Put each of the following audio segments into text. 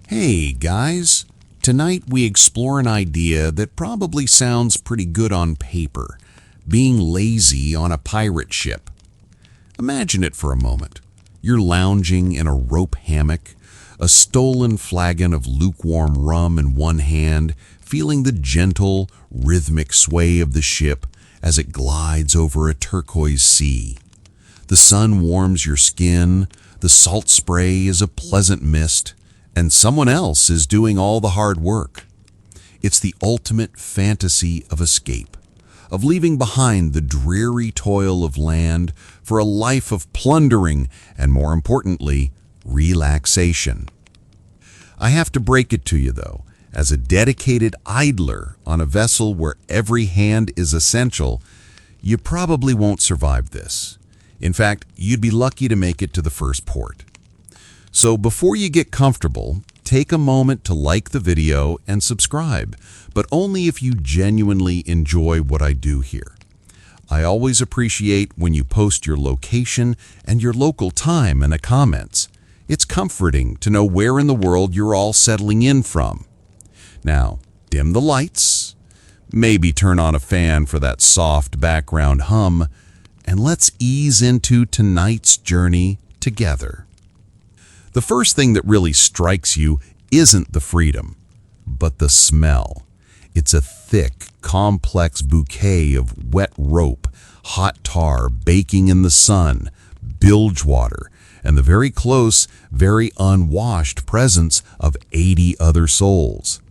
Hey guys, tonight we explore an idea that probably sounds pretty good on paper, being lazy on a pirate ship. Imagine it for a moment. You're lounging in a rope hammock, a stolen flagon of lukewarm rum in one hand, feeling the gentle, rhythmic sway of the ship as it glides over a turquoise sea. The sun warms your skin, the salt spray is a pleasant mist, and someone else is doing all the hard work. It's the ultimate fantasy of escape, of leaving behind the dreary toil of land for a life of plundering and, more importantly, relaxation. I have to break it to you, though, as a dedicated idler on a vessel where every hand is essential, you probably won't survive this. In fact, you'd be lucky to make it to the first port. So before you get comfortable, take a moment to like the video and subscribe, but only if you genuinely enjoy what I do here. I always appreciate when you post your location and your local time in the comments. It's comforting to know where in the world you're all settling in from. Now, dim the lights, maybe turn on a fan for that soft background hum, and let's ease into tonight's journey together. The first thing that really strikes you isn't the freedom, but the smell. It's a thick, complex bouquet of wet rope, hot tar baking in the sun, bilge water, and the very close, very unwashed presence of 80 other souls.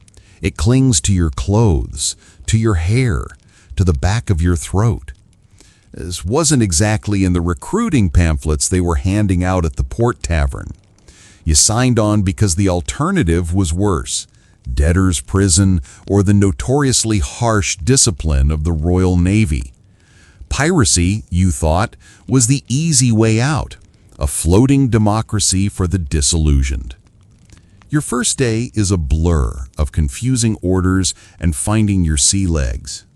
It clings to your clothes, to your hair, to the back of your throat. This wasn't exactly in the recruiting pamphlets they were handing out at the port tavern. You signed on because the alternative was worse, debtor's prison or the notoriously harsh discipline of the Royal Navy. Piracy, you thought, was the easy way out, a floating democracy for the disillusioned. Your first day is a blur of confusing orders and finding your sea legs.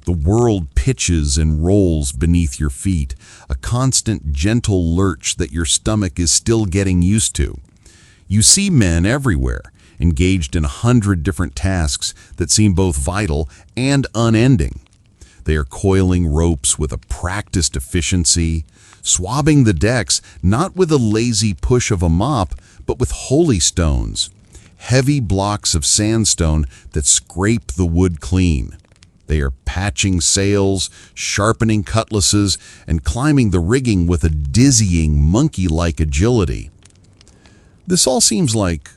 The world pitches and rolls beneath your feet, a constant gentle lurch that your stomach is still getting used to. You see men everywhere, engaged in 100 different tasks that seem both vital and unending. They are coiling ropes with a practiced efficiency, swabbing the decks not with a lazy push of a mop, but with holy stones, heavy blocks of sandstone that scrape the wood clean. They are patching sails, sharpening cutlasses, and climbing the rigging with a dizzying, monkey-like agility. This all seems like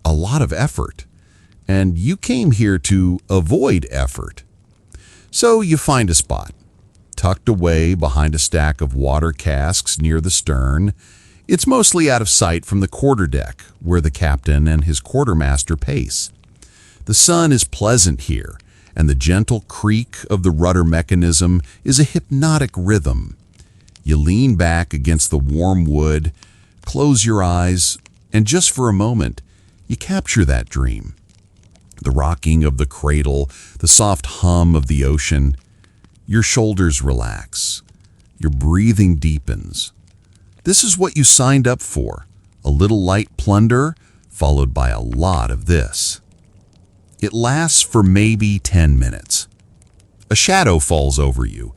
a lot of effort, and you came here to avoid effort. So you find a spot, tucked away behind a stack of water casks near the stern. It's mostly out of sight from the quarterdeck, where the captain and his quartermaster pace. The sun is pleasant here, and the gentle creak of the rudder mechanism is a hypnotic rhythm. You lean back against the warm wood, close your eyes, and just for a moment, you capture that dream. The rocking of the cradle, the soft hum of the ocean. Your shoulders relax. Your breathing deepens. This is what you signed up for, a little light plunder followed by a lot of this. It lasts for maybe 10 minutes. A shadow falls over you.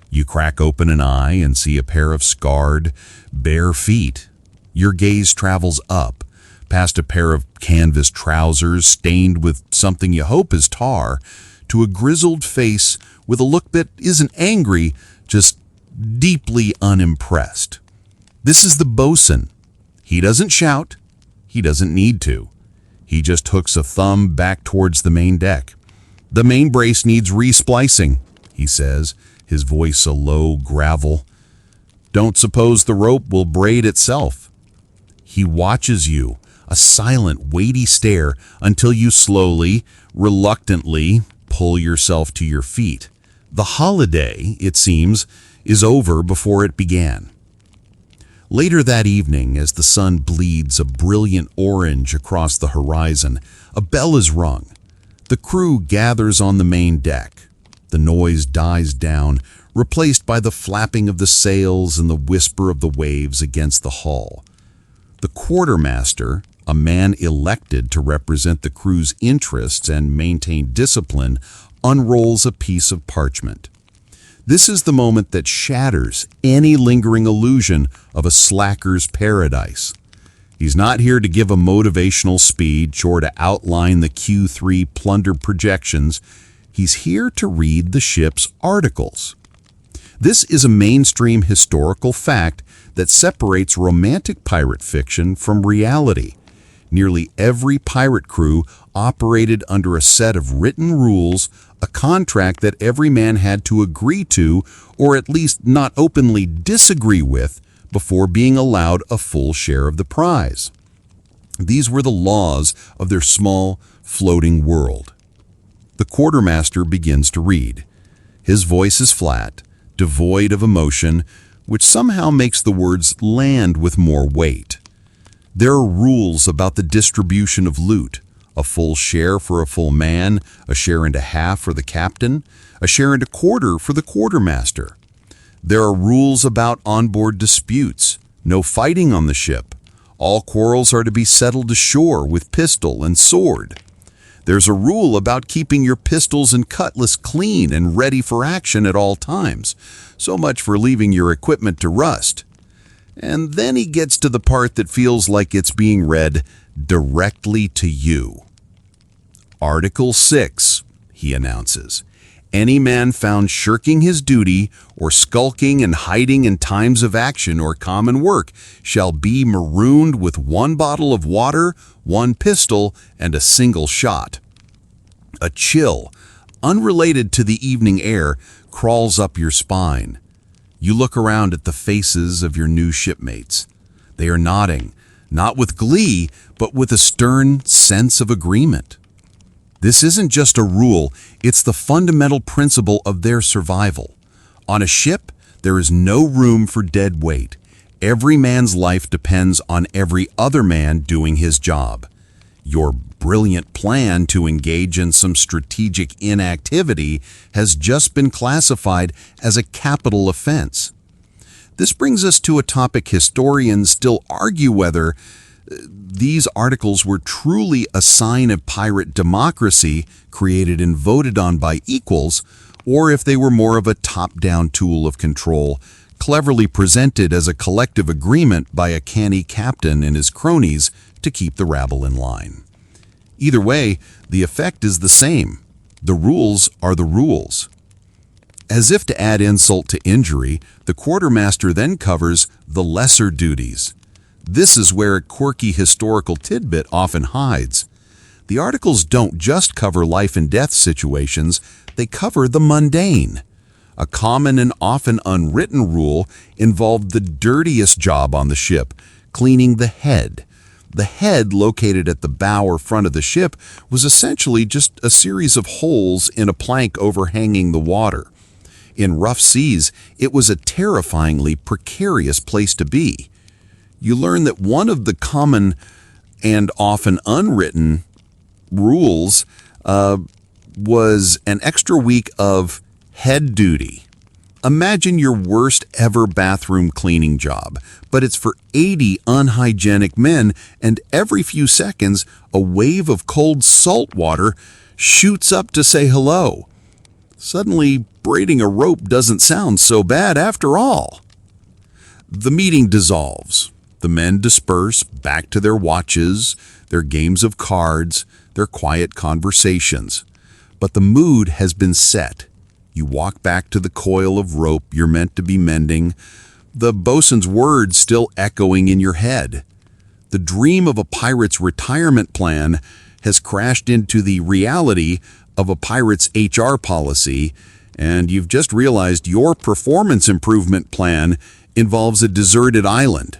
You crack open an eye and see a pair of scarred, bare feet. Your gaze travels up, past a pair of canvas trousers stained with something you hope is tar, to a grizzled face with a look that isn't angry, just deeply unimpressed. This is the bosun. He doesn't shout. He doesn't need to. He just hooks a thumb back towards the main deck. "The main brace needs resplicing," he says, his voice a low gravel. "Don't suppose the rope will braid itself." He watches you, a silent, weighty stare, until you slowly, reluctantly pull yourself to your feet. The holiday, it seems, is over before it began. Later that evening, as the sun bleeds a brilliant orange across the horizon, a bell is rung. The crew gathers on the main deck. The noise dies down, replaced by the flapping of the sails and the whisper of the waves against the hull. The quartermaster, a man elected to represent the crew's interests and maintain discipline, unrolls a piece of parchment. This is the moment that shatters any lingering illusion of a slacker's paradise. He's not here to give a motivational speech or to outline the Q3 plunder projections. He's here to read the ship's articles. This is a mainstream historical fact that separates romantic pirate fiction from reality. Nearly every pirate crew operated under a set of written rules, a contract that every man had to agree to, or at least not openly disagree with, before being allowed a full share of the prize. These were the laws of their small, floating world. The quartermaster begins to read. His voice is flat, devoid of emotion, which somehow makes the words land with more weight. There are rules about the distribution of loot, a full share for a full man, a share and a half for the captain, a share and a quarter for the quartermaster. There are rules about onboard disputes, no fighting on the ship. All quarrels are to be settled ashore with pistol and sword. There's a rule about keeping your pistols and cutlass clean and ready for action at all times. So much for leaving your equipment to rust. And then he gets to the part that feels like it's being read directly to you. Article 6, he announces. Any man found shirking his duty or skulking and hiding in times of action or common work shall be marooned with 1 bottle of water, 1 pistol, and a single shot. A chill, unrelated to the evening air, crawls up your spine. You look around at the faces of your new shipmates. They are nodding, not with glee, but with a stern sense of agreement. This isn't just a rule, it's the fundamental principle of their survival. On a ship, there is no room for dead weight. Every man's life depends on every other man doing his job. Your brilliant plan to engage in some strategic inactivity has just been classified as a capital offense. This brings us to a topic historians still argue whether these articles were truly a sign of pirate democracy created and voted on by equals, or if they were more of a top-down tool of control, cleverly presented as a collective agreement by a canny captain and his cronies to keep the rabble in line. Either way, the effect is the same. The rules are the rules. As if to add insult to injury, the quartermaster then covers the lesser duties. This is where a quirky historical tidbit often hides. The articles don't just cover life and death situations, they cover the mundane. A common and often unwritten rule involved the dirtiest job on the ship, cleaning the head. The head, located at the bow or front of the ship, was essentially just a series of holes in a plank overhanging the water. In rough seas, it was a terrifyingly precarious place to be. You learn that one of the common and often unwritten rules was an extra week of head duty. Imagine your worst ever bathroom cleaning job, but it's for 80 unhygienic men, and every few seconds, a wave of cold salt water shoots up to say hello. Suddenly, braiding a rope doesn't sound so bad after all. The meeting dissolves. The men disperse back to their watches, their games of cards, their quiet conversations. But the mood has been set. You walk back to the coil of rope you're meant to be mending, the bosun's words still echoing in your head. The dream of a pirate's retirement plan has crashed into the reality of a pirate's HR policy, and you've just realized your performance improvement plan involves a deserted island.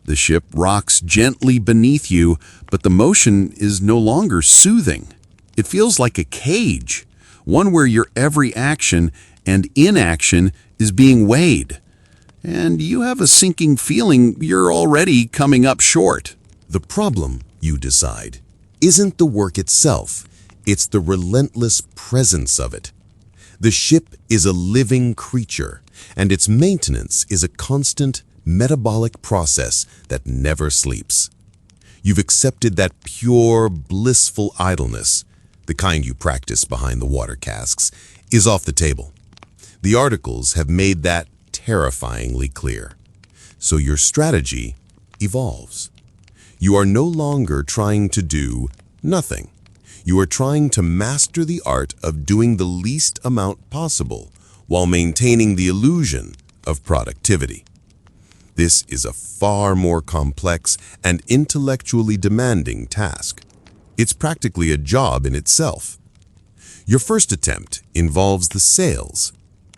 The ship rocks gently beneath you, but the motion is no longer soothing. It feels like a cage, one where your every action and inaction is being weighed. And you have a sinking feeling you're already coming up short. The problem, you decide, isn't the work itself, it's the relentless presence of it. The ship is a living creature, and its maintenance is a constant, metabolic process that never sleeps. You've accepted that pure, blissful idleness, the kind you practice behind the water casks, is off the table. The articles have made that terrifyingly clear. So your strategy evolves. You are no longer trying to do nothing. You are trying to master the art of doing the least amount possible while maintaining the illusion of productivity. This is a far more complex and intellectually demanding task. It's practically a job in itself. Your first attempt involves the sails.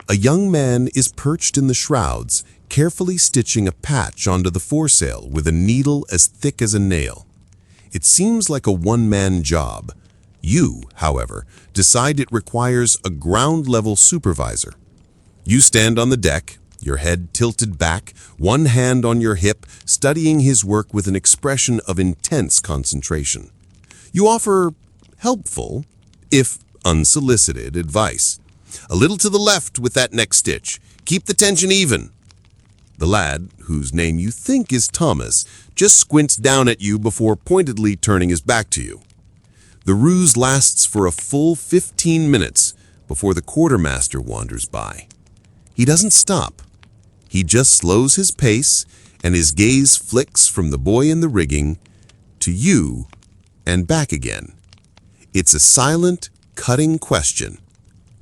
A young man is perched in the shrouds, carefully stitching a patch onto the foresail with a needle as thick as a nail. It seems like a one-man job. You, however, decide it requires a ground-level supervisor. You stand on the deck, your head tilted back, one hand on your hip, studying his work with an expression of intense concentration. You offer helpful, if unsolicited, advice. A little to the left with that next stitch. Keep the tension even. The lad, whose name you think is Thomas, just squints down at you before pointedly turning his back to you. The ruse lasts for a full 15 minutes before the quartermaster wanders by. He doesn't stop. He just slows his pace, and his gaze flicks from the boy in the rigging to you and back again. It's a silent, cutting question.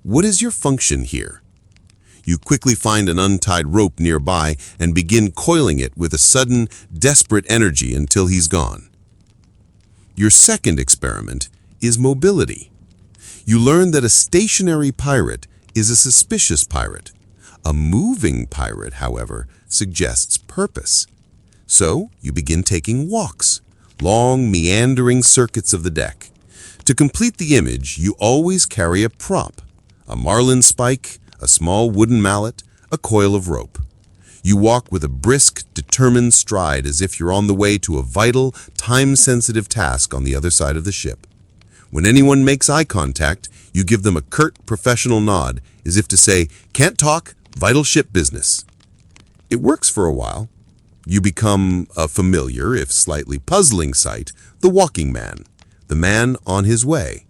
What is your function here? You quickly find an untied rope nearby and begin coiling it with a sudden, desperate energy until he's gone. Your second experiment is mobility. You learn that a stationary pirate is a suspicious pirate. A moving pirate, however, suggests purpose. So you begin taking walks, long, meandering circuits of the deck. To complete the image, you always carry a prop, a marlin spike, a small wooden mallet, a coil of rope. You walk with a brisk, determined stride as if you're on the way to a vital, time-sensitive task on the other side of the ship. When anyone makes eye contact, you give them a curt, professional nod, as if to say, "Can't talk, vital ship business." It works for a while. You become a familiar, if slightly puzzling sight, the walking man, the man on his way.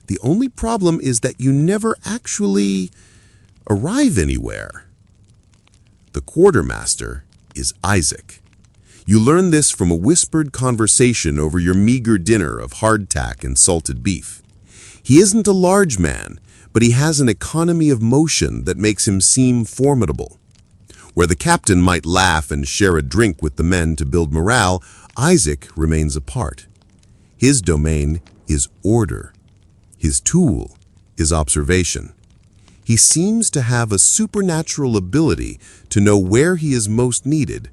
The only problem is that you never actually arrive anywhere. The quartermaster is Isaac. You learn this from a whispered conversation over your meager dinner of hardtack and salted beef. He isn't a large man, but he has an economy of motion that makes him seem formidable. Where the captain might laugh and share a drink with the men to build morale, Isaac remains apart. His domain is order. His tool is observation. He seems to have a supernatural ability to know where he is most needed,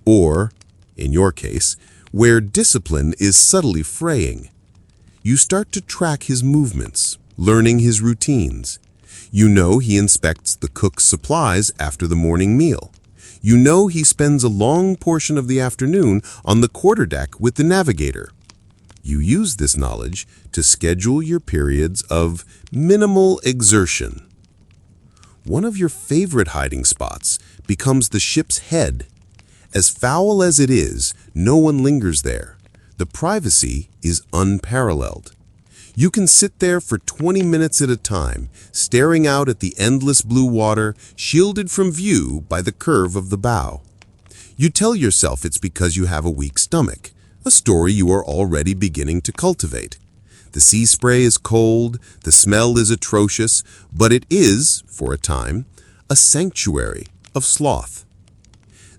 or, in your case, where discipline is subtly fraying. You start to track his movements, learning his routines. You know he inspects the cook's supplies after the morning meal. You know he spends a long portion of the afternoon on the quarterdeck with the navigator. You use this knowledge to schedule your periods of minimal exertion. One of your favorite hiding spots becomes the ship's head. As foul as it is, no one lingers there. The privacy is unparalleled. You can sit there for 20 minutes at a time, staring out at the endless blue water, shielded from view by the curve of the bow. You tell yourself it's because you have a weak stomach, a story you are already beginning to cultivate. The sea spray is cold, the smell is atrocious, but it is, for a time, a sanctuary of sloth.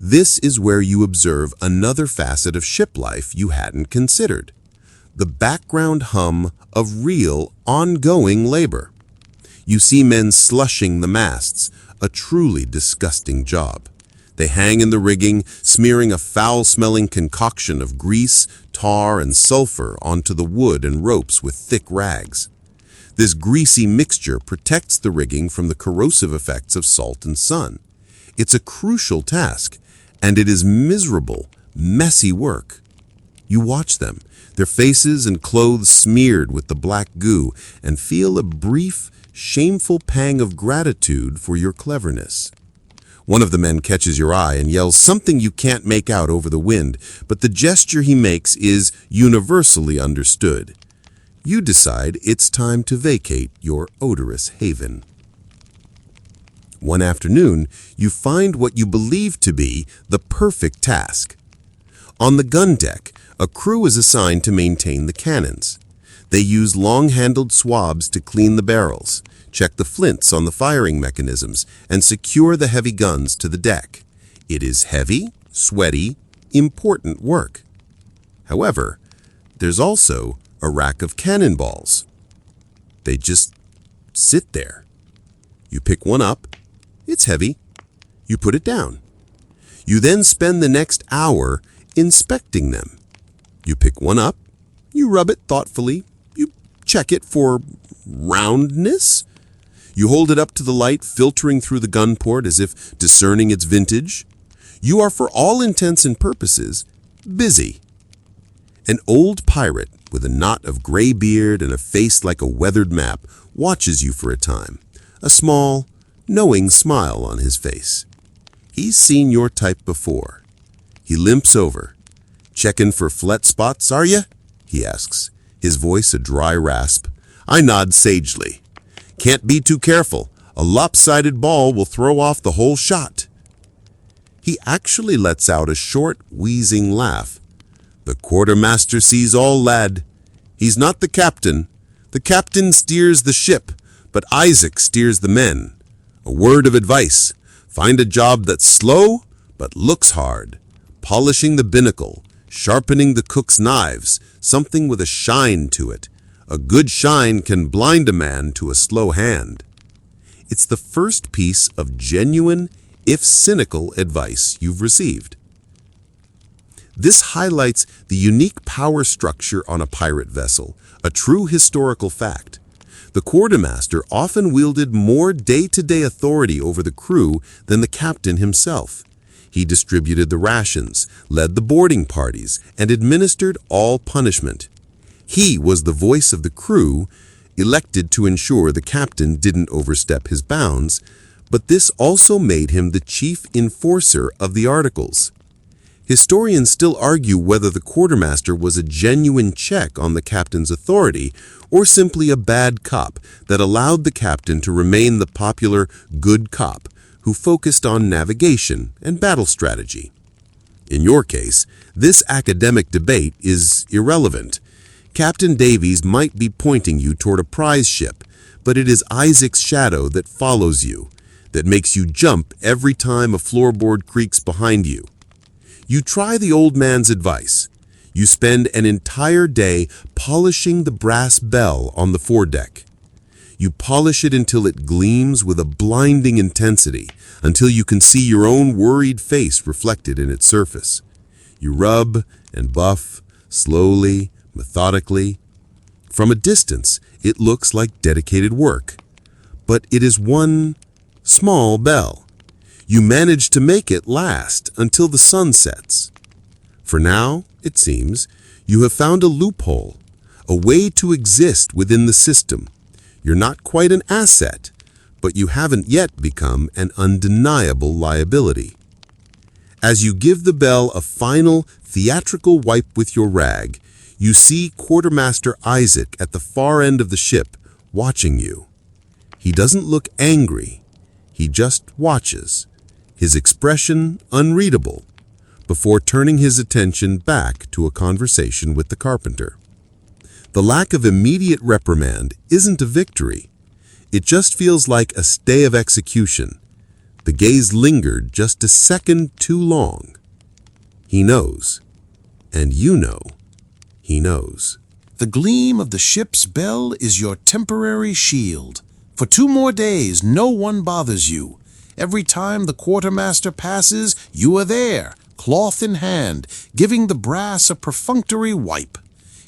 This is where you observe another facet of ship life you hadn't considered: the background hum of real, ongoing labor. You see men slushing the masts, a truly disgusting job. They hang in the rigging, smearing a foul-smelling concoction of grease, tar, and sulfur onto the wood and ropes with thick rags. This greasy mixture protects the rigging from the corrosive effects of salt and sun. It's a crucial task, and it is miserable, messy work. You watch them, their faces and clothes smeared with the black goo, and feel a brief, shameful pang of gratitude for your cleverness. One of the men catches your eye and yells something you can't make out over the wind, but the gesture he makes is universally understood. You decide it's time to vacate your odorous haven. One afternoon, you find what you believe to be the perfect task. On the gun deck, a crew is assigned to maintain the cannons. They use long-handled swabs to clean the barrels, check the flints on the firing mechanisms, and secure the heavy guns to the deck. It is heavy, sweaty, important work. However, there's also a rack of cannonballs. They just sit there. You pick one up. It's heavy. You put it down. You then spend the next hour inspecting them. You pick one up. You rub it thoughtfully. You check it for roundness. You hold it up to the light, filtering through the gun port as if discerning its vintage. You are, for all intents and purposes, busy. An old pirate with a knot of gray beard and a face like a weathered map watches you for a time, a small, knowing smile on his face. He's seen your type before. He limps over. "Checkin' for flet spots, are ya?" he asks, his voice a dry rasp. I nod sagely. "Can't be too careful. A lopsided ball will throw off the whole shot." He actually lets out a short, wheezing laugh. "The quartermaster sees all, lad. He's not the captain. The captain steers the ship, but Isaac steers the men. A word of advice. Find a job that's slow, but looks hard. Polishing the binnacle, sharpening the cook's knives, something with a shine to it. A good shine can blind a man to a slow hand." It's the first piece of genuine, if cynical, advice you've received. This highlights the unique power structure on a pirate vessel, a true historical fact. The quartermaster often wielded more day-to-day authority over the crew than the captain himself. He distributed the rations, led the boarding parties, and administered all punishment. He was the voice of the crew, elected to ensure the captain didn't overstep his bounds, but this also made him the chief enforcer of the Articles. Historians still argue whether the quartermaster was a genuine check on the captain's authority or simply a bad cop that allowed the captain to remain the popular good cop who focused on navigation and battle strategy. In your case, this academic debate is irrelevant. Captain Davies might be pointing you toward a prize ship, but it is Isaac's shadow that follows you, that makes you jump every time a floorboard creaks behind you. You try the old man's advice. You spend an entire day polishing the brass bell on the foredeck. You polish it until it gleams with a blinding intensity, until you can see your own worried face reflected in its surface. You rub and buff, slowly, methodically. From a distance, it looks like dedicated work. But it is one small bell. You manage to make it last until the sun sets. For now, it seems, you have found a loophole, a way to exist within the system. You're not quite an asset, but you haven't yet become an undeniable liability. As you give the bell a final theatrical wipe with your rag, you see Quartermaster Isaac at the far end of the ship, watching you. He doesn't look angry. He just watches, his expression unreadable, before turning his attention back to a conversation with the carpenter. The lack of immediate reprimand isn't a victory. It just feels like a stay of execution. The gaze lingered just a second too long. He knows, and you know he knows. The gleam of the ship's bell is your temporary shield. For 2 more days, no one bothers you. Every time the quartermaster passes, you are there, cloth in hand, giving the brass a perfunctory wipe.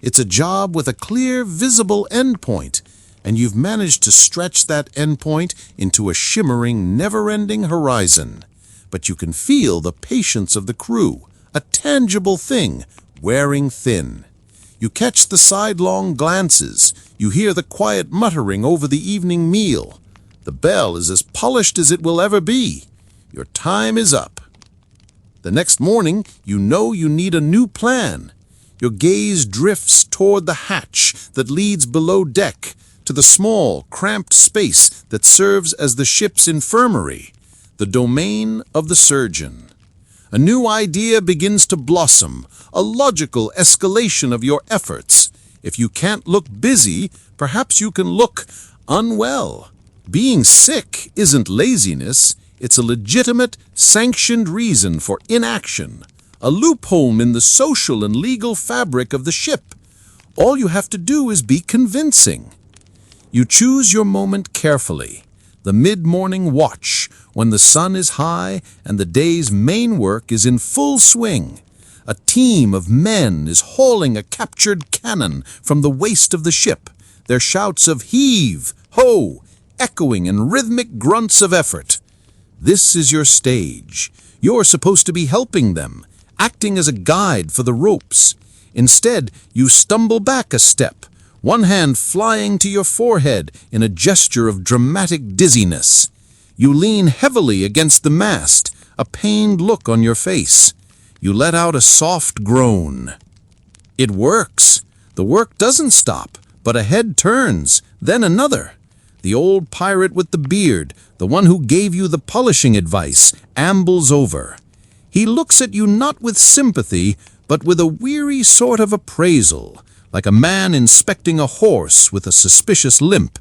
It's a job with a clear, visible endpoint, and you've managed to stretch that endpoint into a shimmering, never-ending horizon. But you can feel the patience of the crew, a tangible thing, wearing thin. You catch the sidelong glances. You hear the quiet muttering over the evening meal. The bell is as polished as it will ever be. Your time is up. The next morning, you know you need a new plan. Your gaze drifts toward the hatch that leads below deck to the small, cramped space that serves as the ship's infirmary, the domain of the surgeon. A new idea begins to blossom, a logical escalation of your efforts. If you can't look busy, perhaps you can look unwell. Being sick isn't laziness, it's a legitimate, sanctioned reason for inaction, a loophole in the social and legal fabric of the ship. All you have to do is be convincing. You choose your moment carefully, the mid-morning watch, when the sun is high and the day's main work is in full swing. A team of men is hauling a captured cannon from the waist of the ship, their shouts of heave, ho, echoing in rhythmic grunts of effort. This is your stage. You're supposed to be helping them, acting as a guide for the ropes. Instead, you stumble back a step, one hand flying to your forehead in a gesture of dramatic dizziness. You lean heavily against the mast, a pained look on your face. You let out a soft groan. It works. The work doesn't stop, but a head turns, then another. The old pirate with the beard, the one who gave you the polishing advice, ambles over. He looks at you not with sympathy, but with a weary sort of appraisal, like a man inspecting a horse with a suspicious limp.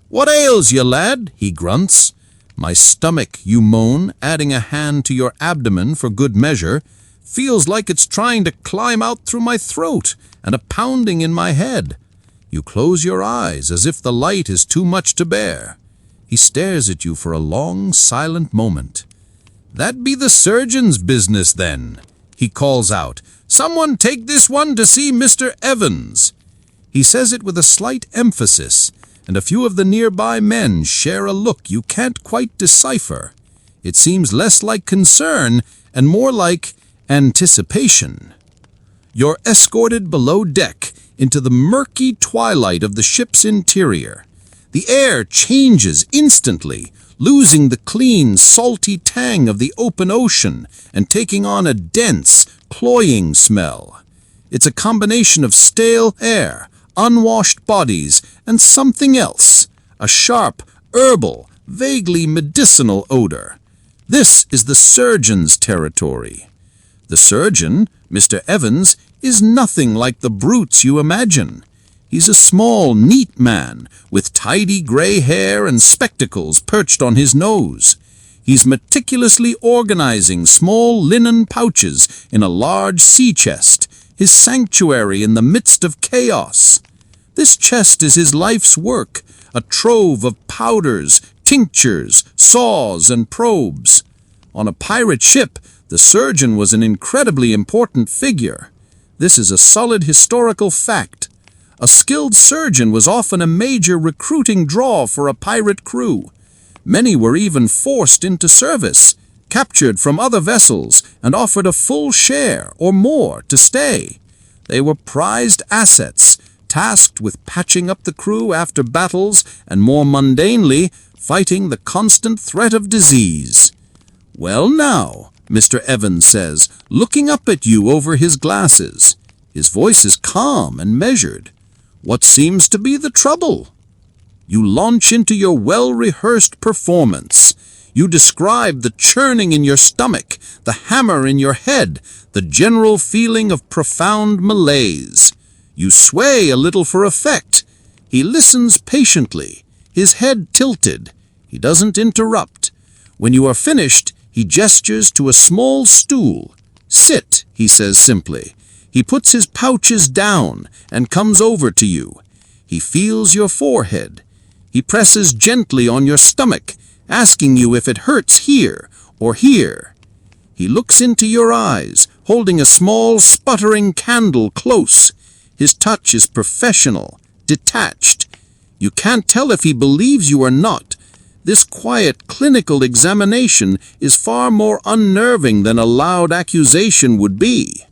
"What ails you, lad?" he grunts. "My stomach," you moan, adding a hand to your abdomen for good measure, "feels like it's trying to climb out through my throat and a pounding in my head." You close your eyes as if the light is too much to bear. He stares at you for a long, silent moment. "That be the surgeon's business, then," he calls out. "Someone take this one to see Mr. Evans." He says it with a slight emphasis, and a few of the nearby men share a look you can't quite decipher. It seems less like concern and more like anticipation. You're escorted below deck into the murky twilight of the ship's interior. The air changes instantly, losing the clean, salty tang of the open ocean and taking on a dense, cloying smell. It's a combination of stale air, unwashed bodies, and something else, a sharp, herbal, vaguely medicinal odor. This is the surgeon's territory. The surgeon, Mr. Evans, is nothing like the brutes you imagine. He's a small, neat man with tidy gray hair and spectacles perched on his nose. He's meticulously organizing small linen pouches in a large sea chest, his sanctuary in the midst of chaos. This chest is his life's work, a trove of powders, tinctures, saws, and probes. On a pirate ship, the surgeon was an incredibly important figure. This is a solid historical fact. A skilled surgeon was often a major recruiting draw for a pirate crew. Many were even forced into service, captured from other vessels, and offered a full share or more to stay. They were prized assets, tasked with patching up the crew after battles and, more mundanely, fighting the constant threat of disease. "Well now," Mr. Evans says, looking up at you over his glasses. His voice is calm and measured. "What seems to be the trouble?" You launch into your well-rehearsed performance. You describe the churning in your stomach, the hammer in your head, the general feeling of profound malaise. You sway a little for effect. He listens patiently, his head tilted. He doesn't interrupt. When you are finished, he gestures to a small stool. "Sit," he says simply. He puts his pouches down and comes over to you. He feels your forehead. He presses gently on your stomach, asking you if it hurts here or here. He looks into your eyes, holding a small, sputtering candle close. His touch is professional, detached. You can't tell if he believes you or not. This quiet, clinical examination is far more unnerving than a loud accusation would be.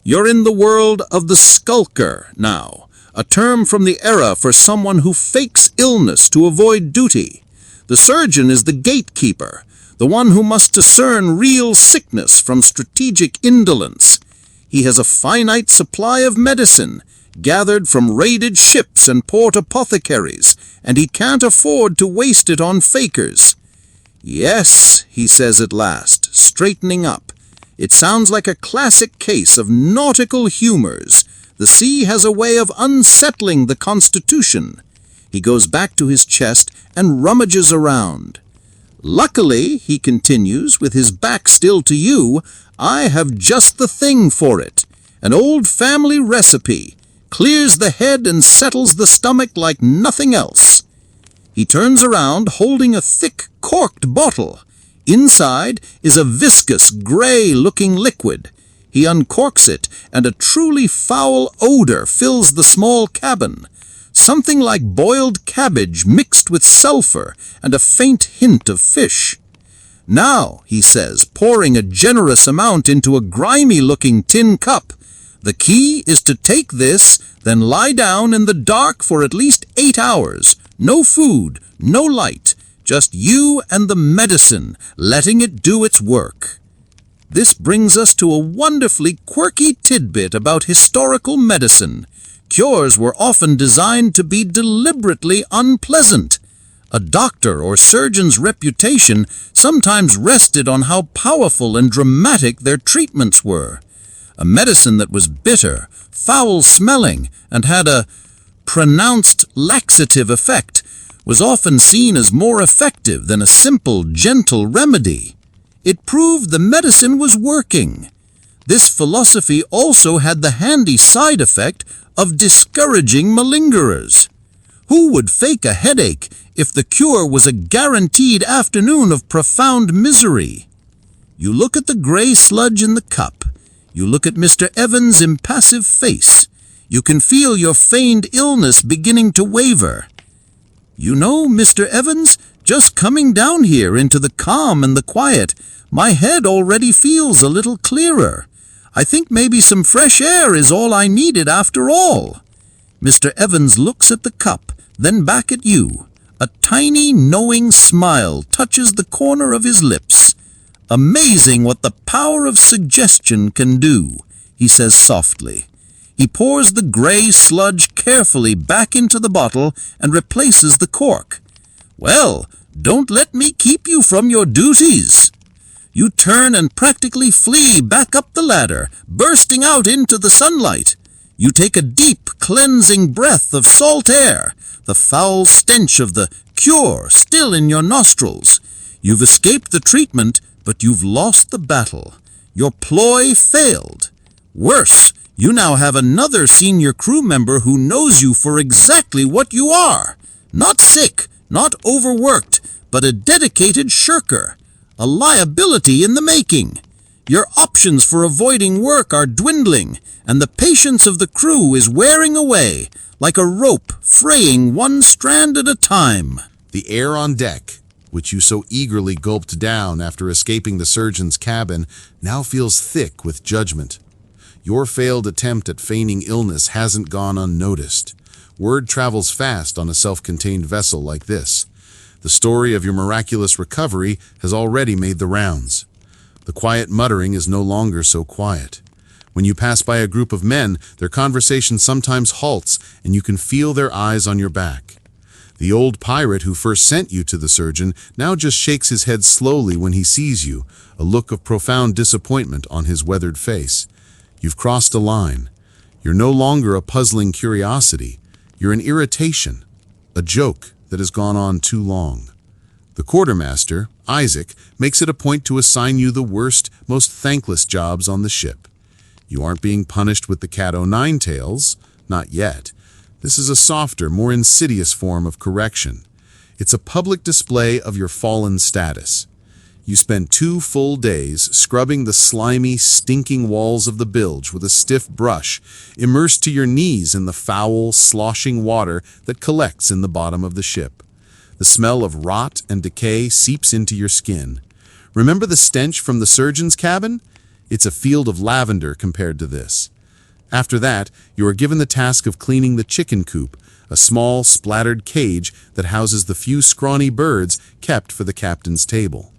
You're in the world of the skulker now, a term from the era for someone who fakes illness to avoid duty. The surgeon is the gatekeeper, the one who must discern real sickness from strategic indolence. He has a finite supply of medicine, gathered from raided ships and port apothecaries, and he can't afford to waste it on fakers. Yes, he says at last, straightening up. It sounds like a classic case of nautical humors. The sea has a way of unsettling the constitution. He goes back to his chest and rummages around. Luckily, he continues, with his back still to you, I have just the thing for it. An old family recipe. Clears the head and settles the stomach like nothing else. He turns around holding a thick corked bottle. Inside is a viscous, gray-looking liquid. He uncorks it, and a truly foul odor fills the small cabin. Something like boiled cabbage mixed with sulfur and a faint hint of fish. Now, he says, pouring a generous amount into a grimy-looking tin cup, the key is to take this, then lie down in the dark for at least 8 hours. No food, no light, just you and the medicine, letting it do its work. This brings us to a wonderfully quirky tidbit about historical medicine. Cures were often designed to be deliberately unpleasant. A doctor or surgeon's reputation sometimes rested on how powerful and dramatic their treatments were. A medicine that was bitter, foul-smelling, and had a pronounced laxative effect was often seen as more effective than a simple, gentle remedy. It proved the medicine was working. This philosophy also had the handy side effect of discouraging malingerers. Who would fake a headache if the cure was a guaranteed afternoon of profound misery? You look at the gray sludge in the cup. You look at Mr. Evans' impassive face. You can feel your feigned illness beginning to waver. You know, Mr. Evans, just coming down here into the calm and the quiet, my head already feels a little clearer. I think maybe some fresh air is all I needed after all. Mr. Evans looks at the cup, then back at you. A tiny, knowing smile touches the corner of his lips. Amazing what the power of suggestion can do, he says softly. He pours the gray sludge carefully back into the bottle and replaces the cork. Well, don't let me keep you from your duties. You turn and practically flee back up the ladder, bursting out into the sunlight. You take a deep, cleansing breath of salt air, the foul stench of the cure still in your nostrils. You've escaped the treatment, but you've lost the battle. Your ploy failed. Worse, you now have another senior crew member who knows you for exactly what you are. Not sick, not overworked, but a dedicated shirker. A liability in the making. Your options for avoiding work are dwindling, and the patience of the crew is wearing away, like a rope fraying one strand at a time. The air on deck, which you so eagerly gulped down after escaping the surgeon's cabin, now feels thick with judgment. Your failed attempt at feigning illness hasn't gone unnoticed. Word travels fast on a self-contained vessel like this. The story of your miraculous recovery has already made the rounds. The quiet muttering is no longer so quiet. When you pass by a group of men, their conversation sometimes halts, and you can feel their eyes on your back. The old pirate who first sent you to the surgeon now just shakes his head slowly when he sees you, a look of profound disappointment on his weathered face. You've crossed a line. You're no longer a puzzling curiosity. You're an irritation, a joke that has gone on too long. The quartermaster, Isaac, makes it a point to assign you the worst, most thankless jobs on the ship. You aren't being punished with the cat o' nine tails, not yet. This is a softer, more insidious form of correction. It's a public display of your fallen status. You spend 2 full days scrubbing the slimy, stinking walls of the bilge with a stiff brush, immersed to your knees in the foul, sloshing water that collects in the bottom of the ship. The smell of rot and decay seeps into your skin. Remember the stench from the surgeon's cabin? It's a field of lavender compared to this. After that, you are given the task of cleaning the chicken coop, a small, splattered cage that houses the few scrawny birds kept for the captain's table.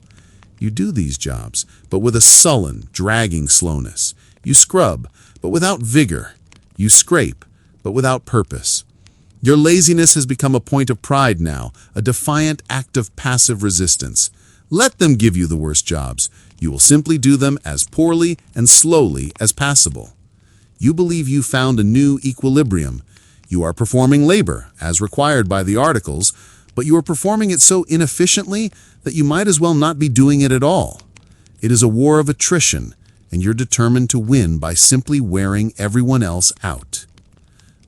You do these jobs, but with a sullen, dragging slowness. You scrub, but without vigor. You scrape, but without purpose. Your laziness has become a point of pride now, a defiant act of passive resistance. Let them give you the worst jobs. You will simply do them as poorly and slowly as possible. You believe you found a new equilibrium. You are performing labor, as required by the articles, but you are performing it so inefficiently that you might as well not be doing it at all. It is a war of attrition, and you're determined to win by simply wearing everyone else out.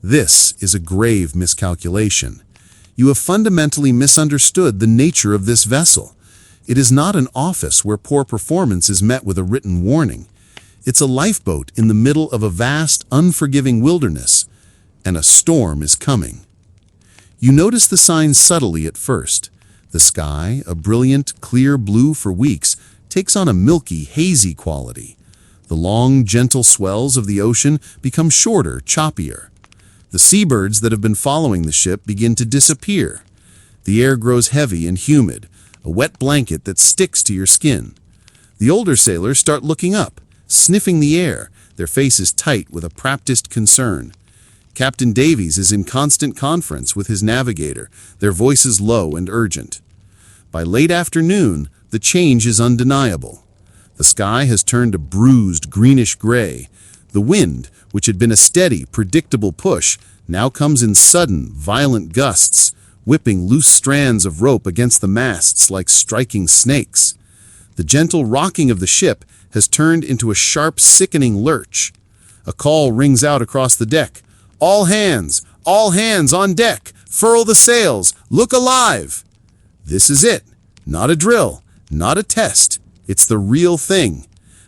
This is a grave miscalculation. You have fundamentally misunderstood the nature of this vessel. It is not an office where poor performance is met with a written warning. It's a lifeboat in the middle of a vast, unforgiving wilderness, and a storm is coming. You notice the signs subtly at first. The sky, a brilliant, clear blue for weeks, takes on a milky, hazy quality. The long, gentle swells of the ocean become shorter, choppier. The seabirds that have been following the ship begin to disappear. The air grows heavy and humid, a wet blanket that sticks to your skin. The older sailors start looking up, sniffing the air, their faces tight with a practiced concern. Captain Davies is in constant conference with his navigator, their voices low and urgent. By late afternoon, the change is undeniable. The sky has turned a bruised greenish gray. The wind, which had been a steady, predictable push, now comes in sudden, violent gusts, whipping loose strands of rope against the masts like striking snakes. The gentle rocking of the ship has turned into a sharp, sickening lurch. A call rings out across the deck. All hands on deck! Furl the sails! Look alive! This is it. Not a drill, not a test. It's the real thing.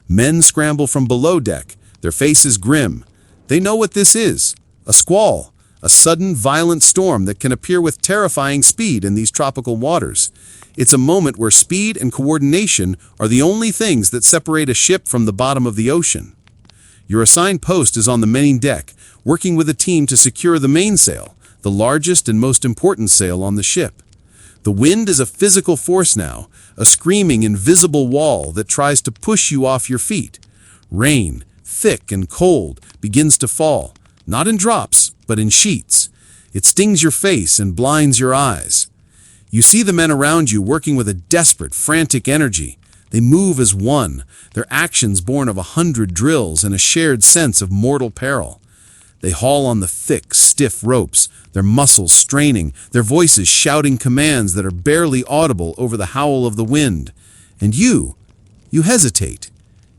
Men scramble from below deck, their faces grim. They know what this is. A squall. A sudden, violent storm that can appear with terrifying speed in these tropical waters. It's a moment where speed and coordination are the only things that separate a ship from the bottom of the ocean. Your assigned post is on the main deck, working with a team to secure the mainsail, the largest and most important sail on the ship. The wind is a physical force now, a screaming, invisible wall that tries to push you off your feet. Rain, thick and cold, begins to fall, not in drops, but in sheets. It stings your face and blinds your eyes. You see the men around you working with a desperate, frantic energy. They move as one, their actions born of 100 drills and a shared sense of mortal peril. They haul on the thick, stiff ropes, their muscles straining, their voices shouting commands that are barely audible over the howl of the wind. And you hesitate.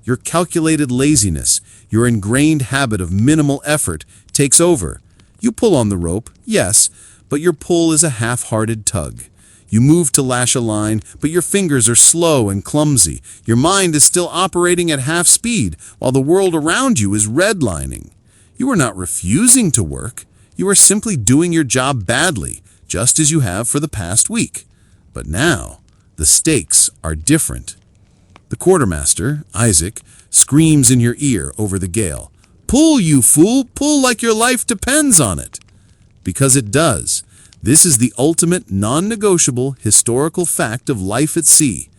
Your calculated laziness, your ingrained habit of minimal effort takes over. You pull on the rope, yes, but your pull is a half-hearted tug. You move to lash a line, but your fingers are slow and clumsy. Your mind is still operating at half speed, while the world around you is redlining. You are not refusing to work. You are simply doing your job badly, just as you have for the past week. But now, the stakes are different. The quartermaster, Isaac, screams in your ear over the gale. "Pull, you fool! Pull like your life depends on it!" Because it does. This is the ultimate, non-negotiable, historical fact of life at sea.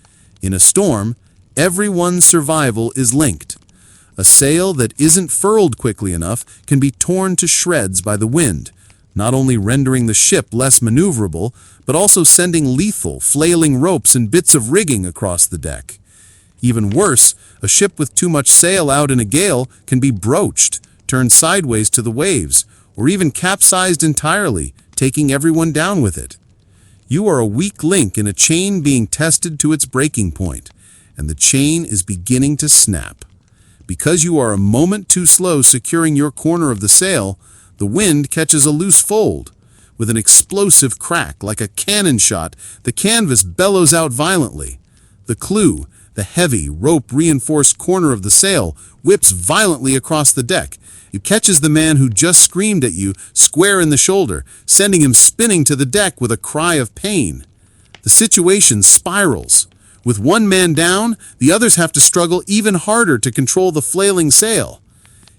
In a storm, everyone's survival is linked. A sail that isn't furled quickly enough can be torn to shreds by the wind, not only rendering the ship less maneuverable, but also sending lethal, flailing ropes and bits of rigging across the deck. Even worse, a ship with too much sail out in a gale can be broached, turned sideways to the waves, or even capsized entirely, taking everyone down with it. You are a weak link in a chain being tested to its breaking point, and the chain is beginning to snap. Because you are a moment too slow securing your corner of the sail, the wind catches a loose fold. With an explosive crack like a cannon shot, the canvas bellows out violently. The clew, the heavy, rope-reinforced corner of the sail, whips violently across the deck. It catches the man who just screamed at you square in the shoulder, sending him spinning to the deck with a cry of pain. The situation spirals. With one man down, the others have to struggle even harder to control the flailing sail.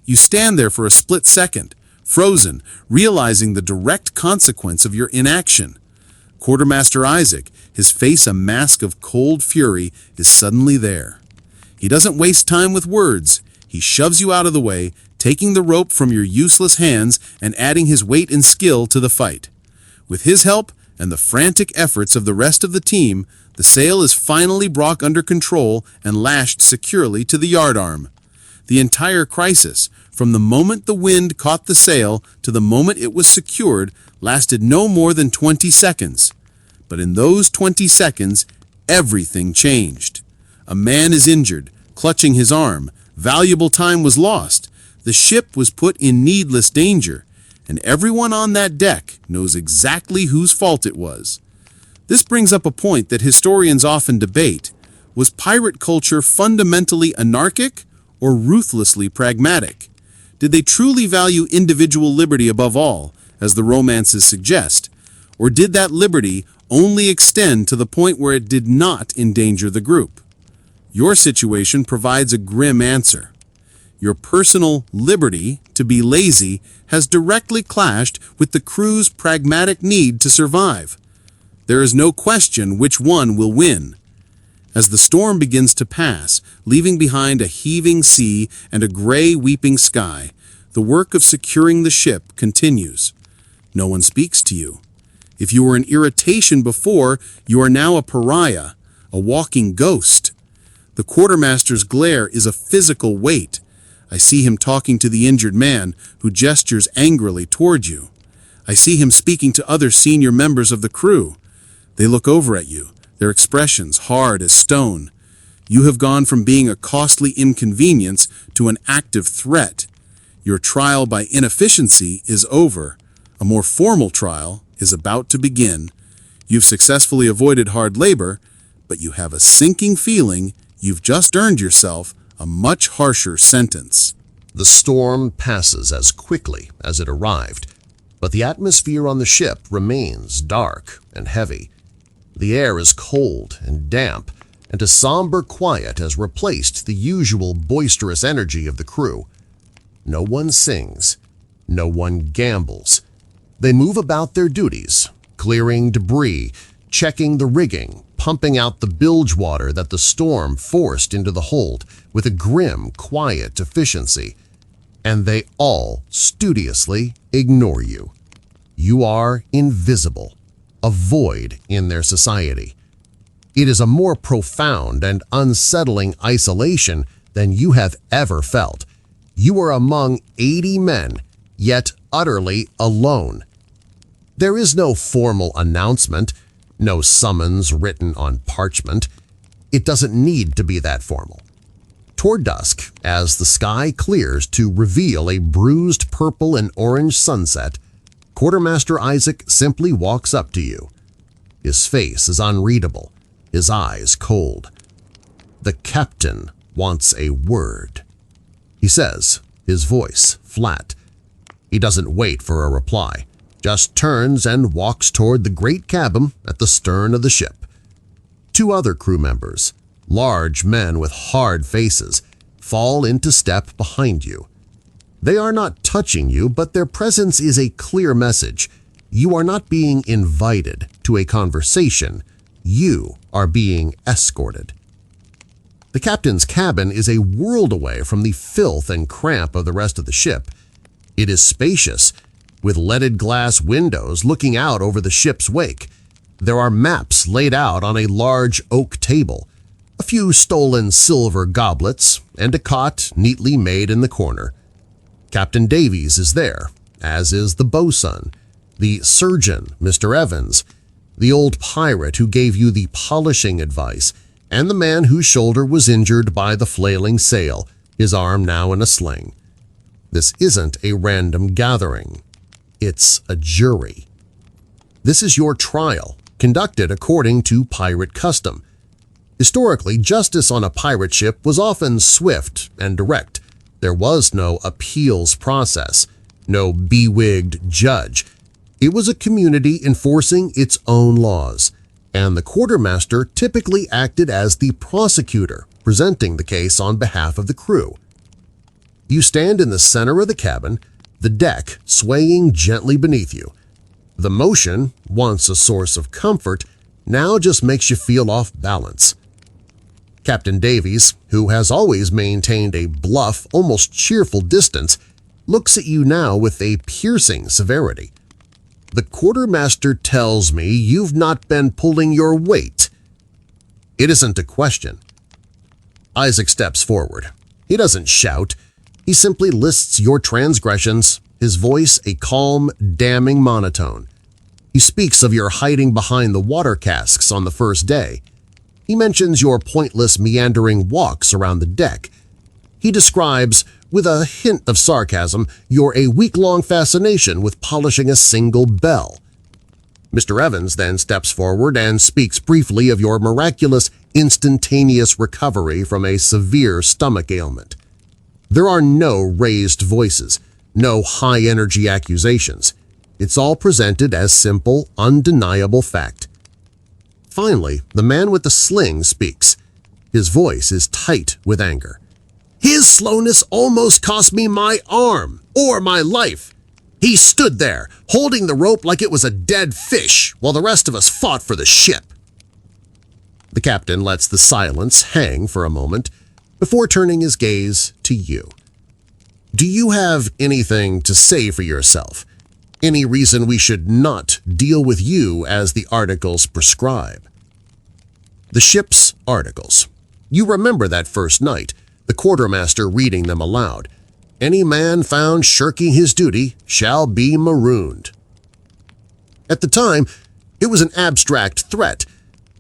You stand there for a split second, frozen, realizing the direct consequence of your inaction. Quartermaster Isaac, his face a mask of cold fury, is suddenly there. He doesn't waste time with words. He shoves you out of the way, taking the rope from your useless hands and adding his weight and skill to the fight. With his help and the frantic efforts of the rest of the team, the sail is finally brought under control and lashed securely to the yardarm. The entire crisis, from the moment the wind caught the sail to the moment it was secured, lasted no more than 20 seconds. But in those 20 seconds, everything changed. A man is injured, clutching his arm. Valuable time was lost. The ship was put in needless danger, and everyone on that deck knows exactly whose fault it was. This brings up a point that historians often debate. Was pirate culture fundamentally anarchic or ruthlessly pragmatic? Did they truly value individual liberty above all, as the romances suggest? Or did that liberty only extend to the point where it did not endanger the group? Your situation provides a grim answer. Your personal liberty to be lazy has directly clashed with the crew's pragmatic need to survive. There is no question which one will win. As the storm begins to pass, leaving behind a heaving sea and a gray weeping sky, the work of securing the ship continues. No one speaks to you. If you were an irritation before, you are now a pariah, a walking ghost. The quartermaster's glare is a physical weight. I see him talking to the injured man, who gestures angrily toward you. I see him speaking to other senior members of the crew. They look over at you, their expressions hard as stone. You have gone from being a costly inconvenience to an active threat. Your trial by inefficiency is over. A more formal trial is about to begin. You've successfully avoided hard labor, but you have a sinking feeling you've just earned yourself a much harsher sentence. The storm passes as quickly as it arrived, but the atmosphere on the ship remains dark and heavy. The air is cold and damp, and a somber quiet has replaced the usual boisterous energy of the crew. No one sings. No one gambles. They move about their duties, clearing debris, checking the rigging, pumping out the bilge water that the storm forced into the hold with a grim, quiet efficiency. And they all studiously ignore you. You are invisible, a void in their society. It is a more profound and unsettling isolation than you have ever felt. You are among 80 men, yet utterly alone. There is no formal announcement, no summons written on parchment. It doesn't need to be that formal. Toward dusk, as the sky clears to reveal a bruised purple and orange sunset, Quartermaster Isaac simply walks up to you. His face is unreadable, his eyes cold. "The captain wants a word," he says, his voice flat. He doesn't wait for a reply, just turns and walks toward the great cabin at the stern of the ship. Two other crew members, large men with hard faces, fall into step behind you. They are not touching you, but their presence is a clear message. You are not being invited to a conversation. You are being escorted. The captain's cabin is a world away from the filth and cramp of the rest of the ship. It is spacious, with leaded glass windows looking out over the ship's wake. There are maps laid out on a large oak table, a few stolen silver goblets, and a cot neatly made in the corner. Captain Davies is there, as is the bosun, the surgeon, Mr. Evans, the old pirate who gave you the polishing advice, and the man whose shoulder was injured by the flailing sail, his arm now in a sling. This isn't a random gathering. It's a jury. This is your trial, conducted according to pirate custom. Historically, justice on a pirate ship was often swift and direct. There was no appeals process, no bewigged judge. It was a community enforcing its own laws, and the quartermaster typically acted as the prosecutor, presenting the case on behalf of the crew. You stand in the center of the cabin, the deck swaying gently beneath you. The motion, once a source of comfort, now just makes you feel off balance. Captain Davies, who has always maintained a bluff, almost cheerful distance, looks at you now with a piercing severity. "The quartermaster tells me you've not been pulling your weight." It isn't a question. Isaac steps forward. He doesn't shout. He simply lists your transgressions, his voice a calm, damning monotone. He speaks of your hiding behind the water casks on the first day. He mentions your pointless meandering walks around the deck. He describes, with a hint of sarcasm, your a week-long fascination with polishing a single bell. Mr. Evans then steps forward and speaks briefly of your miraculous, instantaneous recovery from a severe stomach ailment. There are no raised voices, no high-energy accusations. It's all presented as simple, undeniable fact. Finally, the man with the sling speaks. His voice is tight with anger. "His slowness almost cost me my arm or my life. He stood there, holding the rope like it was a dead fish, while the rest of us fought for the ship." The captain lets the silence hang for a moment before turning his gaze to you. "Do you have anything to say for yourself? Any reason we should not deal with you as the articles prescribe?" The ship's articles. You remember that first night, the quartermaster reading them aloud. "Any man found shirking his duty shall be marooned." At the time, it was an abstract threat,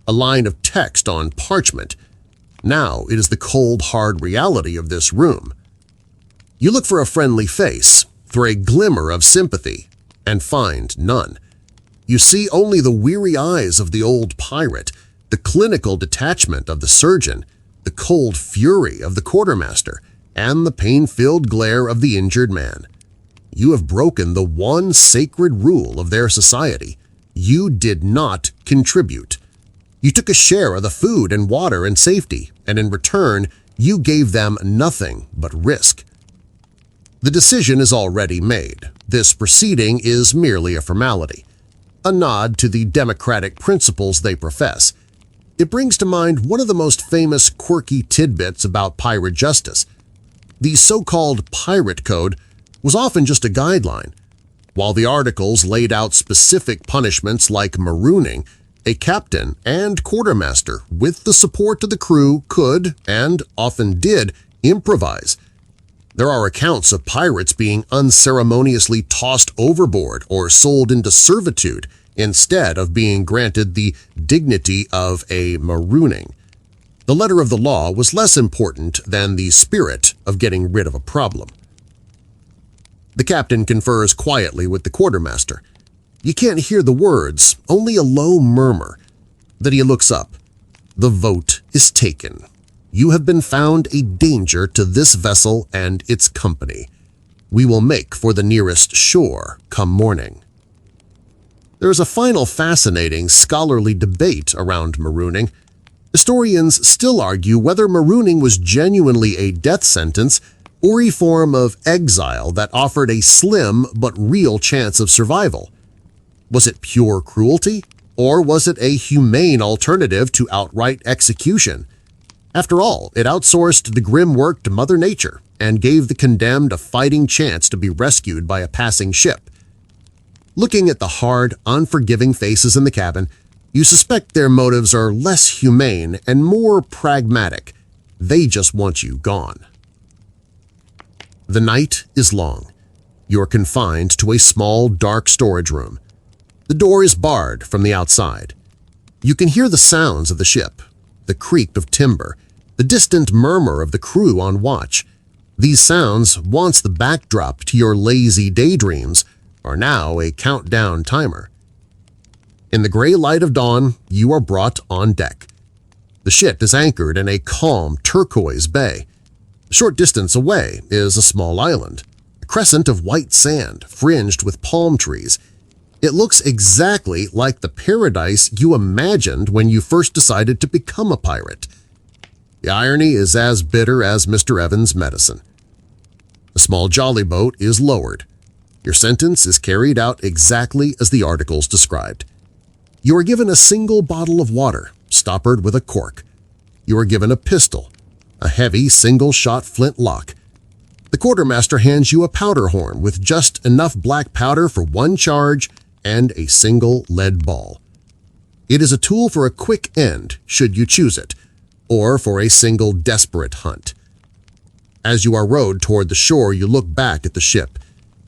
a line of text on parchment. Now it is the cold, hard reality of this room. You look for a friendly face, for a glimmer of sympathy, and find none. You see only the weary eyes of the old pirate, the clinical detachment of the surgeon, the cold fury of the quartermaster, and the pain-filled glare of the injured man. You have broken the one sacred rule of their society. You did not contribute. You took a share of the food and water and safety, and in return you gave them nothing but risk. The decision is already made. This proceeding is merely a formality, a nod to the democratic principles they profess. It brings to mind one of the most famous quirky tidbits about pirate justice. The so-called pirate code was often just a guideline. While the articles laid out specific punishments like marooning, a captain and quartermaster, with the support of the crew, could, and often did, improvise. There are accounts of pirates being unceremoniously tossed overboard or sold into servitude instead of being granted the dignity of a marooning. The letter of the law was less important than the spirit of getting rid of a problem. The captain confers quietly with the quartermaster. You can't hear the words, only a low murmur. Then he looks up. "The vote is taken. You have been found a danger to this vessel and its company. We will make for the nearest shore come morning." There is a final fascinating scholarly debate around marooning. Historians still argue whether marooning was genuinely a death sentence or a form of exile that offered a slim but real chance of survival. Was it pure cruelty, or was it a humane alternative to outright execution? After all, it outsourced the grim work to Mother Nature and gave the condemned a fighting chance to be rescued by a passing ship. Looking at the hard, unforgiving faces in the cabin, you suspect their motives are less humane and more pragmatic. They just want you gone. The night is long. You are confined to a small, dark storage room. The door is barred from the outside. You can hear the sounds of the ship, the creak of timber, the distant murmur of the crew on watch. These sounds, once the backdrop to your lazy daydreams, are now a countdown timer. In the gray light of dawn, you are brought on deck. The ship is anchored in a calm turquoise bay. A short distance away is a small island, a crescent of white sand fringed with palm trees. It looks exactly like the paradise you imagined when you first decided to become a pirate. The irony is as bitter as Mr. Evans' medicine. A small jolly boat is lowered. Your sentence is carried out exactly as the articles described. You are given a single bottle of water, stoppered with a cork. You are given a pistol, a heavy single-shot flintlock. The quartermaster hands you a powder horn with just enough black powder for one charge and a single lead ball. It is a tool for a quick end, should you choose it, or for a single desperate hunt. As you are rowed toward the shore, you look back at the ship.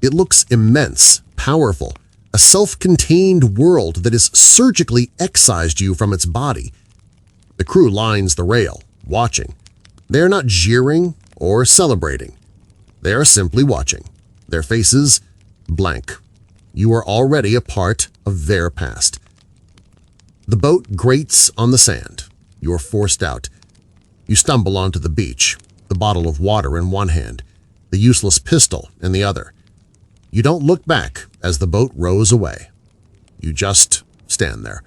It looks immense, powerful, a self-contained world that has surgically excised you from its body. The crew lines the rail, watching. They are not jeering or celebrating. They are simply watching, their faces blank. You are already a part of their past. The boat grates on the sand. You are forced out. You stumble onto the beach, the bottle of water in one hand, the useless pistol in the other. You don't look back as the boat rows away. You just stand there,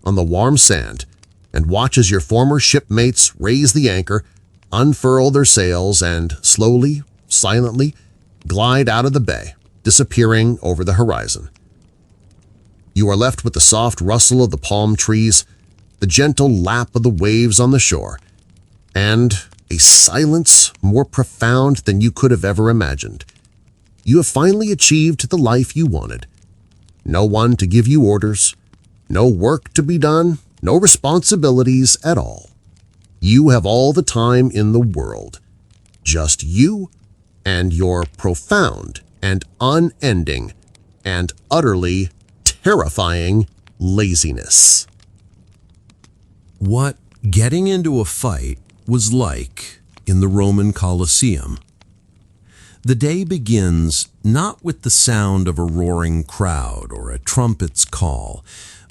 on the warm sand, and watch as your former shipmates raise the anchor, unfurl their sails, and slowly, silently glide out of the bay, disappearing over the horizon. You are left with the soft rustle of the palm trees, the gentle lap of the waves on the shore, and a silence more profound than you could have ever imagined. You have finally achieved the life you wanted. No one to give you orders, no work to be done, no responsibilities at all. You have all the time in the world. Just you and your profound and unending and utterly terrifying laziness. What getting into a fight was like in the Roman Colosseum. The day begins not with the sound of a roaring crowd or a trumpet's call,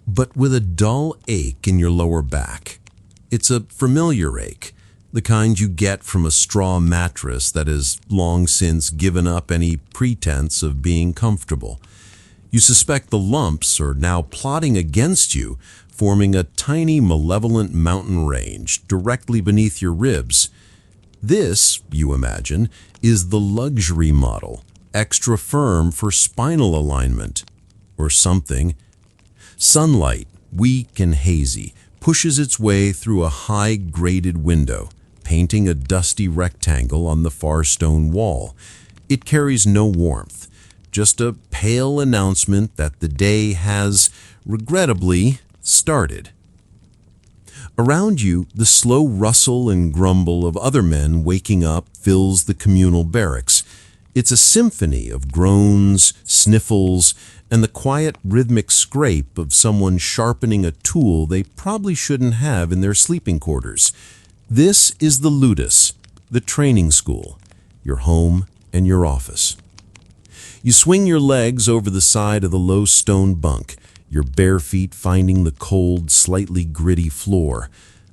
but with a dull ache in your lower back. It's a familiar ache, the kind you get from a straw mattress that has long since given up any pretense of being comfortable. You suspect the lumps are now plotting against you, forming a tiny malevolent mountain range directly beneath your ribs. This, you imagine, is the luxury model, extra firm for spinal alignment, or something. Sunlight, weak and hazy, pushes its way through a high-grated window, painting a dusty rectangle on the far stone wall. It carries no warmth, just a pale announcement that the day has, regrettably, started. Around you, the slow rustle and grumble of other men waking up fills the communal barracks. It's a symphony of groans, sniffles, and the quiet rhythmic scrape of someone sharpening a tool they probably shouldn't have in their sleeping quarters. This is the ludus, the training school, your home and your office. You swing your legs over the side of the low stone bunk, your bare feet finding the cold, slightly gritty floor.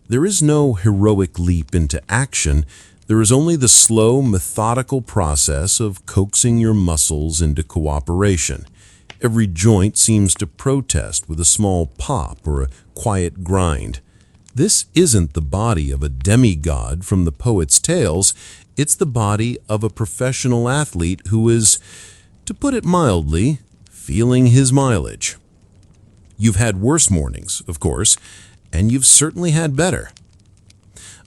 There is no heroic leap into action. There is only the slow, methodical process of coaxing your muscles into cooperation. Every joint seems to protest with a small pop or a quiet grind. This isn't the body of a demigod from the poet's tales. It's the body of a professional athlete who is, to put it mildly, feeling his mileage. You've had worse mornings, of course, and you've certainly had better.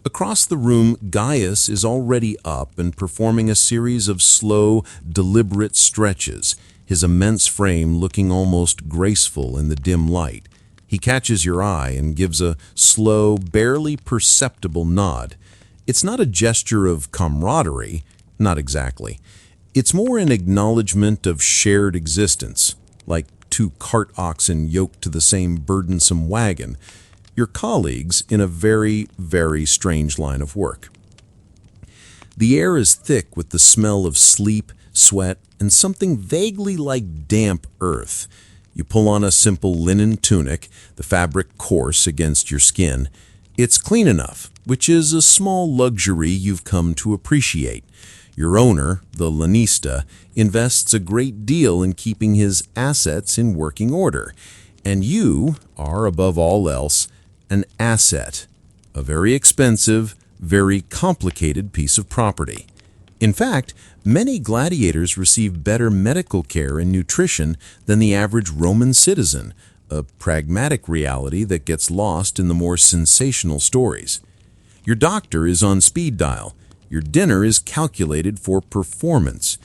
Across the room, Gaius is already up and performing a series of slow, deliberate stretches, his immense frame looking almost graceful in the dim light. He catches your eye and gives a slow, barely perceptible nod. It's not a gesture of camaraderie, not exactly. It's more an acknowledgement of shared existence, like two cart oxen yoked to the same burdensome wagon. Your colleagues in a very, very strange line of work. The air is thick with the smell of sleep, sweat, and something vaguely like damp earth. You pull on a simple linen tunic, the fabric coarse against your skin. It's clean enough, which is a small luxury you've come to appreciate. Your owner, the lanista, invests a great deal in keeping his assets in working order, and you are, above all else, an asset, a very expensive, very complicated piece of property. In fact, many gladiators receive better medical care and nutrition than the average Roman citizen, a pragmatic reality that gets lost in the more sensational stories. Your doctor is on speed dial. Your dinner is calculated for performance.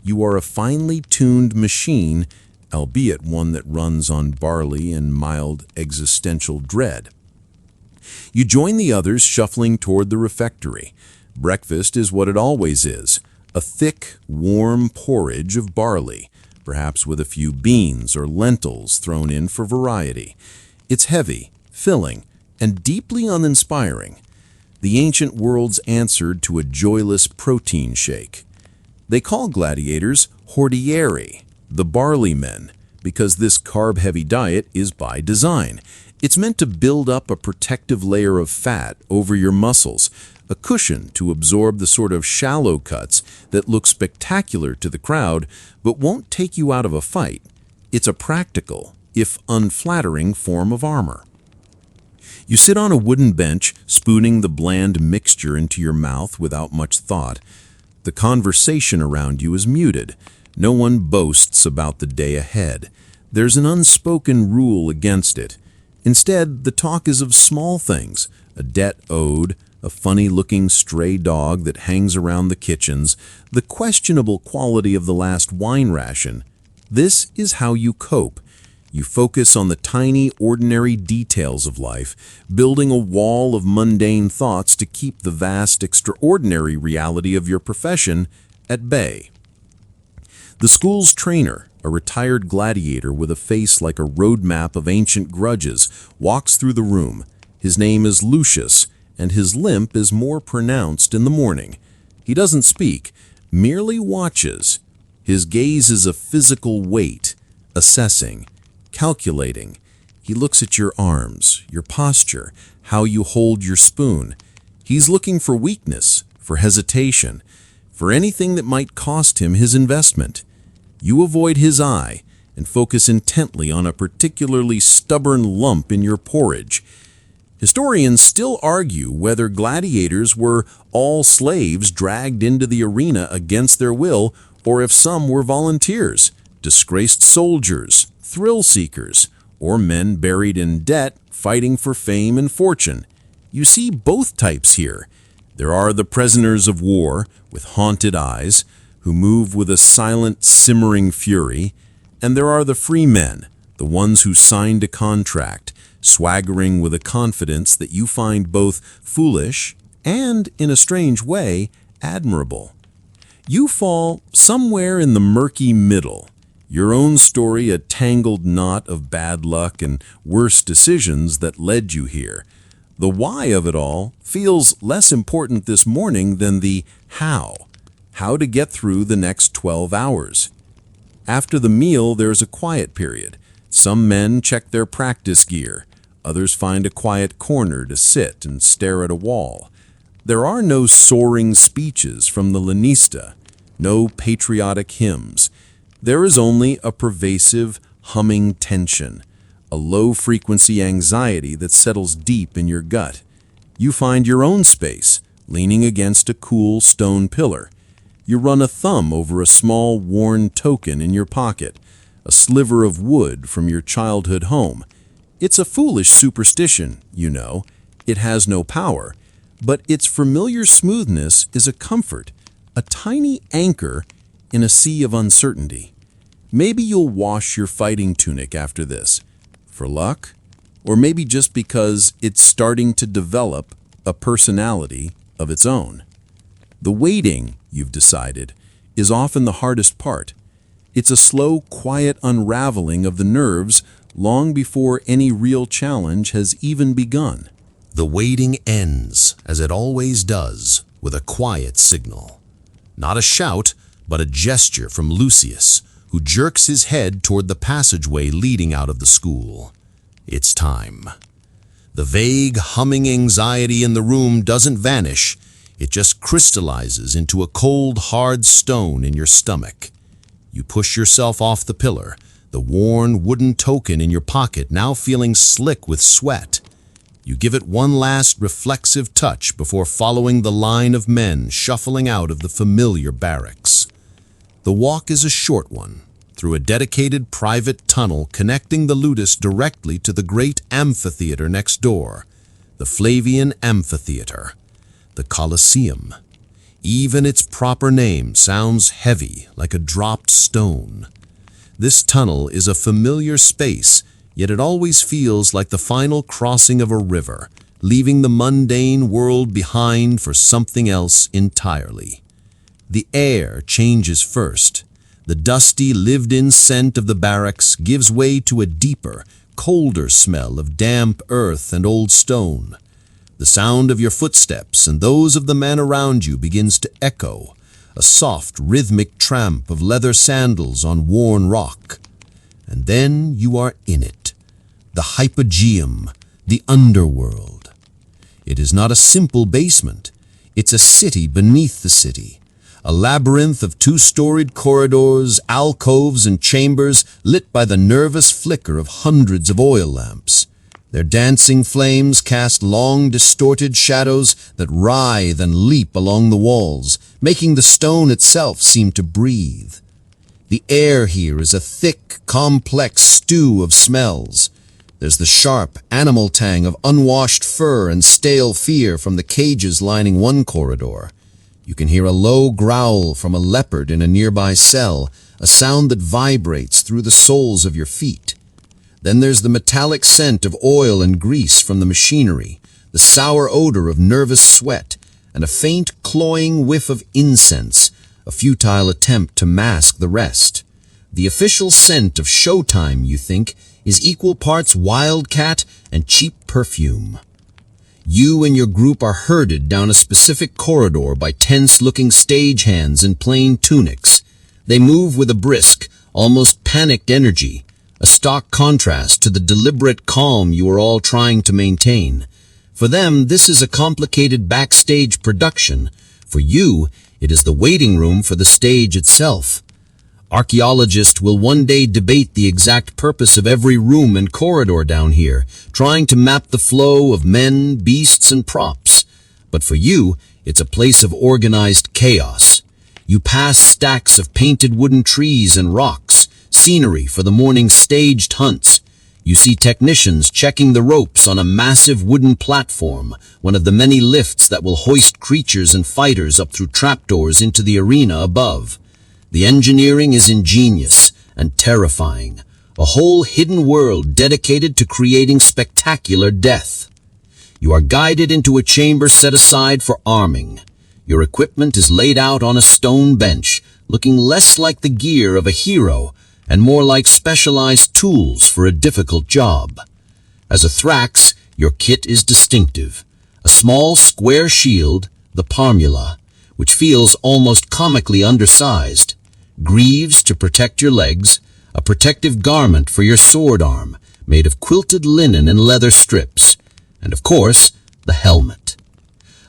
You are a finely tuned machine, albeit one that runs on barley and mild existential dread. You join the others shuffling toward the refectory. Breakfast is what it always is, a thick, warm porridge of barley, perhaps with a few beans or lentils thrown in for variety. It's heavy, filling, and deeply uninspiring. The ancient worlds answered to a joyless protein shake. They call gladiators hordieri, the barley men, because this carb-heavy diet is by design. It's meant to build up a protective layer of fat over your muscles, a cushion to absorb the sort of shallow cuts that look spectacular to the crowd but won't take you out of a fight. It's a practical, if unflattering, form of armor. You sit on a wooden bench, spooning the bland mixture into your mouth without much thought. The conversation around you is muted. No one boasts about the day ahead. There's an unspoken rule against it. Instead, the talk is of small things, a debt owed, a funny-looking stray dog that hangs around the kitchens, the questionable quality of the last wine ration. This is how you cope. You focus on the tiny, ordinary details of life, building a wall of mundane thoughts to keep the vast, extraordinary reality of your profession at bay. The school's trainer, a retired gladiator with a face like a roadmap of ancient grudges, walks through the room. His name is Lucius, and his limp is more pronounced in the morning. He doesn't speak, merely watches. His gaze is a physical weight, assessing, calculating. He looks at your arms, your posture, how you hold your spoon. He's looking for weakness, for hesitation, for anything that might cost him his investment. You avoid his eye and focus intently on a particularly stubborn lump in your porridge. Historians still argue whether gladiators were all slaves dragged into the arena against their will, or if some were volunteers, disgraced soldiers, thrill seekers, or men buried in debt fighting for fame and fortune. You see both types here. There are the prisoners of war with haunted eyes, who move with a silent, simmering fury, and there are the free men, the ones who signed a contract, swaggering with a confidence that you find both foolish and, in a strange way, admirable. You fall somewhere in the murky middle, your own story a tangled knot of bad luck and worse decisions that led you here. The why of it all feels less important this morning than the how to get through the next 12 hours. After the meal, there's a quiet period. Some men check their practice gear. Others find a quiet corner to sit and stare at a wall. There are no soaring speeches from the lanista, no patriotic hymns. There is only a pervasive, humming tension, a low-frequency anxiety that settles deep in your gut. You find your own space, leaning against a cool stone pillar. You run a thumb over a small, worn token in your pocket, a sliver of wood from your childhood home. It's a foolish superstition, you know. It has no power, but its familiar smoothness is a comfort, a tiny anchor in a sea of uncertainty. Maybe you'll wash your fighting tunic after this, for luck, or maybe just because it's starting to develop a personality of its own. The waiting, you've decided, is often the hardest part. It's a slow, quiet unraveling of the nerves long before any real challenge has even begun. The waiting ends, as it always does, with a quiet signal. Not a shout, but a gesture from Lucius, who jerks his head toward the passageway leading out of the school. It's time. The vague, humming anxiety in the room doesn't vanish. It just crystallizes into a cold, hard stone in your stomach. You push yourself off the pillar, the worn wooden token in your pocket now feeling slick with sweat. You give it one last reflexive touch before following the line of men shuffling out of the familiar barracks. The walk is a short one, through a dedicated private tunnel connecting the ludus directly to the great amphitheater next door, the Flavian Amphitheater, the Colosseum. Even its proper name sounds heavy, like a dropped stone. This tunnel is a familiar space, yet it always feels like the final crossing of a river, leaving the mundane world behind for something else entirely. The air changes first. The dusty, lived-in scent of the barracks gives way to a deeper, colder smell of damp earth and old stone. The sound of your footsteps and those of the men around you begins to echo, a soft, rhythmic tramp of leather sandals on worn rock. And then you are in it, the hypogeum, the underworld. It is not a simple basement. It's a city beneath the city. A labyrinth of two-storied corridors, alcoves, and chambers lit by the nervous flicker of hundreds of oil lamps. Their dancing flames cast long, distorted shadows that writhe and leap along the walls, making the stone itself seem to breathe. The air here is a thick, complex stew of smells. There's the sharp, animal tang of unwashed fur and stale fear from the cages lining one corridor. You can hear a low growl from a leopard in a nearby cell, a sound that vibrates through the soles of your feet. Then there's the metallic scent of oil and grease from the machinery, the sour odor of nervous sweat, and a faint, cloying whiff of incense, a futile attempt to mask the rest. The official scent of showtime, you think, is equal parts wildcat and cheap perfume. You and your group are herded down a specific corridor by tense-looking stagehands in plain tunics. They move with a brisk, almost panicked energy, a stark contrast to the deliberate calm you are all trying to maintain. For them, this is a complicated backstage production. For you, it is the waiting room for the stage itself. Archaeologists will one day debate the exact purpose of every room and corridor down here, trying to map the flow of men, beasts, and props. But for you, it's a place of organized chaos. You pass stacks of painted wooden trees and rocks, scenery for the morning's staged hunts. You see technicians checking the ropes on a massive wooden platform, one of the many lifts that will hoist creatures and fighters up through trapdoors into the arena above. The engineering is ingenious and terrifying, a whole hidden world dedicated to creating spectacular death. You are guided into a chamber set aside for arming. Your equipment is laid out on a stone bench, looking less like the gear of a hero and more like specialized tools for a difficult job. As a Thrax, your kit is distinctive. A small square shield, the parmula, which feels almost comically undersized. Greaves to protect your legs, a protective garment for your sword arm, made of quilted linen and leather strips, and of course, the helmet.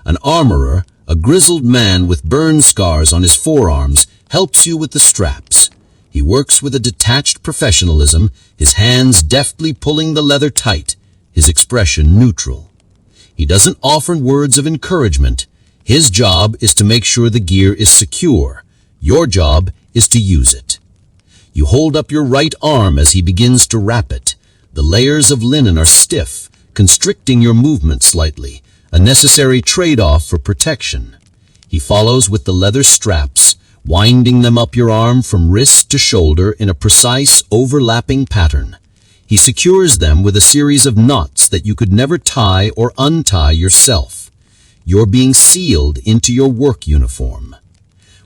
An armorer, a grizzled man with burn scars on his forearms, helps you with the straps. He works with a detached professionalism, his hands deftly pulling the leather tight, his expression neutral. He doesn't offer words of encouragement. His job is to make sure the gear is secure. Your job is to use it. You hold up your right arm as he begins to wrap it. The layers of linen are stiff, constricting your movement slightly, a necessary trade-off for protection. He follows with the leather straps, winding them up your arm from wrist to shoulder in a precise, overlapping pattern. He secures them with a series of knots that you could never tie or untie yourself. You're being sealed into your work uniform.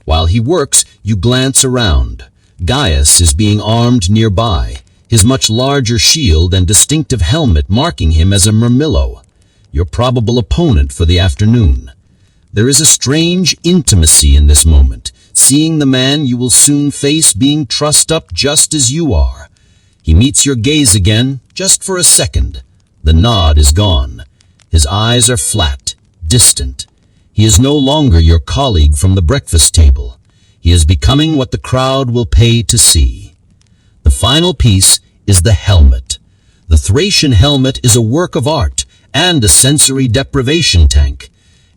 While he works, you glance around. Gaius is being armed nearby, his much larger shield and distinctive helmet marking him as a Murmillo, your probable opponent for the afternoon. There is a strange intimacy in this moment, seeing the man you will soon face being trussed up just as you are. He meets your gaze again, just for a second. The nod is gone. His eyes are flat, distant. He is no longer your colleague from the breakfast table. He is becoming what the crowd will pay to see. The final piece is the helmet. The Thracian helmet is a work of art and a sensory deprivation tank.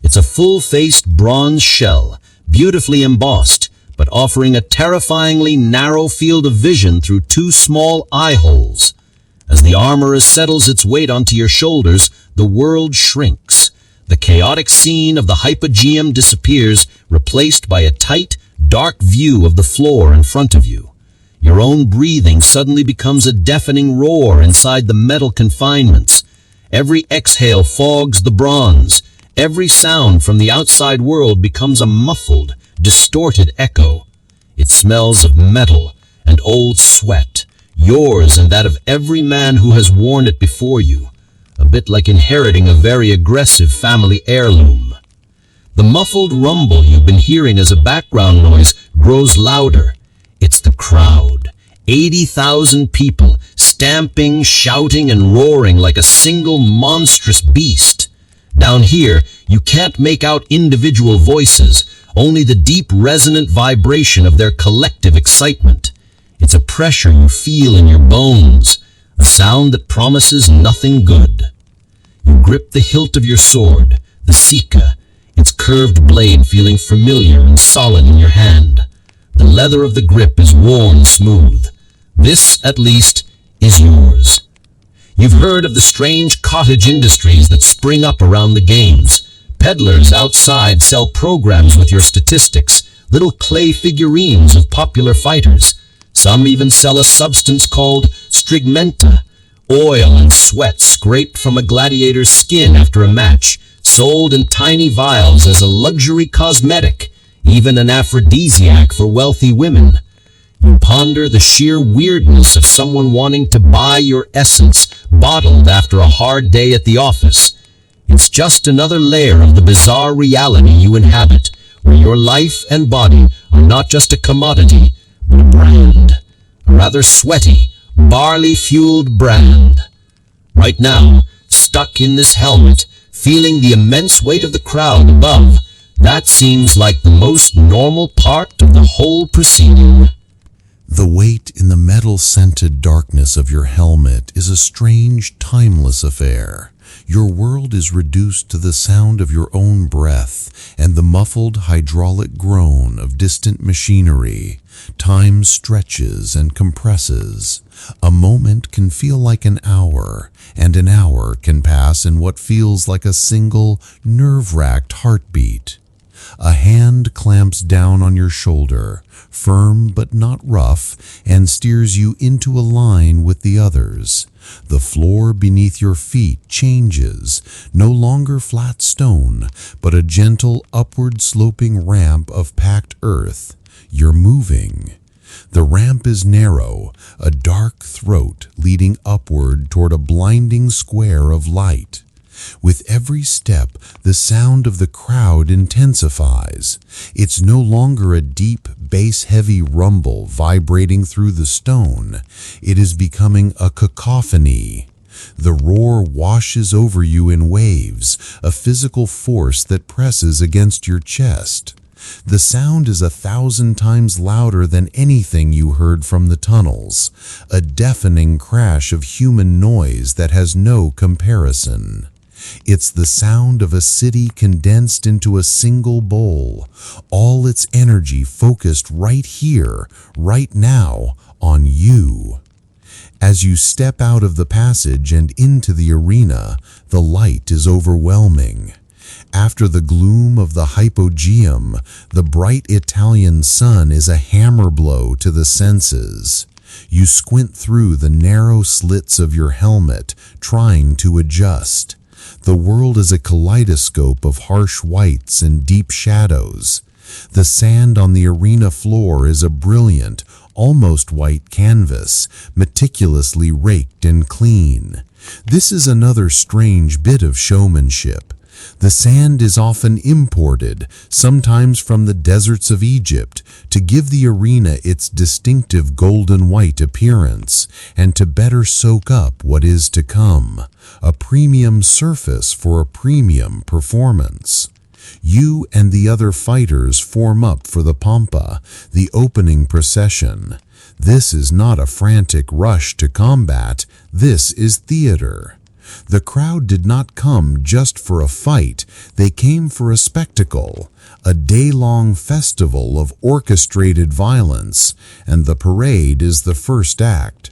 It's a full-faced bronze shell, beautifully embossed, but offering a terrifyingly narrow field of vision through two small eye holes. As the armorer settles its weight onto your shoulders, the world shrinks. The chaotic scene of the hypogeum disappears, replaced by a tight, dark view of the floor in front of you. Your own breathing suddenly becomes a deafening roar inside the metal confinements. Every exhale fogs the bronze. Every sound from the outside world becomes a muffled, distorted echo. It smells of metal and old sweat, yours and that of every man who has worn it before you, a bit like inheriting a very aggressive family heirloom. The muffled rumble you've been hearing as a background noise grows louder. It's the crowd. 80,000 people, stamping, shouting, and roaring like a single monstrous beast. Down here, you can't make out individual voices, only the deep resonant vibration of their collective excitement. It's a pressure you feel in your bones, a sound that promises nothing good. You grip the hilt of your sword, the Sika, its curved blade feeling familiar and solid in your hand. The leather of the grip is worn smooth. This, at least, is yours. You've heard of the strange cottage industries that spring up around the games. Peddlers outside sell programs with your statistics, little clay figurines of popular fighters. Some even sell a substance called strigmenta, oil and sweat scraped from a gladiator's skin after a match, sold in tiny vials as a luxury cosmetic, even an aphrodisiac for wealthy women. You ponder the sheer weirdness of someone wanting to buy your essence bottled after a hard day at the office. It's just another layer of the bizarre reality you inhabit, where your life and body are not just a commodity, but a brand. A rather sweaty, barley-fueled brand. Right now, stuck in this helmet, feeling the immense weight of the crowd above, that seems like the most normal part of the whole proceeding. The weight in the metal-scented darkness of your helmet is a strange, timeless affair. Your world is reduced to the sound of your own breath and the muffled hydraulic groan of distant machinery. Time stretches and compresses. A moment can feel like an hour, and an hour can pass in what feels like a single, nerve-racked heartbeat. A hand clamps down on your shoulder, firm but not rough, and steers you into a line with the others. The floor beneath your feet changes, no longer flat stone, but a gentle upward-sloping ramp of packed earth. You're moving. The ramp is narrow, a dark throat leading upward toward a blinding square of light. With every step, the sound of the crowd intensifies. It's no longer a deep, bass-heavy rumble vibrating through the stone. It is becoming a cacophony. The roar washes over you in waves, a physical force that presses against your chest. The sound is 1,000 times louder than anything you heard from the tunnels, a deafening crash of human noise that has no comparison. It's the sound of a city condensed into a single bowl, all its energy focused right here, right now, on you. As you step out of the passage and into the arena, the light is overwhelming. After the gloom of the hypogeum, the bright Italian sun is a hammer blow to the senses. You squint through the narrow slits of your helmet, trying to adjust. The world is a kaleidoscope of harsh whites and deep shadows. The sand on the arena floor is a brilliant, almost white canvas, meticulously raked and clean. This is another strange bit of showmanship. The sand is often imported, sometimes from the deserts of Egypt, to give the arena its distinctive golden white appearance, and to better soak up what is to come, a premium surface for a premium performance. You and the other fighters form up for the Pampa, the opening procession. This is not a frantic rush to combat, this is theater. The crowd did not come just for a fight, they came for a spectacle, a day-long festival of orchestrated violence, and the parade is the first act.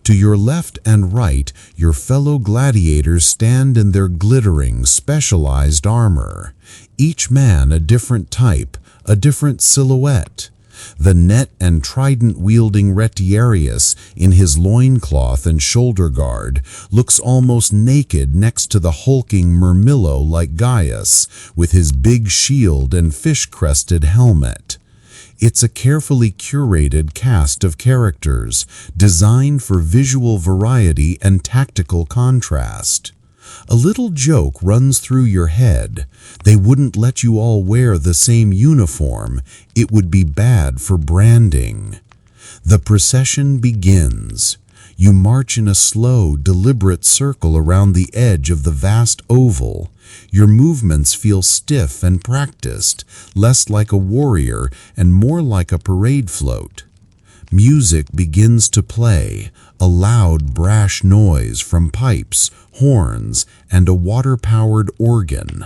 To your left and right, your fellow gladiators stand in their glittering, specialized armor, each man a different type, a different silhouette. The net and trident-wielding retiarius, in his loincloth and shoulder guard, looks almost naked next to the hulking Murmillo like Gaius, with his big shield and fish-crested helmet. It's a carefully curated cast of characters, designed for visual variety and tactical contrast. A little joke runs through your head. They wouldn't let you all wear the same uniform. It would be bad for branding. The procession begins. You march in a slow, deliberate circle around the edge of the vast oval. Your movements feel stiff and practiced, less like a warrior and more like a parade float. Music begins to play, a loud, brash noise from pipes, horns, and a water-powered organ.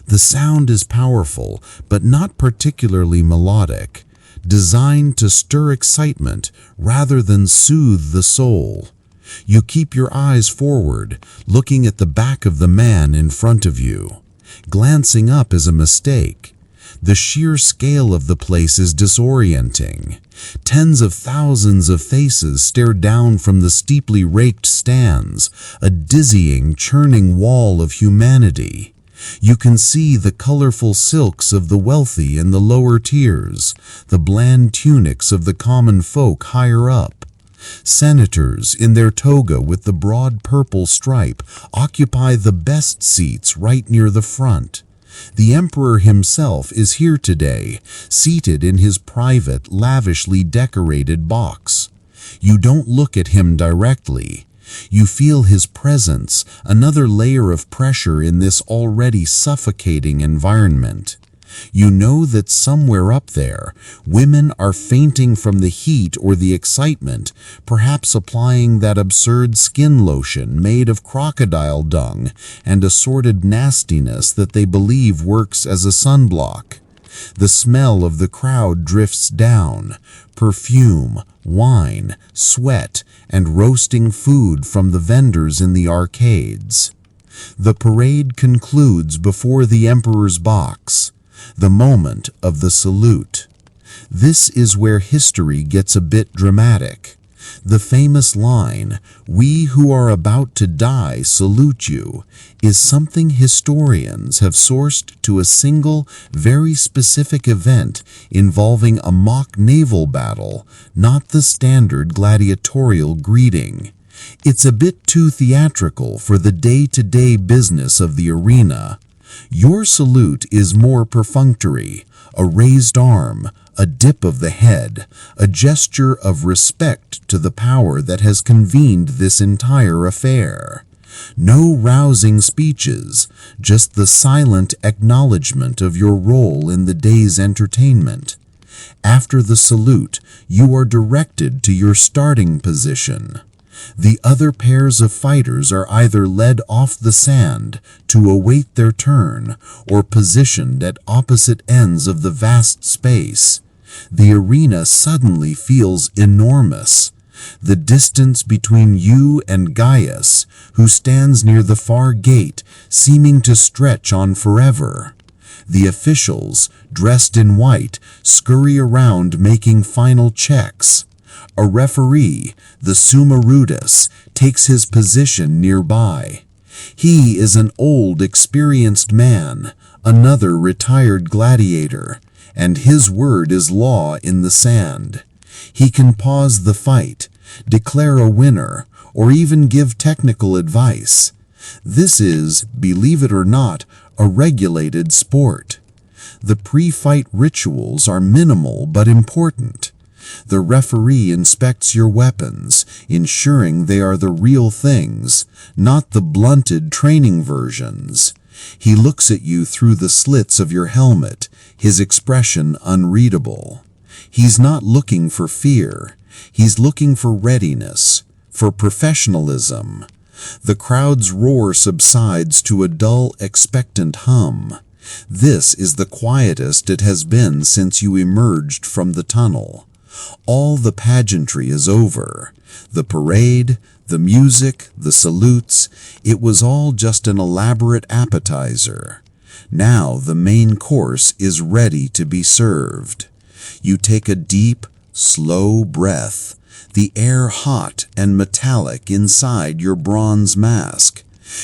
The sound is powerful, but not particularly melodic, designed to stir excitement rather than soothe the soul. You keep your eyes forward, looking at the back of the man in front of you. Glancing up is a mistake. The sheer scale of the place is disorienting. Tens of thousands of faces stare down from the steeply raked stands, a dizzying, churning wall of humanity. You can see the colorful silks of the wealthy in the lower tiers, the bland tunics of the common folk higher up. Senators, in their toga with the broad purple stripe, occupy the best seats right near the front. The emperor himself is here today, seated in his private, lavishly decorated box. You don't look at him directly. You feel his presence, another layer of pressure in this already suffocating environment. You know that somewhere up there, women are fainting from the heat or the excitement, perhaps applying that absurd skin lotion made of crocodile dung and assorted nastiness that they believe works as a sunblock. The smell of the crowd drifts down, perfume, wine, sweat, and roasting food from the vendors in the arcades. The parade concludes before the emperor's box. The moment of the salute. This is where history gets a bit dramatic. The famous line, "We who are about to die salute you," is something historians have sourced to a single, very specific event involving a mock naval battle, not the standard gladiatorial greeting. It's a bit too theatrical for the day-to-day business of the arena. Your salute is more perfunctory, a raised arm, a dip of the head, a gesture of respect to the power that has convened this entire affair. No rousing speeches, just the silent acknowledgement of your role in the day's entertainment. After the salute, you are directed to your starting position. The other pairs of fighters are either led off the sand to await their turn or positioned at opposite ends of the vast space. The arena suddenly feels enormous. The distance between you and Gaius, who stands near the far gate, seeming to stretch on forever. The officials, dressed in white, scurry around making final checks. A referee, the Summa Rudis, takes his position nearby. He is an old, experienced man, another retired gladiator, and his word is law in the sand. He can pause the fight, declare a winner, or even give technical advice. This is, believe it or not, a regulated sport. The pre-fight rituals are minimal but important. The referee inspects your weapons, ensuring they are the real things, not the blunted training versions. He looks at you through the slits of your helmet, his expression unreadable. He's not looking for fear. He's looking for readiness, for professionalism. The crowd's roar subsides to a dull, expectant hum. This is the quietest it has been since you emerged from the tunnel. All the pageantry is over. The parade, the music, the salutes, it was all just an elaborate appetizer. Now the main course is ready to be served. You take a deep, slow breath, the air hot and metallic inside your bronze mask.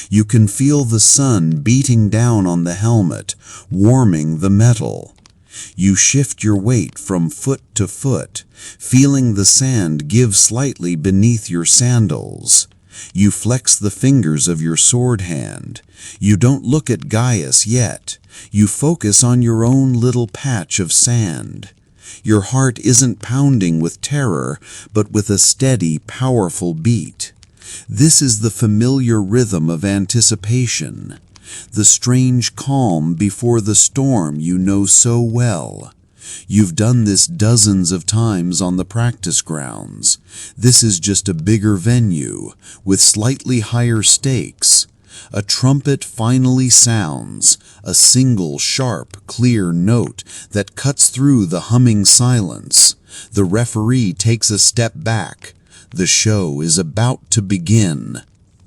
You can feel the sun beating down on the helmet, warming the metal. You shift your weight from foot to foot, feeling the sand give slightly beneath your sandals. You flex the fingers of your sword hand. You don't look at Gaius yet. You focus on your own little patch of sand. Your heart isn't pounding with terror, but with a steady, powerful beat. This is the familiar rhythm of anticipation, the strange calm before the storm you know so well. You've done this dozens of times on the practice grounds. This is just a bigger venue, with slightly higher stakes. A trumpet finally sounds, a single sharp, clear note that cuts through the humming silence. The referee takes a step back. The show is about to begin.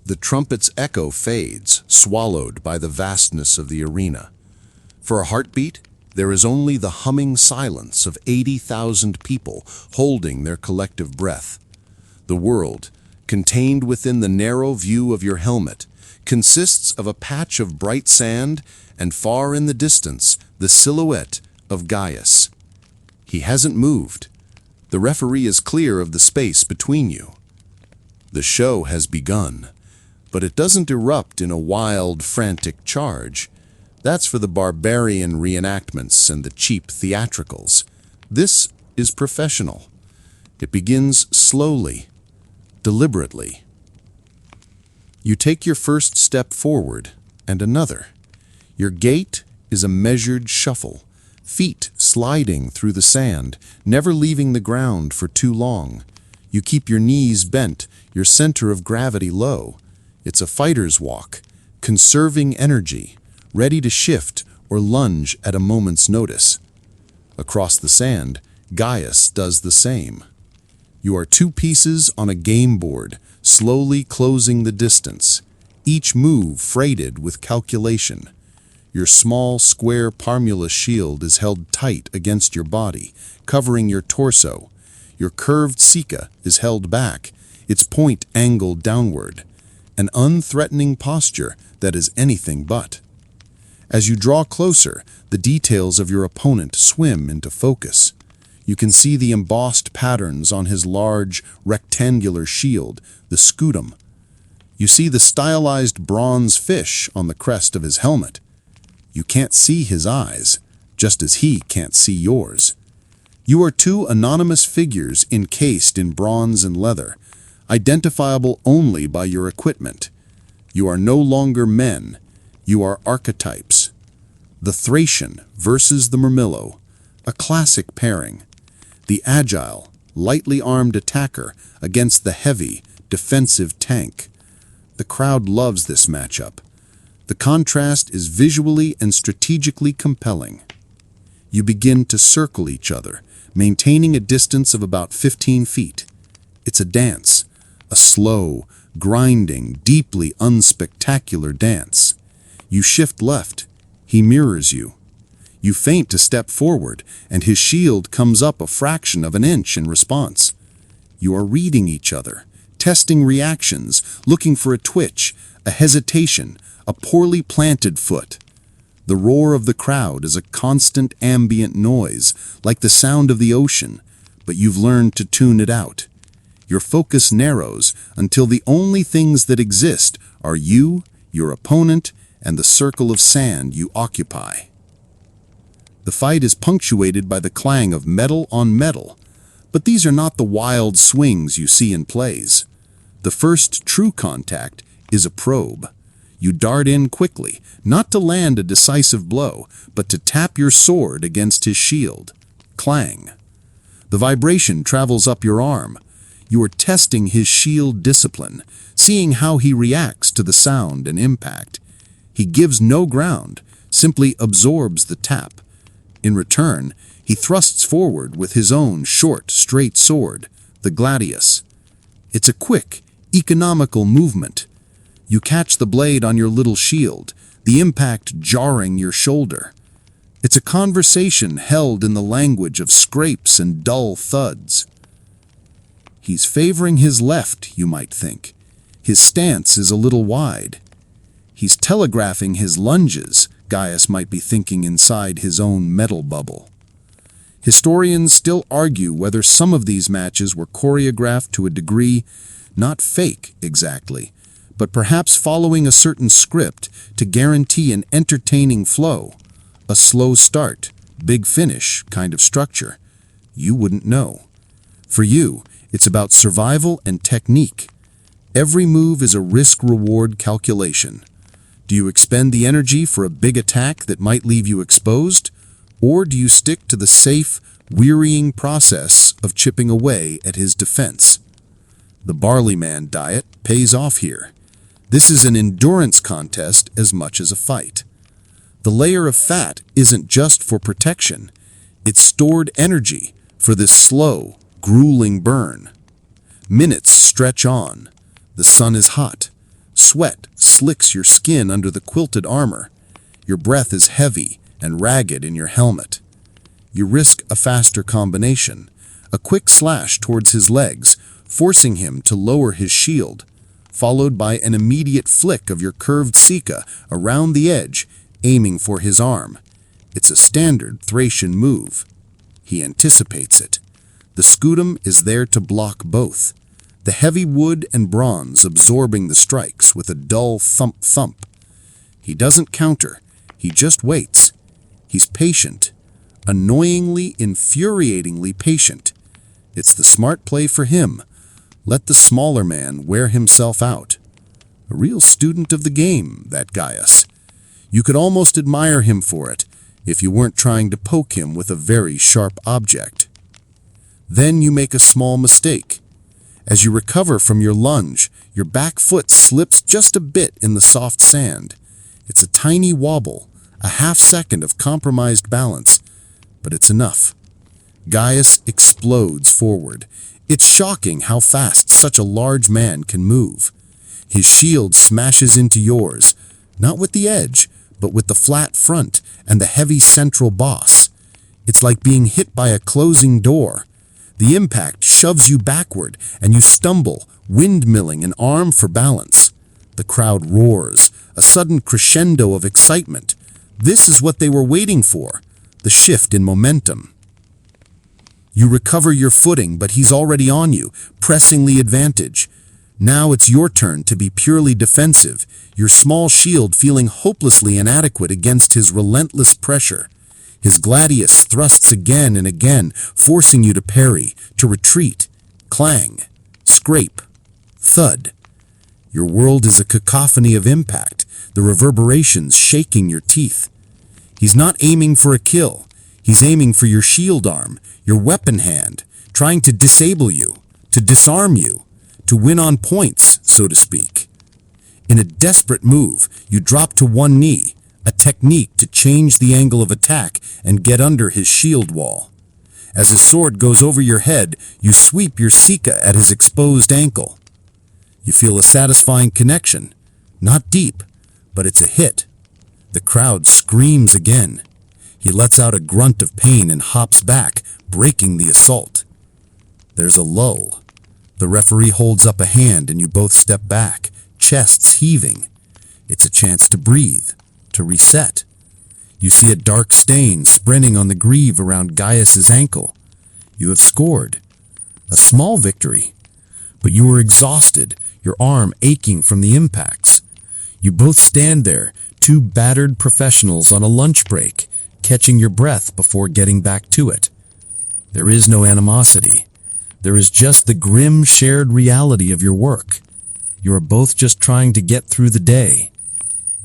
The trumpet's echo fades, swallowed by the vastness of the arena. For a heartbeat, there is only the humming silence of 80,000 people holding their collective breath. The world, contained within the narrow view of your helmet, consists of a patch of bright sand and far in the distance, the silhouette of Gaius. He hasn't moved. The referee is clear of the space between you. The show has begun, but it doesn't erupt in a wild, frantic charge. That's for the barbarian reenactments and the cheap theatricals. This is professional. It begins slowly, deliberately. You take your first step forward, and another. Your gait is a measured shuffle, feet sliding through the sand, never leaving the ground for too long. You keep your knees bent, your center of gravity low. It's a fighter's walk, conserving energy, ready to shift or lunge at a moment's notice. Across the sand, Gaius does the same. You are two pieces on a game board, slowly closing the distance, each move freighted with calculation. Your small, square Parmulus shield is held tight against your body, covering your torso. Your curved Sika is held back, its point angled downward, an unthreatening posture that is anything but. As you draw closer, the details of your opponent swim into focus. You can see the embossed patterns on his large, rectangular shield, the scutum. You see the stylized bronze fish on the crest of his helmet. You can't see his eyes, just as he can't see yours. You are two anonymous figures encased in bronze and leather, identifiable only by your equipment. You are no longer men. You are archetypes. The Thracian versus the Murmillo, a classic pairing. The agile, lightly armed attacker against the heavy, defensive tank. The crowd loves this matchup. The contrast is visually and strategically compelling. You begin to circle each other, maintaining a distance of about 15 feet. It's a dance, a slow, grinding, deeply unspectacular dance. You shift left. He mirrors you. You feint to step forward, and his shield comes up a fraction of an inch in response. You are reading each other, testing reactions, looking for a twitch, a hesitation, a poorly planted foot. The roar of the crowd is a constant ambient noise, like the sound of the ocean, but you've learned to tune it out. Your focus narrows until the only things that exist are you, your opponent, and the circle of sand you occupy. The fight is punctuated by the clang of metal on metal, but these are not the wild swings you see in plays. The first true contact is a probe. You dart in quickly, not to land a decisive blow, but to tap your sword against his shield. Clang. The vibration travels up your arm. You are testing his shield discipline, seeing how he reacts to the sound and impact. He gives no ground, simply absorbs the tap. In return, he thrusts forward with his own short, straight sword, the gladius. It's a quick, economical movement. You catch the blade on your little shield, the impact jarring your shoulder. It's a conversation held in the language of scrapes and dull thuds. He's favoring his left, you might think. His stance is a little wide. He's telegraphing his lunges, Gaius might be thinking inside his own metal bubble. Historians still argue whether some of these matches were choreographed to a degree, not fake exactly, but perhaps following a certain script to guarantee an entertaining flow, a slow start, big finish kind of structure. You wouldn't know. For you, it's about survival and technique. Every move is a risk-reward calculation. Do you expend the energy for a big attack that might leave you exposed? Or do you stick to the safe, wearying process of chipping away at his defense? The barley man diet pays off here. This is an endurance contest as much as a fight. The layer of fat isn't just for protection. It's stored energy for this slow, grueling burn. Minutes stretch on. The sun is hot. Sweat slicks your skin under the quilted armor. Your breath is heavy and ragged in your helmet. You risk a faster combination, a quick slash towards his legs, forcing him to lower his shield, followed by an immediate flick of your curved sika around the edge, aiming for his arm. It's a standard Thracian move. He anticipates it. The scutum is there to block both, the heavy wood and bronze absorbing the strikes with a dull thump-thump. He doesn't counter, he just waits. He's patient, annoyingly, infuriatingly patient. It's the smart play for him. Let the smaller man wear himself out. A real student of the game, that Gaius. You could almost admire him for it, if you weren't trying to poke him with a very sharp object. Then you make a small mistake. As you recover from your lunge, your back foot slips just a bit in the soft sand. It's a tiny wobble, a half-second of compromised balance, but it's enough. Gaius explodes forward. It's shocking how fast such a large man can move. His shield smashes into yours, not with the edge, but with the flat front and the heavy central boss. It's like being hit by a closing door. The impact shoves you backward, and you stumble, windmilling an arm for balance. The crowd roars, a sudden crescendo of excitement. This is what they were waiting for, the shift in momentum. You recover your footing, but he's already on you, pressing the advantage. Now it's your turn to be purely defensive, your small shield feeling hopelessly inadequate against his relentless pressure. His gladius thrusts again and again, forcing you to parry, to retreat. Clang, scrape, thud. Your world is a cacophony of impact, the reverberations shaking your teeth. He's not aiming for a kill. He's aiming for your shield arm, your weapon hand, trying to disable you, to disarm you, to win on points, so to speak. In a desperate move, you drop to one knee, a technique to change the angle of attack and get under his shield wall. As his sword goes over your head, you sweep your sika at his exposed ankle. You feel a satisfying connection, not deep, but it's a hit. The crowd screams again. He lets out a grunt of pain and hops back, breaking the assault. There's a lull. The referee holds up a hand and you both step back, chests heaving. It's a chance to breathe, to reset. You see a dark stain spreading on the greave around Gaius's ankle. You have scored. A small victory. But you are exhausted, your arm aching from the impacts. You both stand there, two battered professionals on a lunch break, catching your breath before getting back to it. There is no animosity. There is just the grim shared reality of your work. You are both just trying to get through the day.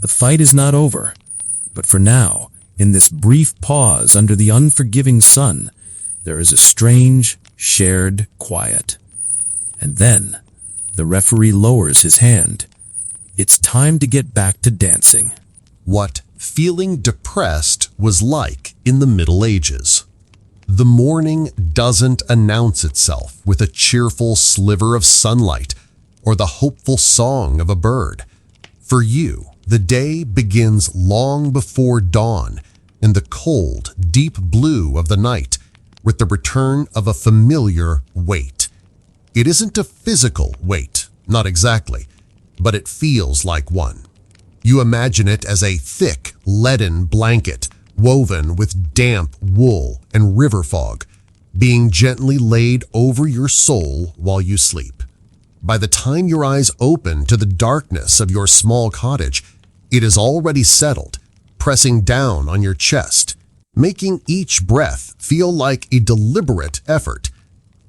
The fight is not over, but for now, in this brief pause under the unforgiving sun, there is a strange, shared quiet. And then the referee lowers his hand. It's time to get back to dancing. What feeling depressed was like in the Middle Ages. The morning doesn't announce itself with a cheerful sliver of sunlight or the hopeful song of a bird. For you, the day begins long before dawn in the cold, deep blue of the night with the return of a familiar weight. It isn't a physical weight, not exactly, but it feels like one. You imagine it as a thick, leaden blanket woven with damp wool and river fog, being gently laid over your soul while you sleep. By the time your eyes open to the darkness of your small cottage, it is already settled, pressing down on your chest, making each breath feel like a deliberate effort.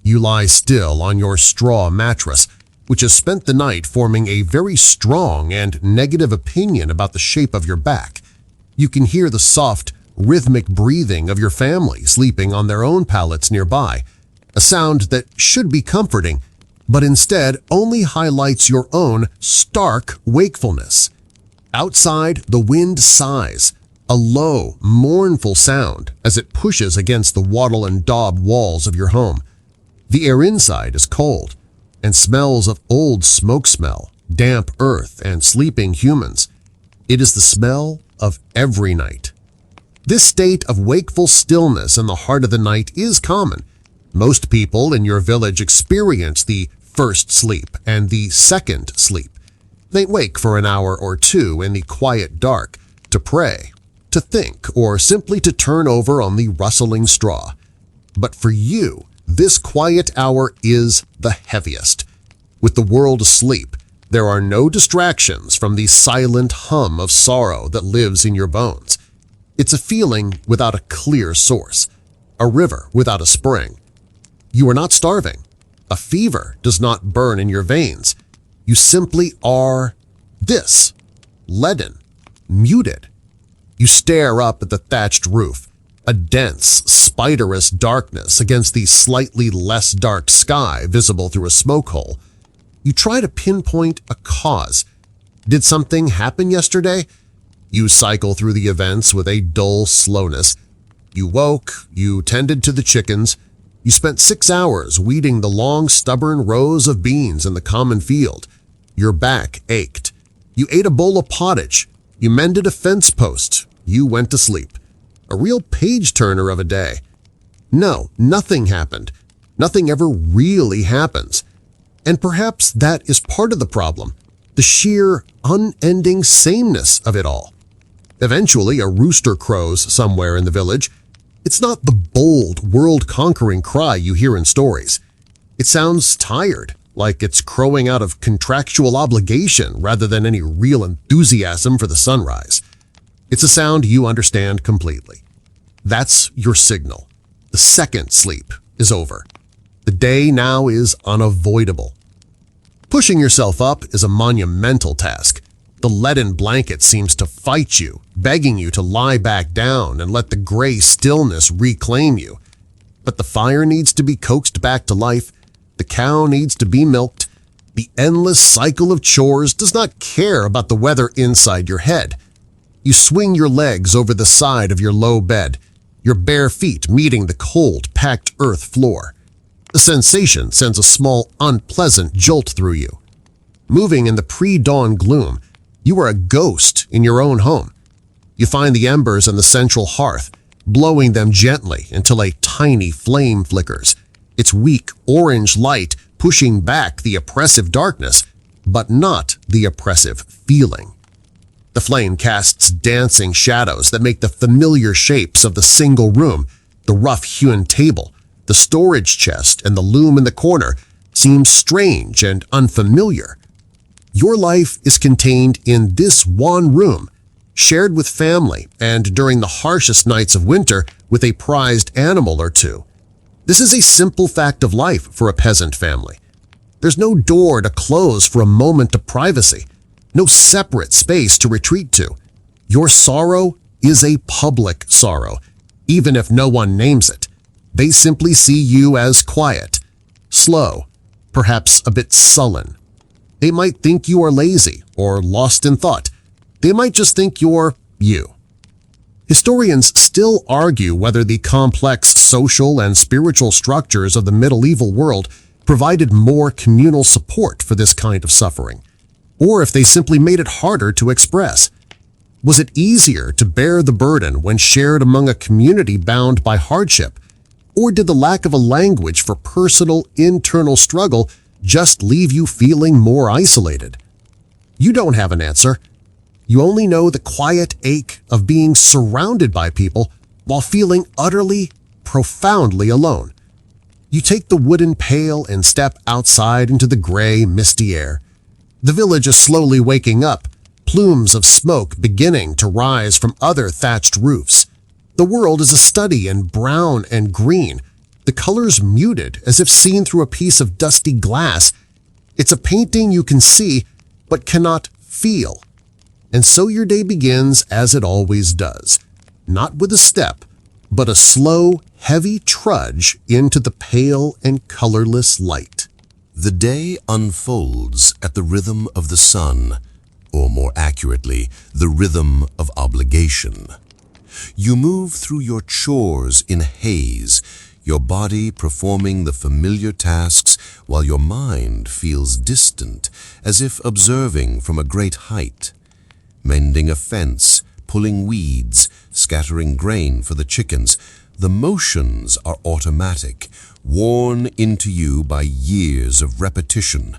You lie still on your straw mattress, which has spent the night forming a very strong and negative opinion about the shape of your back. You can hear the soft, rhythmic breathing of your family sleeping on their own pallets nearby, a sound that should be comforting, but instead only highlights your own stark wakefulness. Outside, the wind sighs, a low, mournful sound as it pushes against the wattle and daub walls of your home. The air inside is cold and smells of old smoke smell, damp earth, and sleeping humans. It is the smell of every night. This state of wakeful stillness in the heart of the night is common. Most people in your village experience the first sleep and the second sleep. They wake for an hour or two in the quiet dark to pray, to think, or simply to turn over on the rustling straw. But for you, this quiet hour is the heaviest. With the world asleep, there are no distractions from the silent hum of sorrow that lives in your bones. It's a feeling without a clear source, a river without a spring. You are not starving. A fever does not burn in your veins. You simply are this, leaden, muted. You stare up at the thatched roof, a dense, spiderous darkness against the slightly less dark sky visible through a smoke hole. You try to pinpoint a cause. Did something happen yesterday? You cycle through the events with a dull slowness. You woke, you tended to the chickens, you spent 6 hours weeding the long, stubborn rows of beans in the common field. Your back ached. You ate a bowl of pottage. You mended a fence post. You went to sleep. A real page-turner of a day. No, nothing happened. Nothing ever really happens. And perhaps that is part of the problem, the sheer, unending sameness of it all. Eventually, a rooster crows somewhere in the village. It's not the bold, world-conquering cry you hear in stories. It sounds tired, like it's crowing out of contractual obligation rather than any real enthusiasm for the sunrise. It's a sound you understand completely. That's your signal. The second sleep is over. The day now is unavoidable. Pushing yourself up is a monumental task. The leaden blanket seems to fight you, begging you to lie back down and let the gray stillness reclaim you. But the fire needs to be coaxed back to life. The cow needs to be milked. The endless cycle of chores does not care about the weather inside your head. You swing your legs over the side of your low bed, your bare feet meeting the cold, packed earth floor. The sensation sends a small, unpleasant jolt through you. Moving in the pre-dawn gloom, you are a ghost in your own home. You find the embers on the central hearth, blowing them gently until a tiny flame flickers, its weak orange light pushing back the oppressive darkness, but not the oppressive feeling. The flame casts dancing shadows that make the familiar shapes of the single room, the rough-hewn table, the storage chest, and the loom in the corner seem strange and unfamiliar. Your life is contained in this one room, shared with family and during the harshest nights of winter with a prized animal or two. This is a simple fact of life for a peasant family. There's no door to close for a moment of privacy, no separate space to retreat to. Your sorrow is a public sorrow, even if no one names it. They simply see you as quiet, slow, perhaps a bit sullen. They might think you are lazy or lost in thought. They might just think you're you. Historians still argue whether the complex social and spiritual structures of the medieval world provided more communal support for this kind of suffering, or if they simply made it harder to express. Was it easier to bear the burden when shared among a community bound by hardship, or did the lack of a language for personal internal struggle just leave you feeling more isolated? You don't have an answer. You only know the quiet ache of being surrounded by people while feeling utterly, profoundly alone. You take the wooden pail and step outside into the gray, misty air. The village is slowly waking up, plumes of smoke beginning to rise from other thatched roofs. The world is a study in brown and green, the colors muted as if seen through a piece of dusty glass. It's a painting you can see but cannot feel. And so your day begins as it always does, not with a step, but a slow, heavy trudge into the pale and colorless light. The day unfolds at the rhythm of the sun, or more accurately, the rhythm of obligation. You move through your chores in a haze, your body performing the familiar tasks while your mind feels distant, as if observing from a great height. Mending a fence, pulling weeds, scattering grain for the chickens, the motions are automatic, worn into you by years of repetition.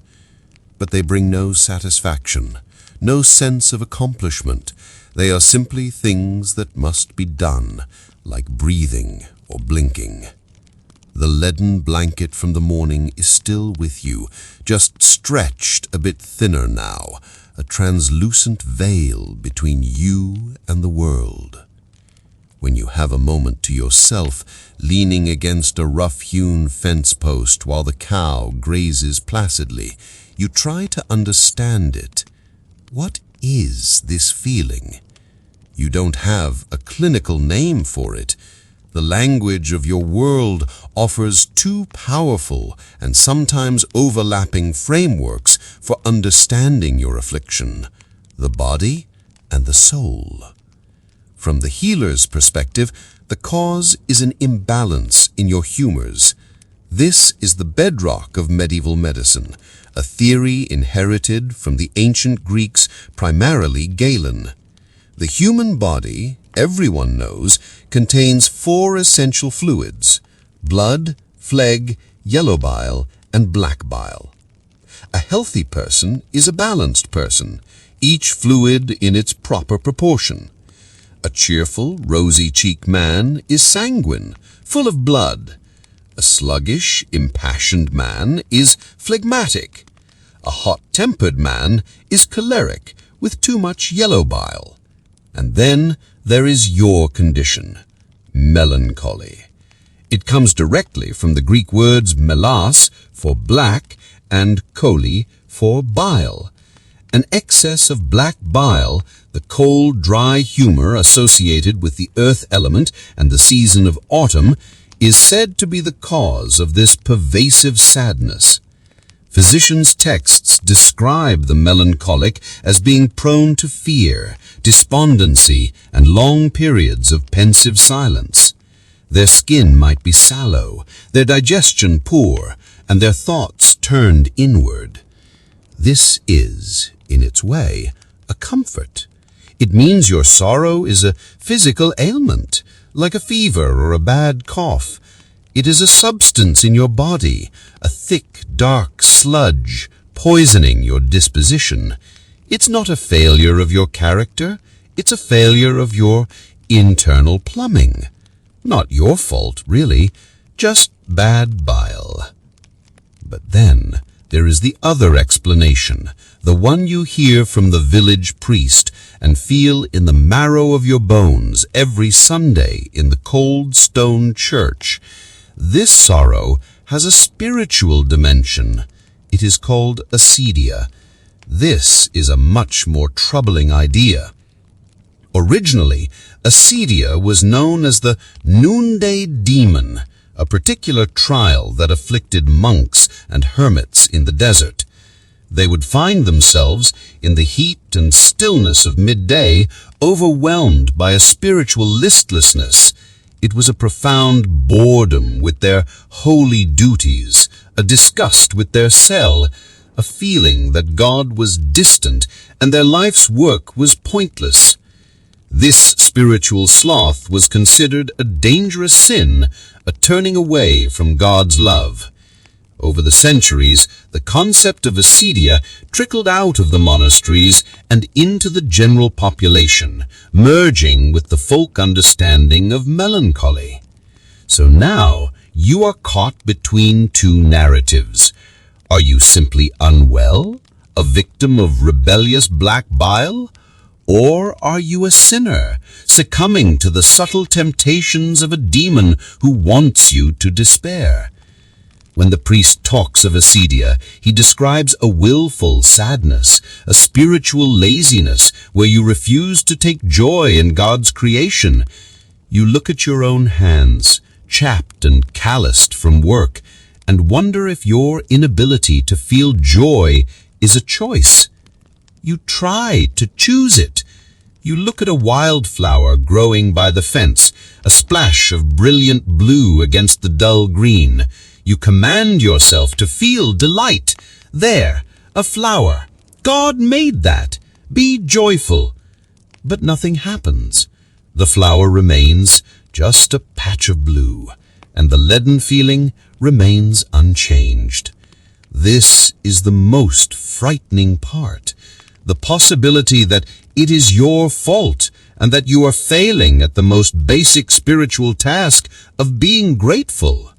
But they bring no satisfaction, no sense of accomplishment. They are simply things that must be done, like breathing or blinking. The leaden blanket from the morning is still with you, just stretched a bit thinner now, a translucent veil between you and the world. When you have a moment to yourself, leaning against a rough-hewn fence post while the cow grazes placidly, you try to understand it. What is this feeling? You don't have a clinical name for it. The language of your world offers two powerful and sometimes overlapping frameworks for understanding your affliction, the body and the soul. From the healer's perspective, the cause is an imbalance in your humors. This is the bedrock of medieval medicine, a theory inherited from the ancient Greeks, primarily Galen. The human body, everyone knows, contains 4 essential fluids: blood, phlegm, yellow bile, and black bile. A healthy person is a balanced person, each fluid in its proper proportion. A cheerful, rosy-cheeked man is sanguine, full of blood. A sluggish, impassioned man is phlegmatic. A hot-tempered man is choleric, with too much yellow bile. And then there is your condition, melancholy. It comes directly from the Greek words melas for black and choli for bile. An excess of black bile, the cold, dry humor associated with the earth element and the season of autumn, is said to be the cause of this pervasive sadness. Physicians' texts describe the melancholic as being prone to fear, despondency, and long periods of pensive silence. Their skin might be sallow, their digestion poor, and their thoughts turned inward. This is, in its way, a comfort. It means your sorrow is a physical ailment, like a fever or a bad cough. It is a substance in your body, a thick, dark sludge, poisoning your disposition. It's not a failure of your character, it's a failure of your internal plumbing. Not your fault, really, just bad bile. But then there is the other explanation, the one you hear from the village priest and feel in the marrow of your bones every Sunday in the cold stone church. This sorrow has a spiritual dimension. It is called acedia. This is a much more troubling idea. Originally, acedia was known as the noonday demon, a particular trial that afflicted monks and hermits in the desert. They would find themselves, in the heat and stillness of midday, overwhelmed by a spiritual listlessness. It was a profound boredom with their holy duties, a disgust with their cell, a feeling that God was distant and their life's work was pointless. This spiritual sloth was considered a dangerous sin, a turning away from God's love. Over the centuries, the concept of acedia trickled out of the monasteries and into the general population, merging with the folk understanding of melancholy. So now you are caught between two narratives. Are you simply unwell, a victim of rebellious black bile? Or are you a sinner, succumbing to the subtle temptations of a demon who wants you to despair? When the priest talks of acedia, he describes a willful sadness, a spiritual laziness where you refuse to take joy in God's creation. You look at your own hands, chapped and calloused from work, and wonder if your inability to feel joy is a choice. You try to choose it. You look at a wildflower growing by the fence, a splash of brilliant blue against the dull green. You command yourself to feel delight. There, a flower. God made that. Be joyful. But nothing happens. The flower remains just a patch of blue, and the leaden feeling remains unchanged. This is the most frightening part, the possibility that it is your fault and that you are failing at the most basic spiritual task of being grateful.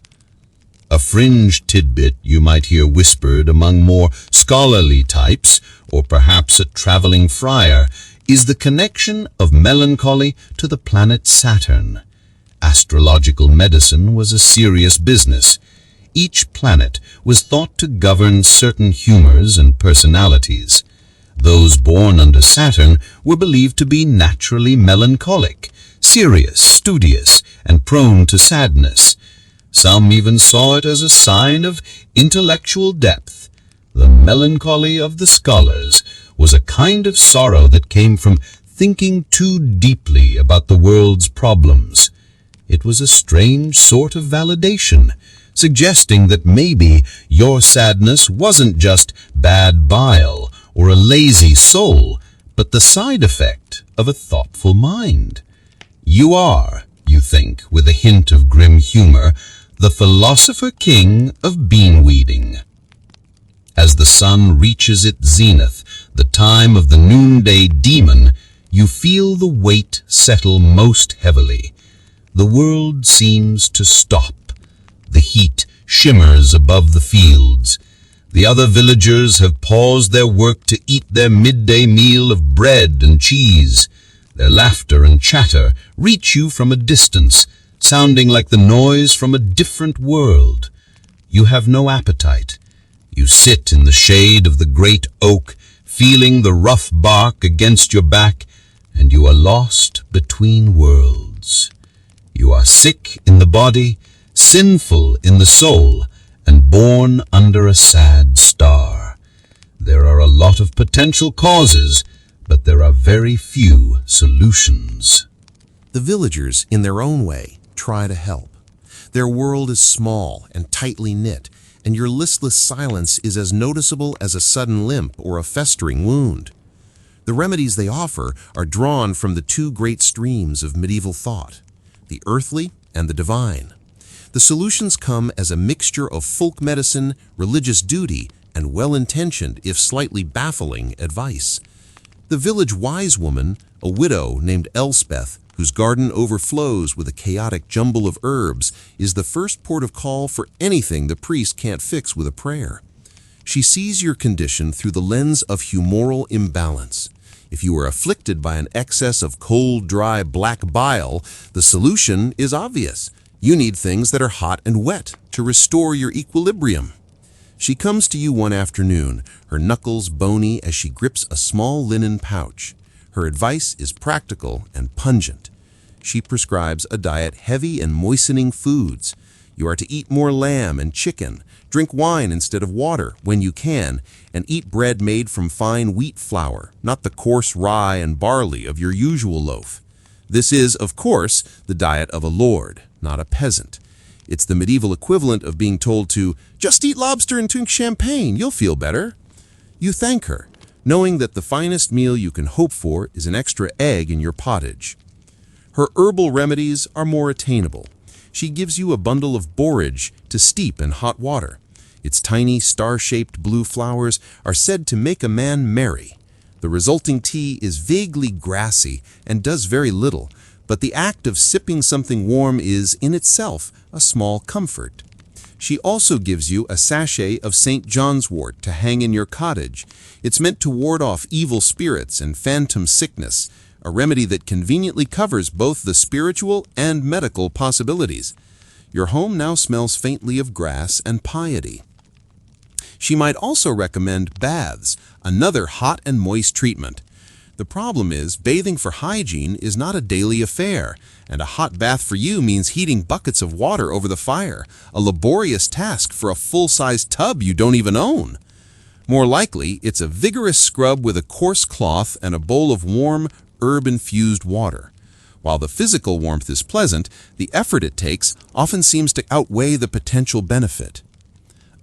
A fringe tidbit you might hear whispered among more scholarly types, or perhaps a traveling friar, is the connection of melancholy to the planet Saturn. Astrological medicine was a serious business. Each planet was thought to govern certain humors and personalities. Those born under Saturn were believed to be naturally melancholic, serious, studious, and prone to sadness. Some even saw it as a sign of intellectual depth. The melancholy of the scholars was a kind of sorrow that came from thinking too deeply about the world's problems. It was a strange sort of validation, suggesting that maybe your sadness wasn't just bad bile or a lazy soul, but the side effect of a thoughtful mind. You are, you think, with a hint of grim humor, the philosopher king of bean-weeding. As the sun reaches its zenith, the time of the noonday demon, you feel the weight settle most heavily. The world seems to stop. The heat shimmers above the fields. The other villagers have paused their work to eat their midday meal of bread and cheese. Their laughter and chatter reach you from a distance, sounding like the noise from a different world. You have no appetite. You sit in the shade of the great oak, feeling the rough bark against your back, and you are lost between worlds. You are sick in the body, sinful in the soul, and born under a sad star. There are a lot of potential causes, but there are very few solutions. The villagers, in their own way, try to help. Their world is small and tightly knit, and your listless silence is as noticeable as a sudden limp or a festering wound. The remedies they offer are drawn from the two great streams of medieval thought, the earthly and the divine. The solutions come as a mixture of folk medicine, religious duty, and well-intentioned, if slightly baffling, advice. The village wise woman, a widow named Elspeth, whose garden overflows with a chaotic jumble of herbs, is the first port of call for anything the priest can't fix with a prayer. She sees your condition through the lens of humoral imbalance. If you are afflicted by an excess of cold, dry, black bile, the solution is obvious. You need things that are hot and wet to restore your equilibrium. She comes to you one afternoon, her knuckles bony as she grips a small linen pouch. Her advice is practical and pungent. She prescribes a diet heavy in moistening foods. You are to eat more lamb and chicken, drink wine instead of water when you can, and eat bread made from fine wheat flour, not the coarse rye and barley of your usual loaf. This is, of course, the diet of a lord, not a peasant. It's the medieval equivalent of being told to, just eat lobster and drink champagne, you'll feel better. You thank her, knowing that the finest meal you can hope for is an extra egg in your pottage. Her herbal remedies are more attainable. She gives you a bundle of borage to steep in hot water. Its tiny star-shaped blue flowers are said to make a man merry. The resulting tea is vaguely grassy and does very little, but the act of sipping something warm is, in itself, a small comfort. She also gives you a sachet of St. John's wort to hang in your cottage. It's meant to ward off evil spirits and phantom sickness, a remedy that conveniently covers both the spiritual and medical possibilities. Your home now smells faintly of grass and piety. She might also recommend baths, another hot and moist treatment. The problem is, bathing for hygiene is not a daily affair, and a hot bath for you means heating buckets of water over the fire, a laborious task for a full-sized tub you don't even own. More likely, it's a vigorous scrub with a coarse cloth and a bowl of warm, herb-infused water. While the physical warmth is pleasant, the effort it takes often seems to outweigh the potential benefit.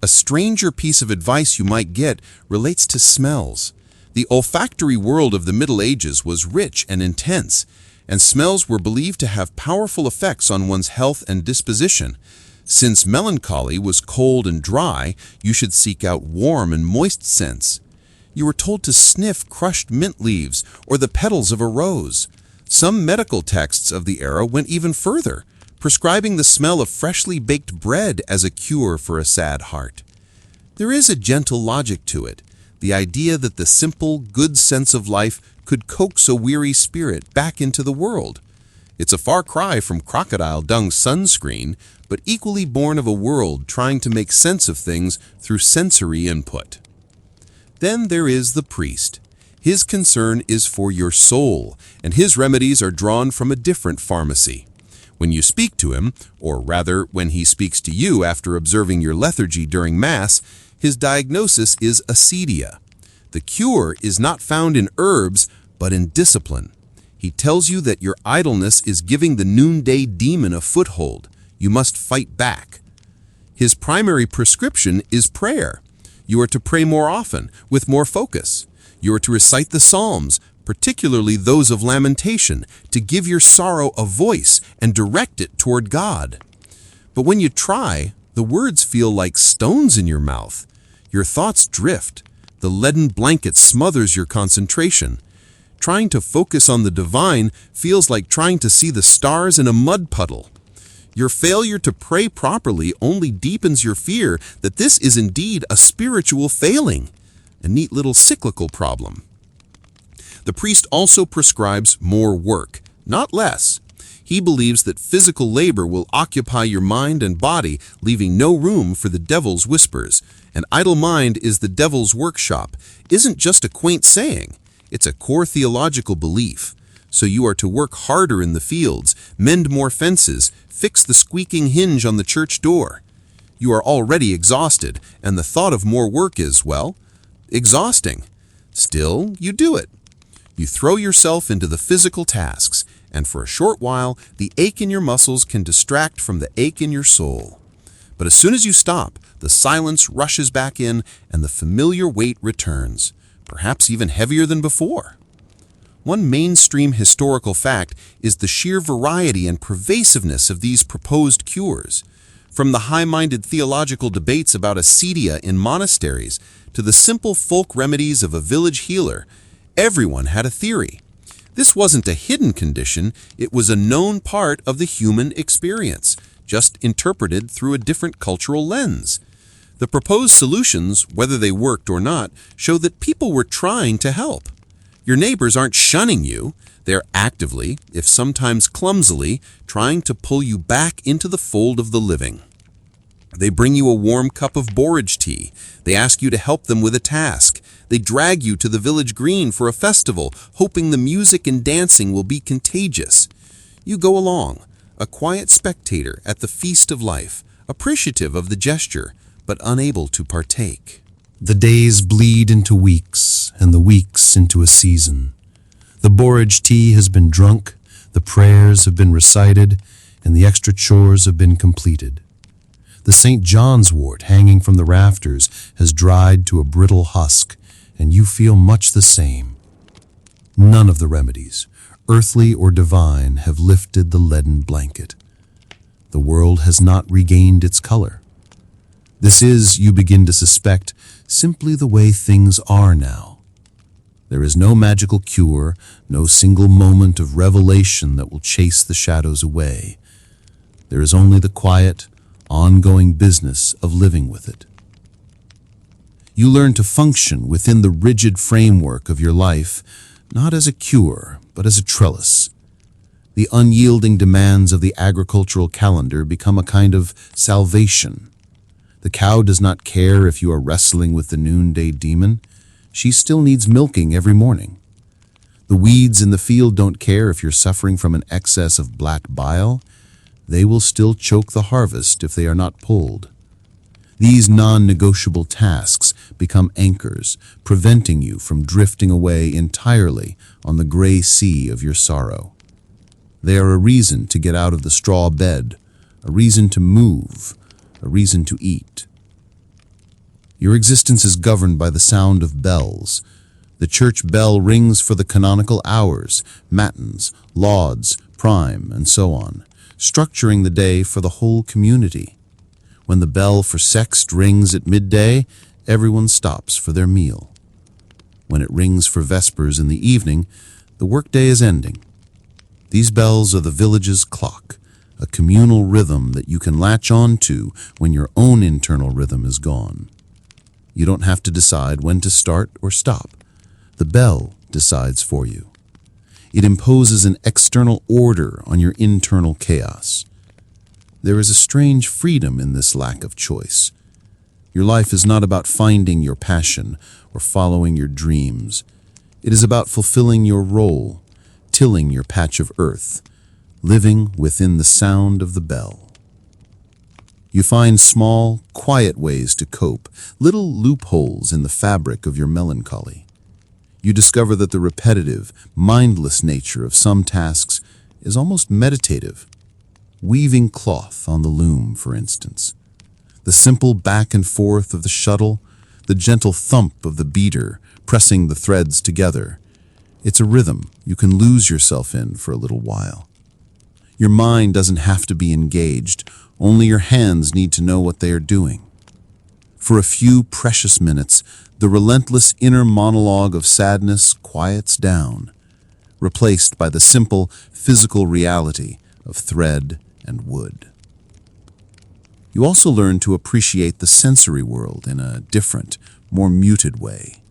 A stranger piece of advice you might get relates to smells. The olfactory world of the Middle Ages was rich and intense, and smells were believed to have powerful effects on one's health and disposition. Since melancholy was cold and dry, you should seek out warm and moist scents. You were told to sniff crushed mint leaves or the petals of a rose. Some medical texts of the era went even further, prescribing the smell of freshly baked bread as a cure for a sad heart. There is a gentle logic to it, the idea that the simple, good sense of life could coax a weary spirit back into the world. It's a far cry from crocodile dung sunscreen, but equally born of a world trying to make sense of things through sensory input. Then there is the priest. His concern is for your soul, and his remedies are drawn from a different pharmacy. When you speak to him, or rather when he speaks to you after observing your lethargy during Mass, his diagnosis is acedia. The cure is not found in herbs, but in discipline. He tells you that your idleness is giving the noonday demon a foothold. You must fight back. His primary prescription is prayer. You are to pray more often, with more focus. You are to recite the Psalms, particularly those of lamentation, to give your sorrow a voice and direct it toward God. But when you try, the words feel like stones in your mouth. Your thoughts drift. The leaden blanket smothers your concentration. Trying to focus on the divine feels like trying to see the stars in a mud puddle. Your failure to pray properly only deepens your fear that this is indeed a spiritual failing, a neat little cyclical problem. The priest also prescribes more work, not less. He believes that physical labor will occupy your mind and body, leaving no room for the devil's whispers. An idle mind is the devil's workshop isn't just a quaint saying. It's a core theological belief. So you are to work harder in the fields, mend more fences, fix the squeaking hinge on the church door. You are already exhausted, and the thought of more work is, well, exhausting. Still, you do it. You throw yourself into the physical tasks, and for a short while, the ache in your muscles can distract from the ache in your soul. But as soon as you stop, the silence rushes back in, and the familiar weight returns, perhaps even heavier than before. One mainstream historical fact is the sheer variety and pervasiveness of these proposed cures. From the high-minded theological debates about acedia in monasteries to the simple folk remedies of a village healer, everyone had a theory. This wasn't a hidden condition, it was a known part of the human experience, just interpreted through a different cultural lens. The proposed solutions, whether they worked or not, show that people were trying to help. Your neighbors aren't shunning you. They're actively, if sometimes clumsily, trying to pull you back into the fold of the living. They bring you a warm cup of borage tea. They ask you to help them with a task. They drag you to the village green for a festival, hoping the music and dancing will be contagious. You go along, a quiet spectator at the feast of life, appreciative of the gesture, but unable to partake. The days bleed into weeks, and the weeks into a season. The borage tea has been drunk, the prayers have been recited, and the extra chores have been completed. The St. John's wort hanging from the rafters has dried to a brittle husk, and you feel much the same. None of the remedies, earthly or divine, have lifted the leaden blanket. The world has not regained its color. This is, you begin to suspect, simply the way things are now. There is no magical cure, no single moment of revelation that will chase the shadows away. There is only the quiet, ongoing business of living with it. You learn to function within the rigid framework of your life, not as a cure, but as a trellis. The unyielding demands of the agricultural calendar become a kind of salvation. The cow does not care if you are wrestling with the noonday demon. She still needs milking every morning. The weeds in the field don't care if you're suffering from an excess of black bile. They will still choke the harvest if they are not pulled. These non-negotiable tasks become anchors, preventing you from drifting away entirely on the gray sea of your sorrow. They are a reason to get out of the straw bed, a reason to move, a reason to eat. Your existence is governed by the sound of bells. The church bell rings for the canonical hours, matins, lauds, prime, and so on, structuring the day for the whole community. When the bell for sext rings at midday, everyone stops for their meal. When it rings for vespers in the evening, the workday is ending. These bells are the village's clock, a communal rhythm that you can latch on to when your own internal rhythm is gone. You don't have to decide when to start or stop. The bell decides for you. It imposes an external order on your internal chaos. There is a strange freedom in this lack of choice. Your life is not about finding your passion or following your dreams. It is about fulfilling your role, tilling your patch of earth, living within the sound of the bell. You find small, quiet ways to cope, little loopholes in the fabric of your melancholy. You discover that the repetitive, mindless nature of some tasks is almost meditative. Weaving cloth on the loom, for instance. The simple back and forth of the shuttle, the gentle thump of the beater pressing the threads together. It's a rhythm you can lose yourself in for a little while. Your mind doesn't have to be engaged, only your hands need to know what they are doing. For a few precious minutes, the relentless inner monologue of sadness quiets down, replaced by the simple physical reality of thread and wood. You also learn to appreciate the sensory world in a different, more muted way.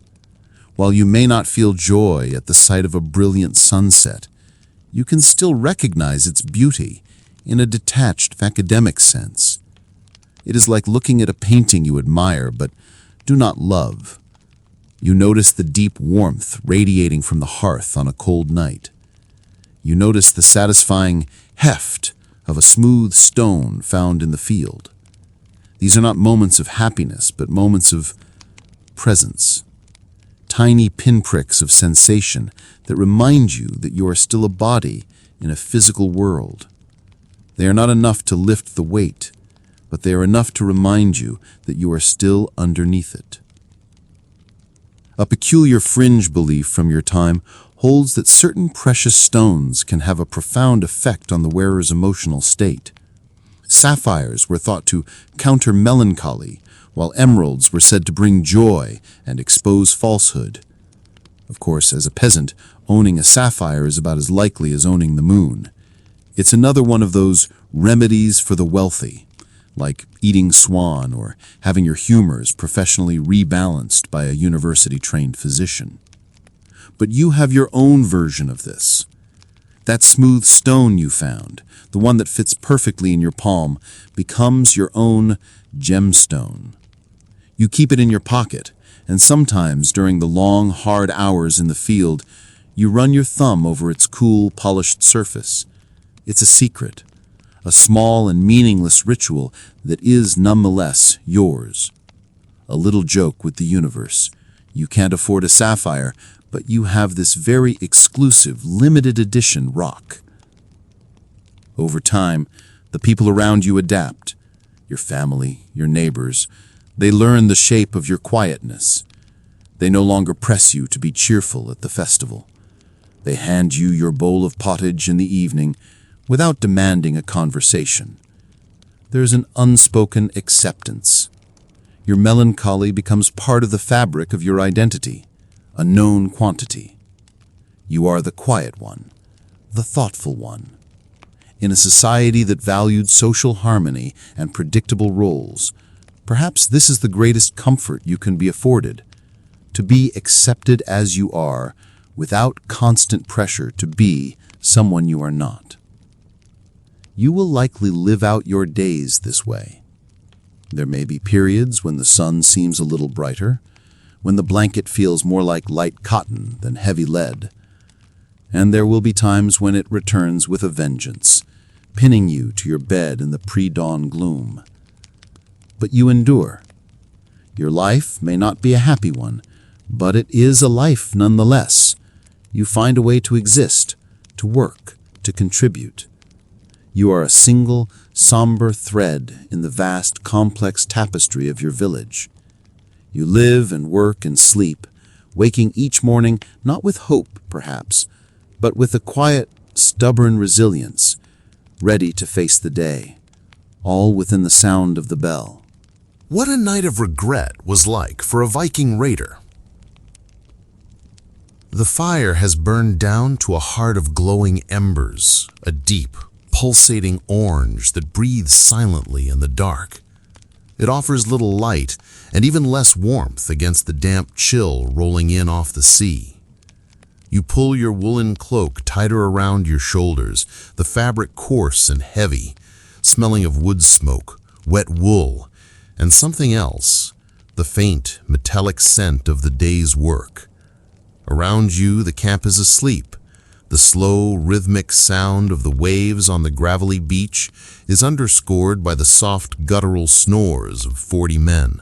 While you may not feel joy at the sight of a brilliant sunset, you can still recognize its beauty in a detached academic sense. It is like looking at a painting you admire but do not love. You notice the deep warmth radiating from the hearth on a cold night. You notice the satisfying heft of a smooth stone found in the field. These are not moments of happiness, but moments of presence. Tiny pinpricks of sensation that remind you that you are still a body in a physical world. They are not enough to lift the weight, but they are enough to remind you that you are still underneath it. A peculiar fringe belief from your time holds that certain precious stones can have a profound effect on the wearer's emotional state. Sapphires were thought to counter melancholy, while emeralds were said to bring joy and expose falsehood. Of course, as a peasant, owning a sapphire is about as likely as owning the moon. It's another one of those remedies for the wealthy, like eating swan or having your humors professionally rebalanced by a university-trained physician. But you have your own version of this. That smooth stone you found, the one that fits perfectly in your palm, becomes your own gemstone. You keep it in your pocket, and sometimes during the long, hard hours in the field, you run your thumb over its cool, polished surface. It's a secret, a small and meaningless ritual that is nonetheless yours. A little joke with the universe. You can't afford a sapphire, but you have this very exclusive, limited edition rock. Over time, the people around you adapt. Your family, your neighbors, they learn the shape of your quietness. They no longer press you to be cheerful at the festival. They hand you your bowl of pottage in the evening without demanding a conversation. There's an unspoken acceptance. Your melancholy becomes part of the fabric of your identity, a known quantity. You are the quiet one, the thoughtful one. In a society that valued social harmony and predictable roles, perhaps this is the greatest comfort you can be afforded, to be accepted as you are without constant pressure to be someone you are not. You will likely live out your days this way. There may be periods when the sun seems a little brighter, when the blanket feels more like light cotton than heavy lead, and there will be times when it returns with a vengeance, pinning you to your bed in the pre-dawn gloom. But you endure. Your life may not be a happy one, but it is a life nonetheless. You find a way to exist, to work, to contribute. You are a single, somber thread in the vast, complex tapestry of your village. You live and work and sleep, waking each morning not with hope, perhaps, but with a quiet, stubborn resilience, ready to face the day, all within the sound of the bell. What a night of regret was like for a Viking raider. The fire has burned down to a heart of glowing embers, a deep, pulsating orange that breathes silently in the dark. It offers little light and even less warmth against the damp chill rolling in off the sea. You pull your woolen cloak tighter around your shoulders, the fabric coarse and heavy, smelling of wood smoke, wet wool, and something else, the faint, metallic scent of the day's work. Around you, the camp is asleep. The slow, rhythmic sound of the waves on the gravelly beach is underscored by the soft, guttural snores of 40 men,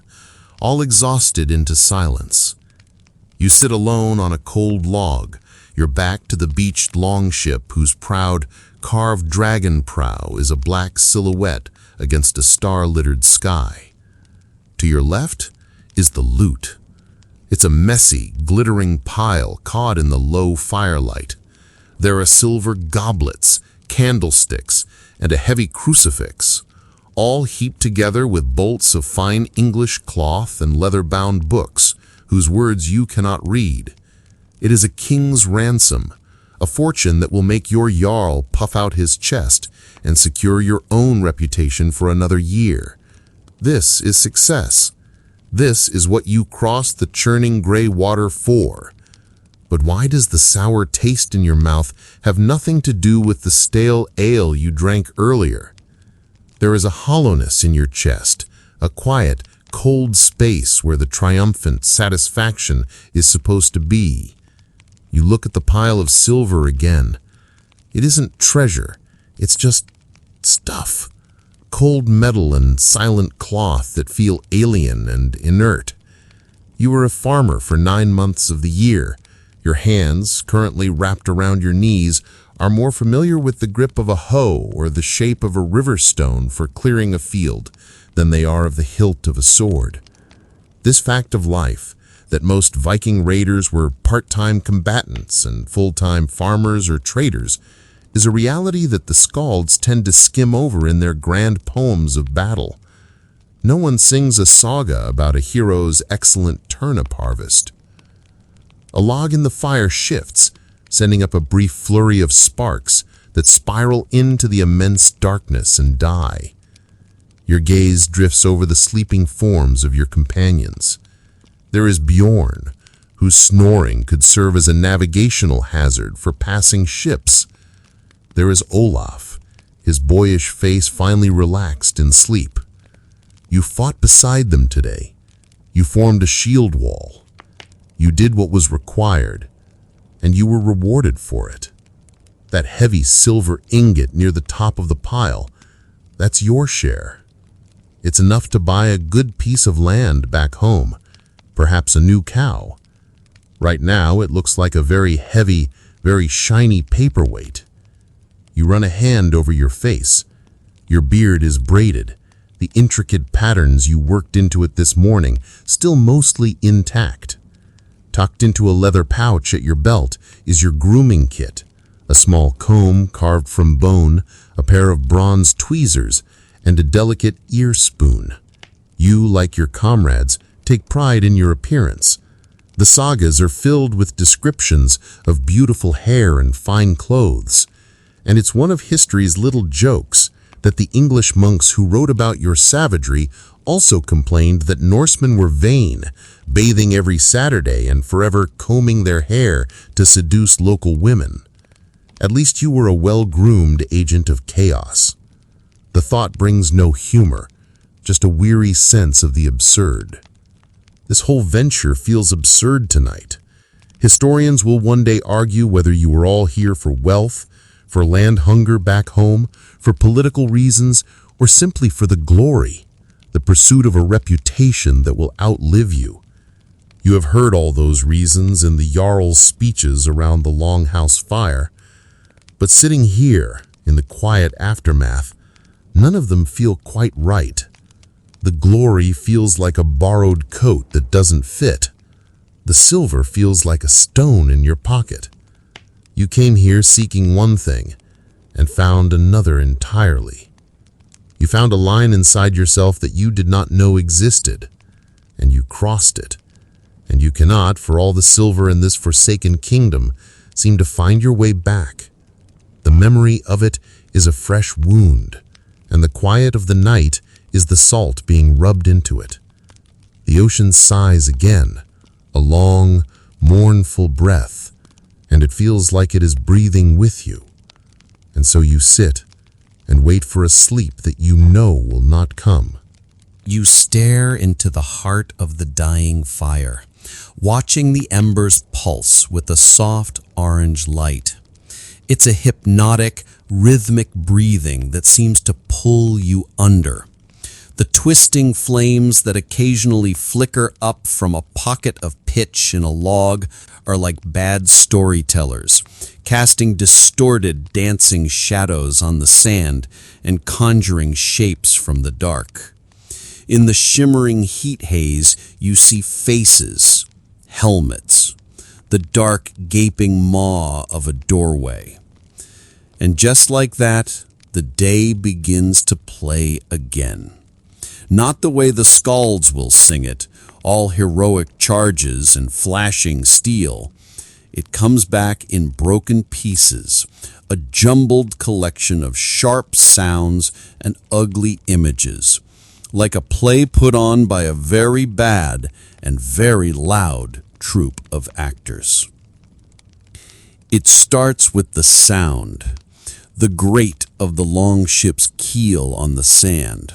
all exhausted into silence. You sit alone on a cold log, your back to the beached longship whose proud, carved dragon prow is a black silhouette against a star-littered sky. To your left is the loot. It's a messy, glittering pile caught in the low firelight. There are silver goblets, candlesticks, and a heavy crucifix, all heaped together with bolts of fine English cloth and leather-bound books, whose words you cannot read. It is a king's ransom, a fortune that will make your jarl puff out his chest and secure your own reputation for another year. This is success. This is what you crossed the churning gray water for. But why does the sour taste in your mouth have nothing to do with the stale ale you drank earlier? There is a hollowness in your chest, a quiet, cold space where the triumphant satisfaction is supposed to be. You look at the pile of silver again. It isn't treasure, it's just stuff. Cold metal and silent cloth that feel alien and inert. You were a farmer for 9 months of the year. Your hands, currently wrapped around your knees, are more familiar with the grip of a hoe or the shape of a river stone for clearing a field than they are of the hilt of a sword. This fact of life, that most Viking raiders were part-time combatants and full-time farmers or traders, is a reality that the skalds tend to skim over in their grand poems of battle. No one sings a saga about a hero's excellent turnip harvest. A log in the fire shifts, sending up a brief flurry of sparks that spiral into the immense darkness and die. Your gaze drifts over the sleeping forms of your companions. There is Bjorn, whose snoring could serve as a navigational hazard for passing ships. There is Olaf, his boyish face finally relaxed in sleep. You fought beside them today. You formed a shield wall. You did what was required, and you were rewarded for it. That heavy silver ingot near the top of the pile, That's your share. It's enough to buy a good piece of land back home, perhaps a new cow. Right now, it looks like a very heavy, very shiny paperweight. You run a hand over your face. Your beard is braided, the intricate patterns you worked into it this morning still mostly intact. Tucked into a leather pouch at your belt is your grooming kit, a small comb carved from bone, a pair of bronze tweezers, and a delicate ear spoon. You, like your comrades, take pride in your appearance. The sagas are filled with descriptions of beautiful hair and fine clothes, and it's one of history's little jokes that the English monks who wrote about your savagery also complained that Norsemen were vain, bathing every Saturday and forever combing their hair to seduce local women. At least you were a well-groomed agent of chaos. The thought brings no humor, just a weary sense of the absurd. This whole venture feels absurd tonight. Historians will one day argue whether you were all here for wealth, for land hunger back home, for political reasons, or simply for the glory, the pursuit of a reputation that will outlive you. You have heard all those reasons in the Jarl's speeches around the Longhouse fire, but sitting here in the quiet aftermath, none of them feel quite right. The glory feels like a borrowed coat that doesn't fit. The silver feels like a stone in your pocket. You came here seeking one thing and found another entirely. You found a line inside yourself that you did not know existed, and you crossed it. And you cannot, for all the silver in this forsaken kingdom, seem to find your way back. The memory of it is a fresh wound, and the quiet of the night is the salt being rubbed into it. The ocean sighs again, a long, mournful breath, and it feels like it is breathing with you. And so you sit and wait for a sleep that you know will not come. You stare into the heart of the dying fire, watching the embers pulse with a soft orange light. It's a hypnotic, rhythmic breathing that seems to pull you under. The twisting flames that occasionally flicker up from a pocket of pitch in a log are like bad storytellers, casting distorted, dancing shadows on the sand and conjuring shapes from the dark. In the shimmering heat haze, you see faces, helmets, the dark, gaping maw of a doorway. And just like that, the day begins to play again. Not the way the skalds will sing it, all heroic charges and flashing steel. It comes back in broken pieces, a jumbled collection of sharp sounds and ugly images, like a play put on by a very bad and very loud troupe of actors. It starts with the sound, the grate of the longship's keel on the sand,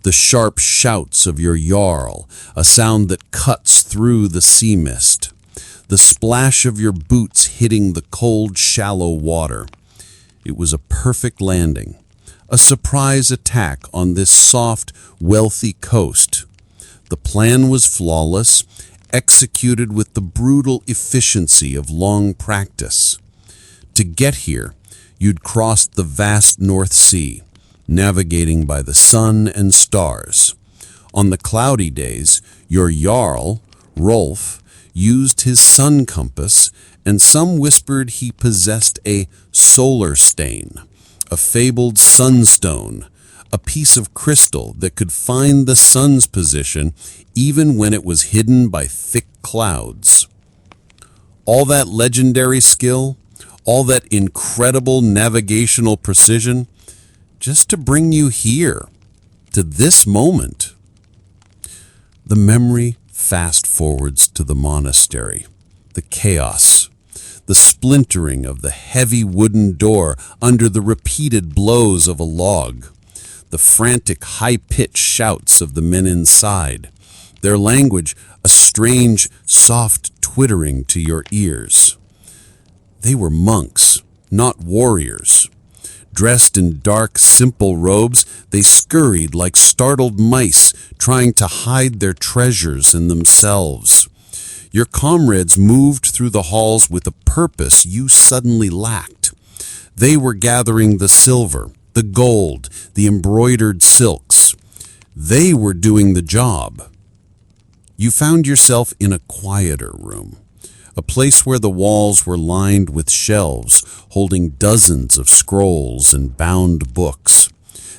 the sharp shouts of your Jarl, a sound that cuts through the sea mist, the splash of your boots hitting the cold, shallow water. It was a perfect landing, a surprise attack on this soft, wealthy coast. The plan was flawless, executed with the brutal efficiency of long practice. To get here, you'd crossed the vast North Sea, navigating by the sun and stars. On the cloudy days, your Jarl, Rolf, used his sun compass, and some whispered he possessed a solar stain, a fabled sunstone, a piece of crystal that could find the sun's position even when it was hidden by thick clouds. All that legendary skill, all that incredible navigational precision, just to bring you here, to this moment. The memory fast forwards to the monastery, the chaos, the splintering of the heavy wooden door under the repeated blows of a log, the frantic high-pitched shouts of the men inside, their language a strange, soft twittering to your ears. They were monks, not warriors. Dressed in dark, simple robes, they scurried like startled mice, trying to hide their treasures and themselves. Your comrades moved through the halls with a purpose you suddenly lacked. They were gathering the silver, the gold, the embroidered silks. They were doing the job. You found yourself in a quieter room, a place where the walls were lined with shelves holding dozens of scrolls and bound books.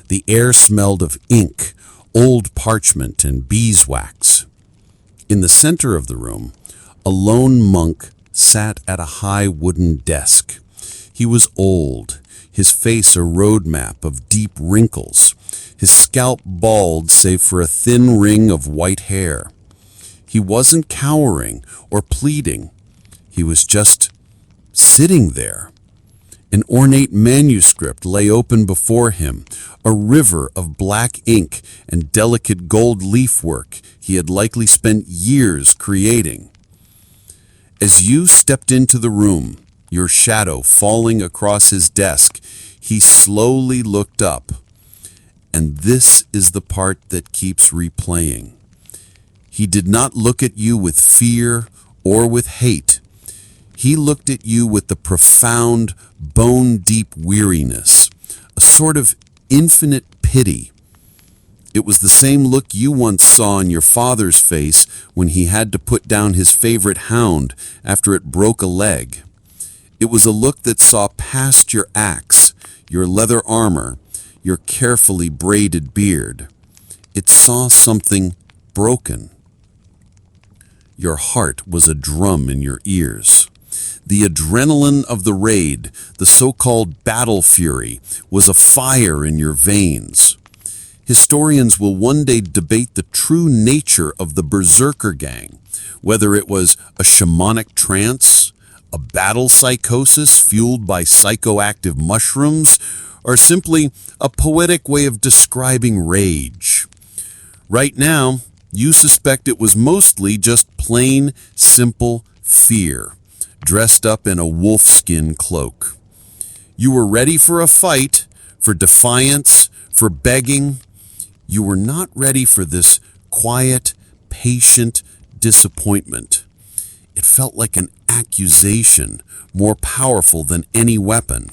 The air smelled of ink, old parchment, and beeswax. In the center of the room, a lone monk sat at a high wooden desk. He was old, his face a roadmap of deep wrinkles, his scalp bald save for a thin ring of white hair. He wasn't cowering or pleading. He was just sitting there. An ornate manuscript lay open before him, a river of black ink and delicate gold leafwork he had likely spent years creating. As you stepped into the room, your shadow falling across his desk, he slowly looked up. And this is the part that keeps replaying. He did not look at you with fear or with hate. He looked at you with the profound, bone-deep weariness, a sort of infinite pity. It was the same look you once saw on your father's face when he had to put down his favorite hound after it broke a leg. It was a look that saw past your axe, your leather armor, your carefully braided beard. It saw something broken. Your heart was a drum in your ears. The adrenaline of the raid, the so-called battle fury, was a fire in your veins. Historians will one day debate the true nature of the Berserker Gang, whether it was a shamanic trance, a battle psychosis fueled by psychoactive mushrooms, or simply a poetic way of describing rage. Right now, you suspect it was mostly just plain, simple fear, dressed up in a wolfskin cloak. You were ready for a fight, for defiance, for begging. You were not ready for this quiet, patient disappointment. It felt like an accusation, more powerful than any weapon.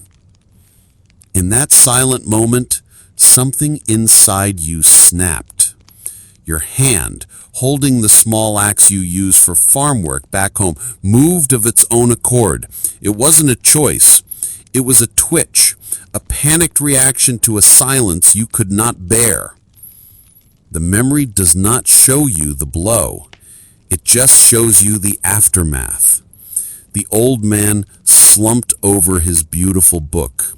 In that silent moment, something inside you snapped. Your hand, holding the small axe you use for farm work back home, moved of its own accord. It wasn't a choice. It was a twitch, a panicked reaction to a silence you could not bear. The memory does not show you the blow. It just shows you the aftermath. The old man slumped over his beautiful book.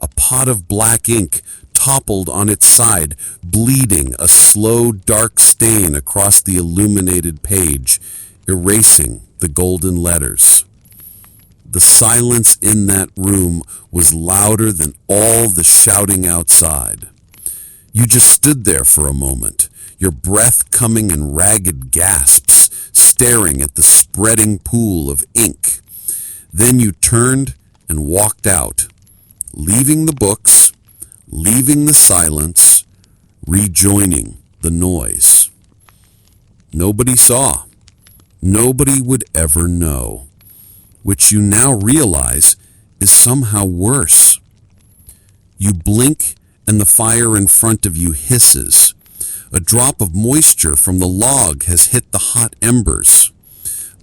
A pot of black ink toppled on its side, bleeding a slow, dark stain across the illuminated page, erasing the golden letters. The silence in that room was louder than all the shouting outside. You just stood there for a moment, your breath coming in ragged gasps, staring at the spreading pool of ink. Then you turned and walked out, leaving the books, leaving the silence, rejoining the noise. Nobody saw. Nobody would ever know, which you now realize is somehow worse. You blink and the fire in front of you hisses. A drop of moisture from the log has hit the hot embers.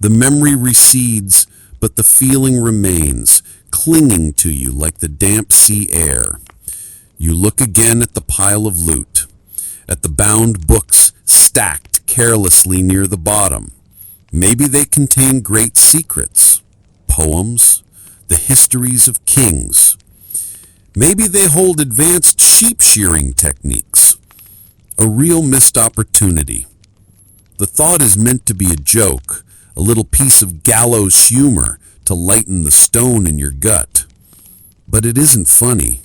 The memory recedes, but the feeling remains, clinging to you like the damp sea air. You look again at the pile of loot, at the bound books stacked carelessly near the bottom. Maybe they contain great secrets, poems, the histories of kings. Maybe they hold advanced sheep-shearing techniques. A real missed opportunity. The thought is meant to be a joke, a little piece of gallows humor to lighten the stone in your gut. But it isn't funny.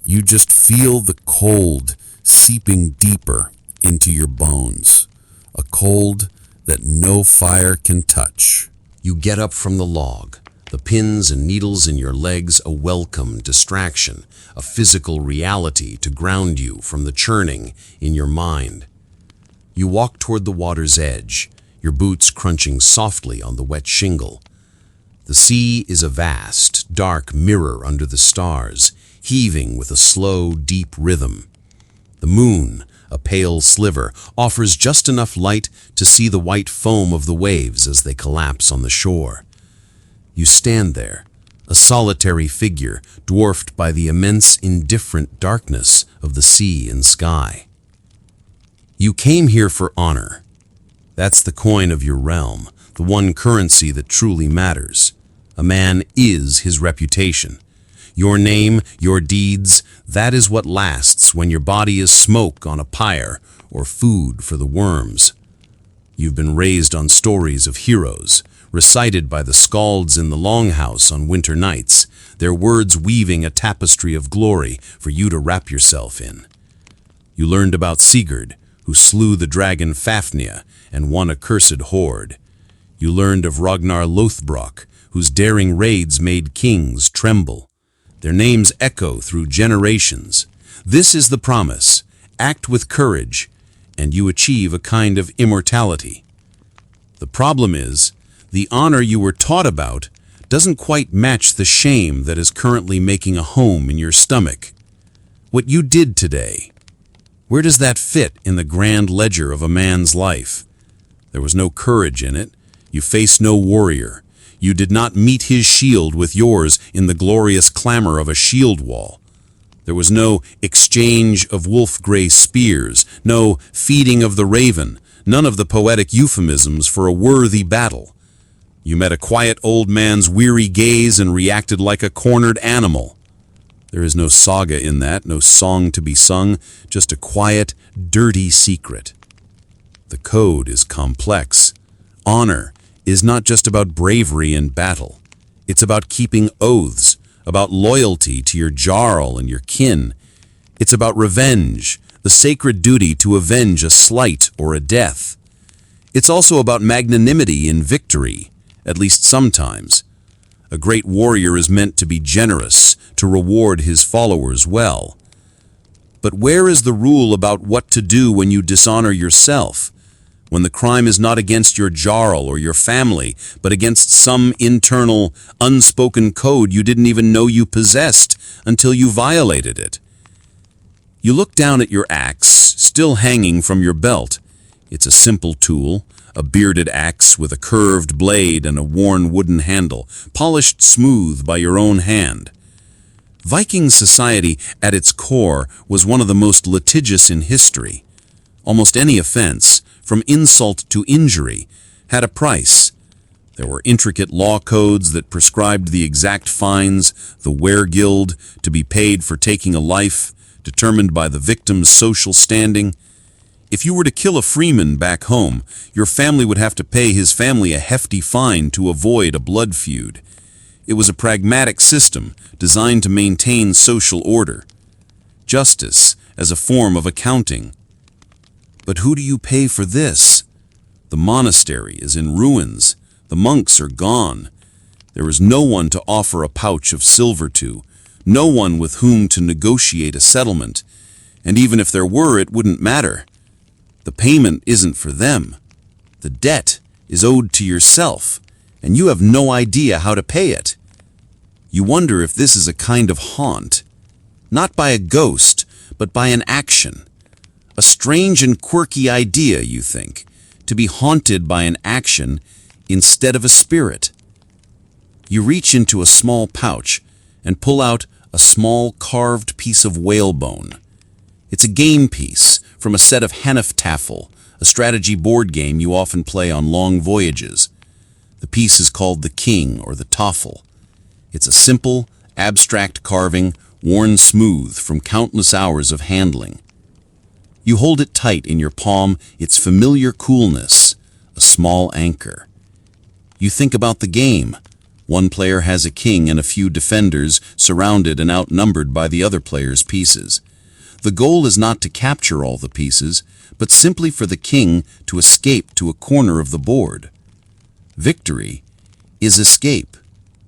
You just feel the cold seeping deeper into your bones, a cold that no fire can touch. You get up from the log, The pins and needles in your legs a welcome distraction, a physical reality to ground you from the churning in your mind. You walk toward the water's edge, your boots crunching softly on the wet shingle. The sea is a vast, dark mirror under the stars, heaving with a slow, deep rhythm. The moon, a pale sliver, offers just enough light to see the white foam of the waves as they collapse on the shore. You stand there, a solitary figure dwarfed by the immense, indifferent darkness of the sea and sky. You came here for honor. That's the coin of your realm, the one currency that truly matters. A man is his reputation. Your name, your deeds, that is what lasts when your body is smoke on a pyre or food for the worms. You've been raised on stories of heroes, recited by the skalds in the longhouse on winter nights, their words weaving a tapestry of glory for you to wrap yourself in. You learned about Sigurd, who slew the dragon Fafnir and won a cursed horde. You learned of Ragnar Lothbrok, whose daring raids made kings tremble. Their names echo through generations. This is the promise. Act with courage, and you achieve a kind of immortality. The problem is, the honor you were taught about doesn't quite match the shame that is currently making a home in your stomach. What you did today, where does that fit in the grand ledger of a man's life? There was no courage in it. You faced no warrior. You did not meet his shield with yours in the glorious clamor of a shield wall. There was no exchange of wolf-gray spears, no feeding of the raven, none of the poetic euphemisms for a worthy battle. You met a quiet old man's weary gaze and reacted like a cornered animal. There is no saga in that, no song to be sung, just a quiet, dirty secret. The code is complex. Honor is not just about bravery in battle. It's about keeping oaths, about loyalty to your jarl and your kin. It's about revenge, the sacred duty to avenge a slight or a death. It's also about magnanimity in victory, at least sometimes. A great warrior is meant to be generous, to reward his followers well. But where is the rule about what to do when you dishonor yourself? When the crime is not against your jarl or your family, but against some internal, unspoken code you didn't even know you possessed until you violated it. You look down at your axe, still hanging from your belt. It's a simple tool, a bearded axe with a curved blade and a worn wooden handle, polished smooth by your own hand. Viking society, at its core, was one of the most litigious in history. Almost any offense, from insult to injury, had a price. There were intricate law codes that prescribed the exact fines, the weregild, to be paid for taking a life, determined by the victim's social standing. If you were to kill a freeman back home, your family would have to pay his family a hefty fine to avoid a blood feud. It was a pragmatic system designed to maintain social order. Justice as a form of accounting. But who do you pay for this? The monastery is in ruins. The monks are gone. There is no one to offer a pouch of silver to, no one with whom to negotiate a settlement. And even if there were, it wouldn't matter. The payment isn't for them. The debt is owed to yourself, and you have no idea how to pay it. You wonder if this is a kind of haunt, not by a ghost, but by an action. A strange and quirky idea, you think, to be haunted by an action instead of a spirit. You reach into a small pouch and pull out a small carved piece of whalebone. It's a game piece from a set of Hanftaffel, a strategy board game you often play on long voyages. The piece is called the King or the Toffel. It's a simple, abstract carving worn smooth from countless hours of handling. You hold it tight in your palm, its familiar coolness, a small anchor. You think about the game. One player has a king and a few defenders surrounded and outnumbered by the other player's pieces. The goal is not to capture all the pieces, but simply for the king to escape to a corner of the board. Victory is escape.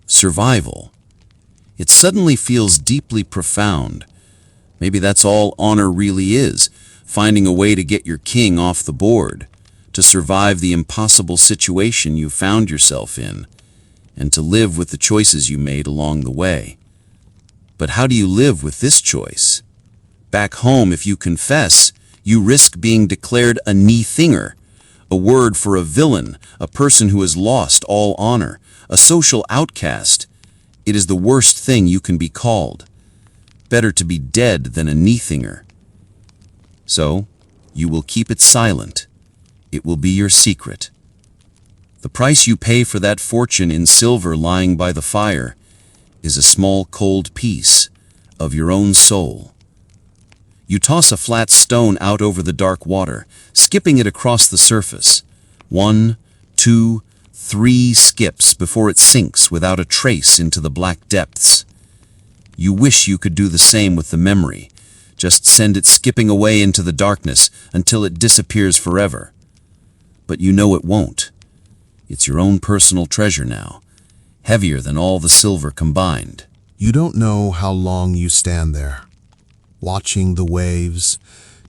survival. It suddenly feels deeply profound. Maybe that's all honor really is, finding a way to get your king off the board, to survive the impossible situation you found yourself in, and to live with the choices you made along the way. But how do you live with this choice? Back home, if you confess, you risk being declared a knee-thinger, a word for a villain, a person who has lost all honor, a social outcast. It is the worst thing you can be called. Better to be dead than a knee-thinger. So, you will keep it silent. It will be your secret. The price you pay for that fortune in silver lying by the fire is a small cold piece of your own soul. You toss a flat stone out over the dark water, skipping it across the surface. 1, 2, 3 skips before it sinks without a trace into the black depths. You wish you could do the same with the memory. Just send it skipping away into the darkness until it disappears forever. But you know it won't. It's your own personal treasure now, heavier than all the silver combined. You don't know how long you stand there, watching the waves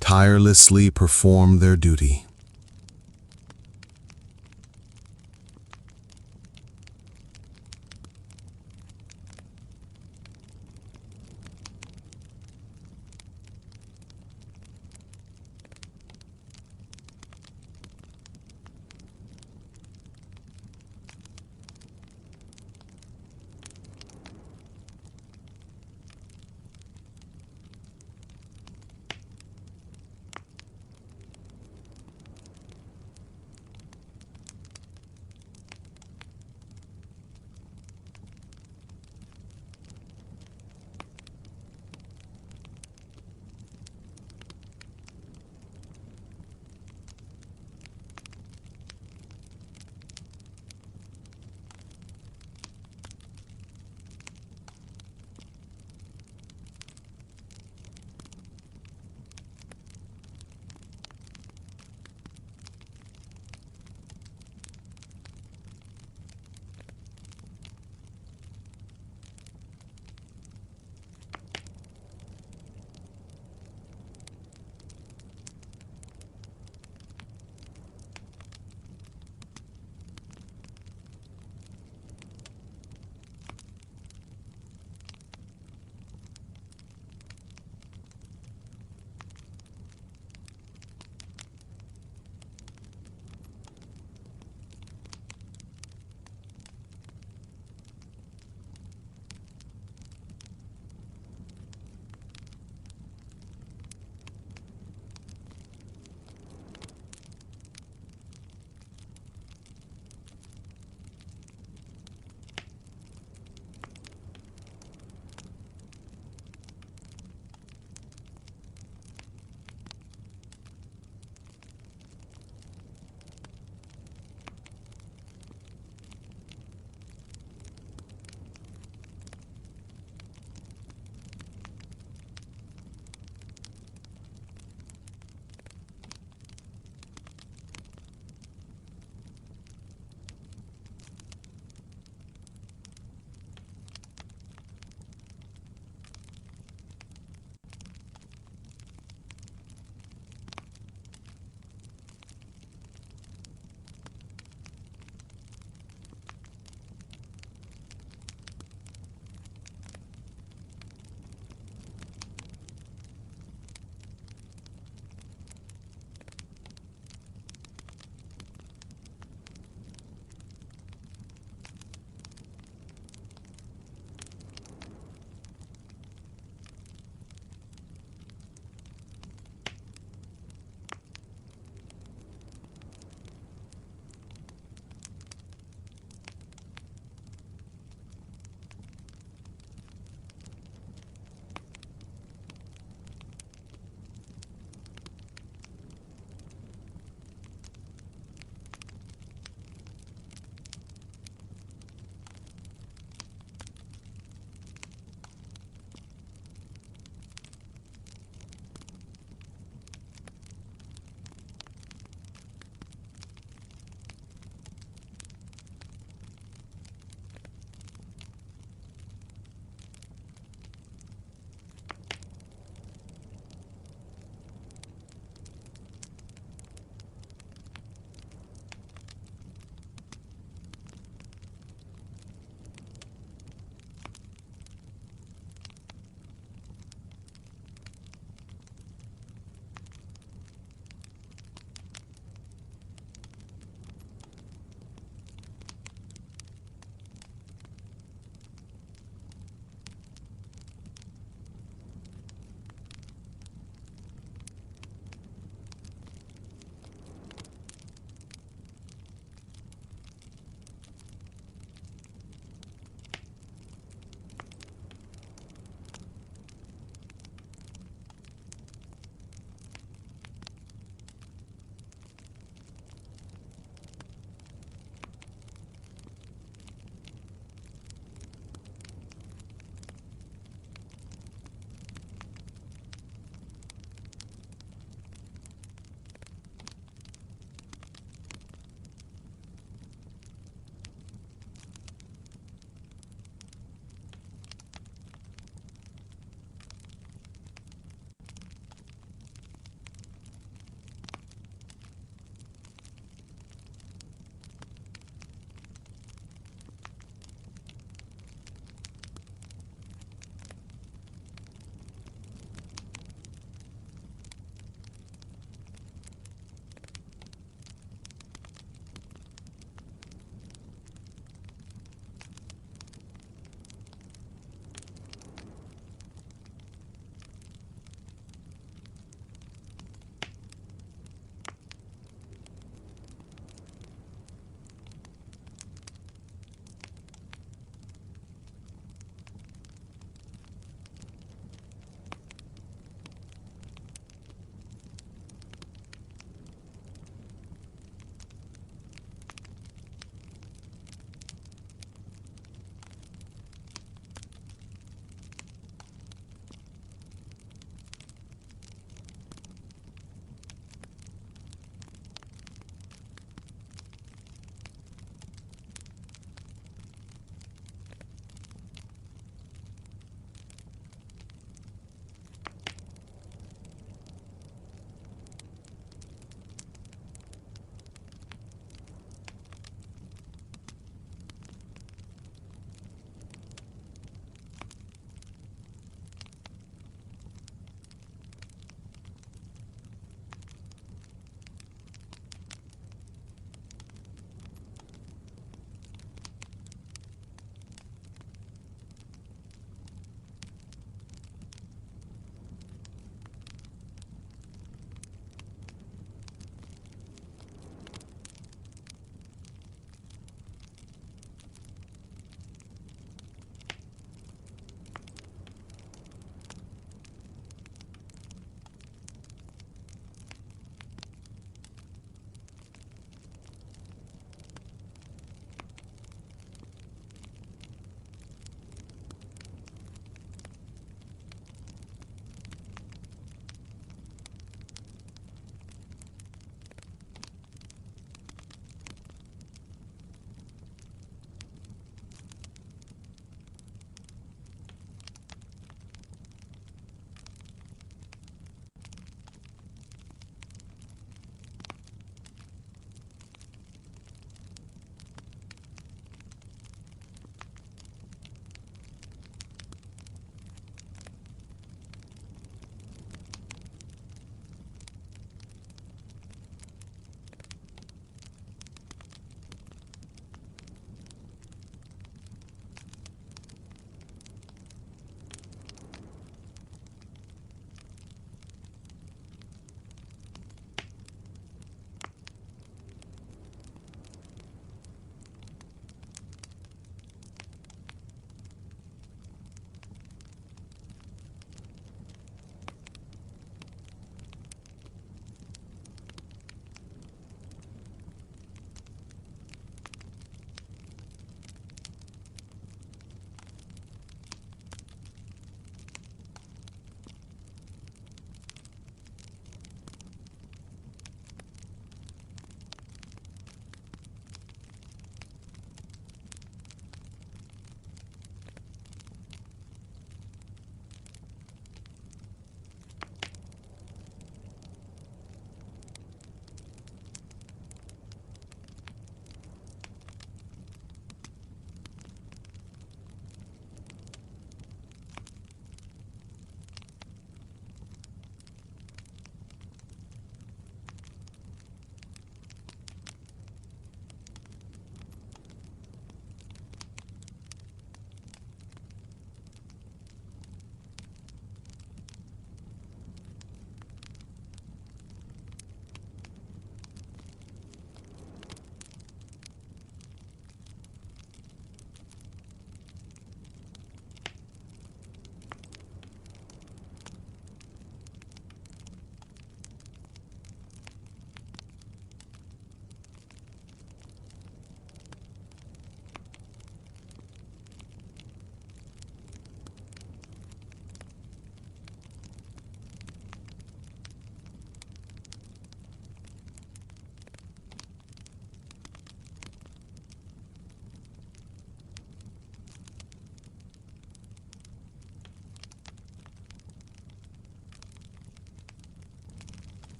tirelessly perform their duty.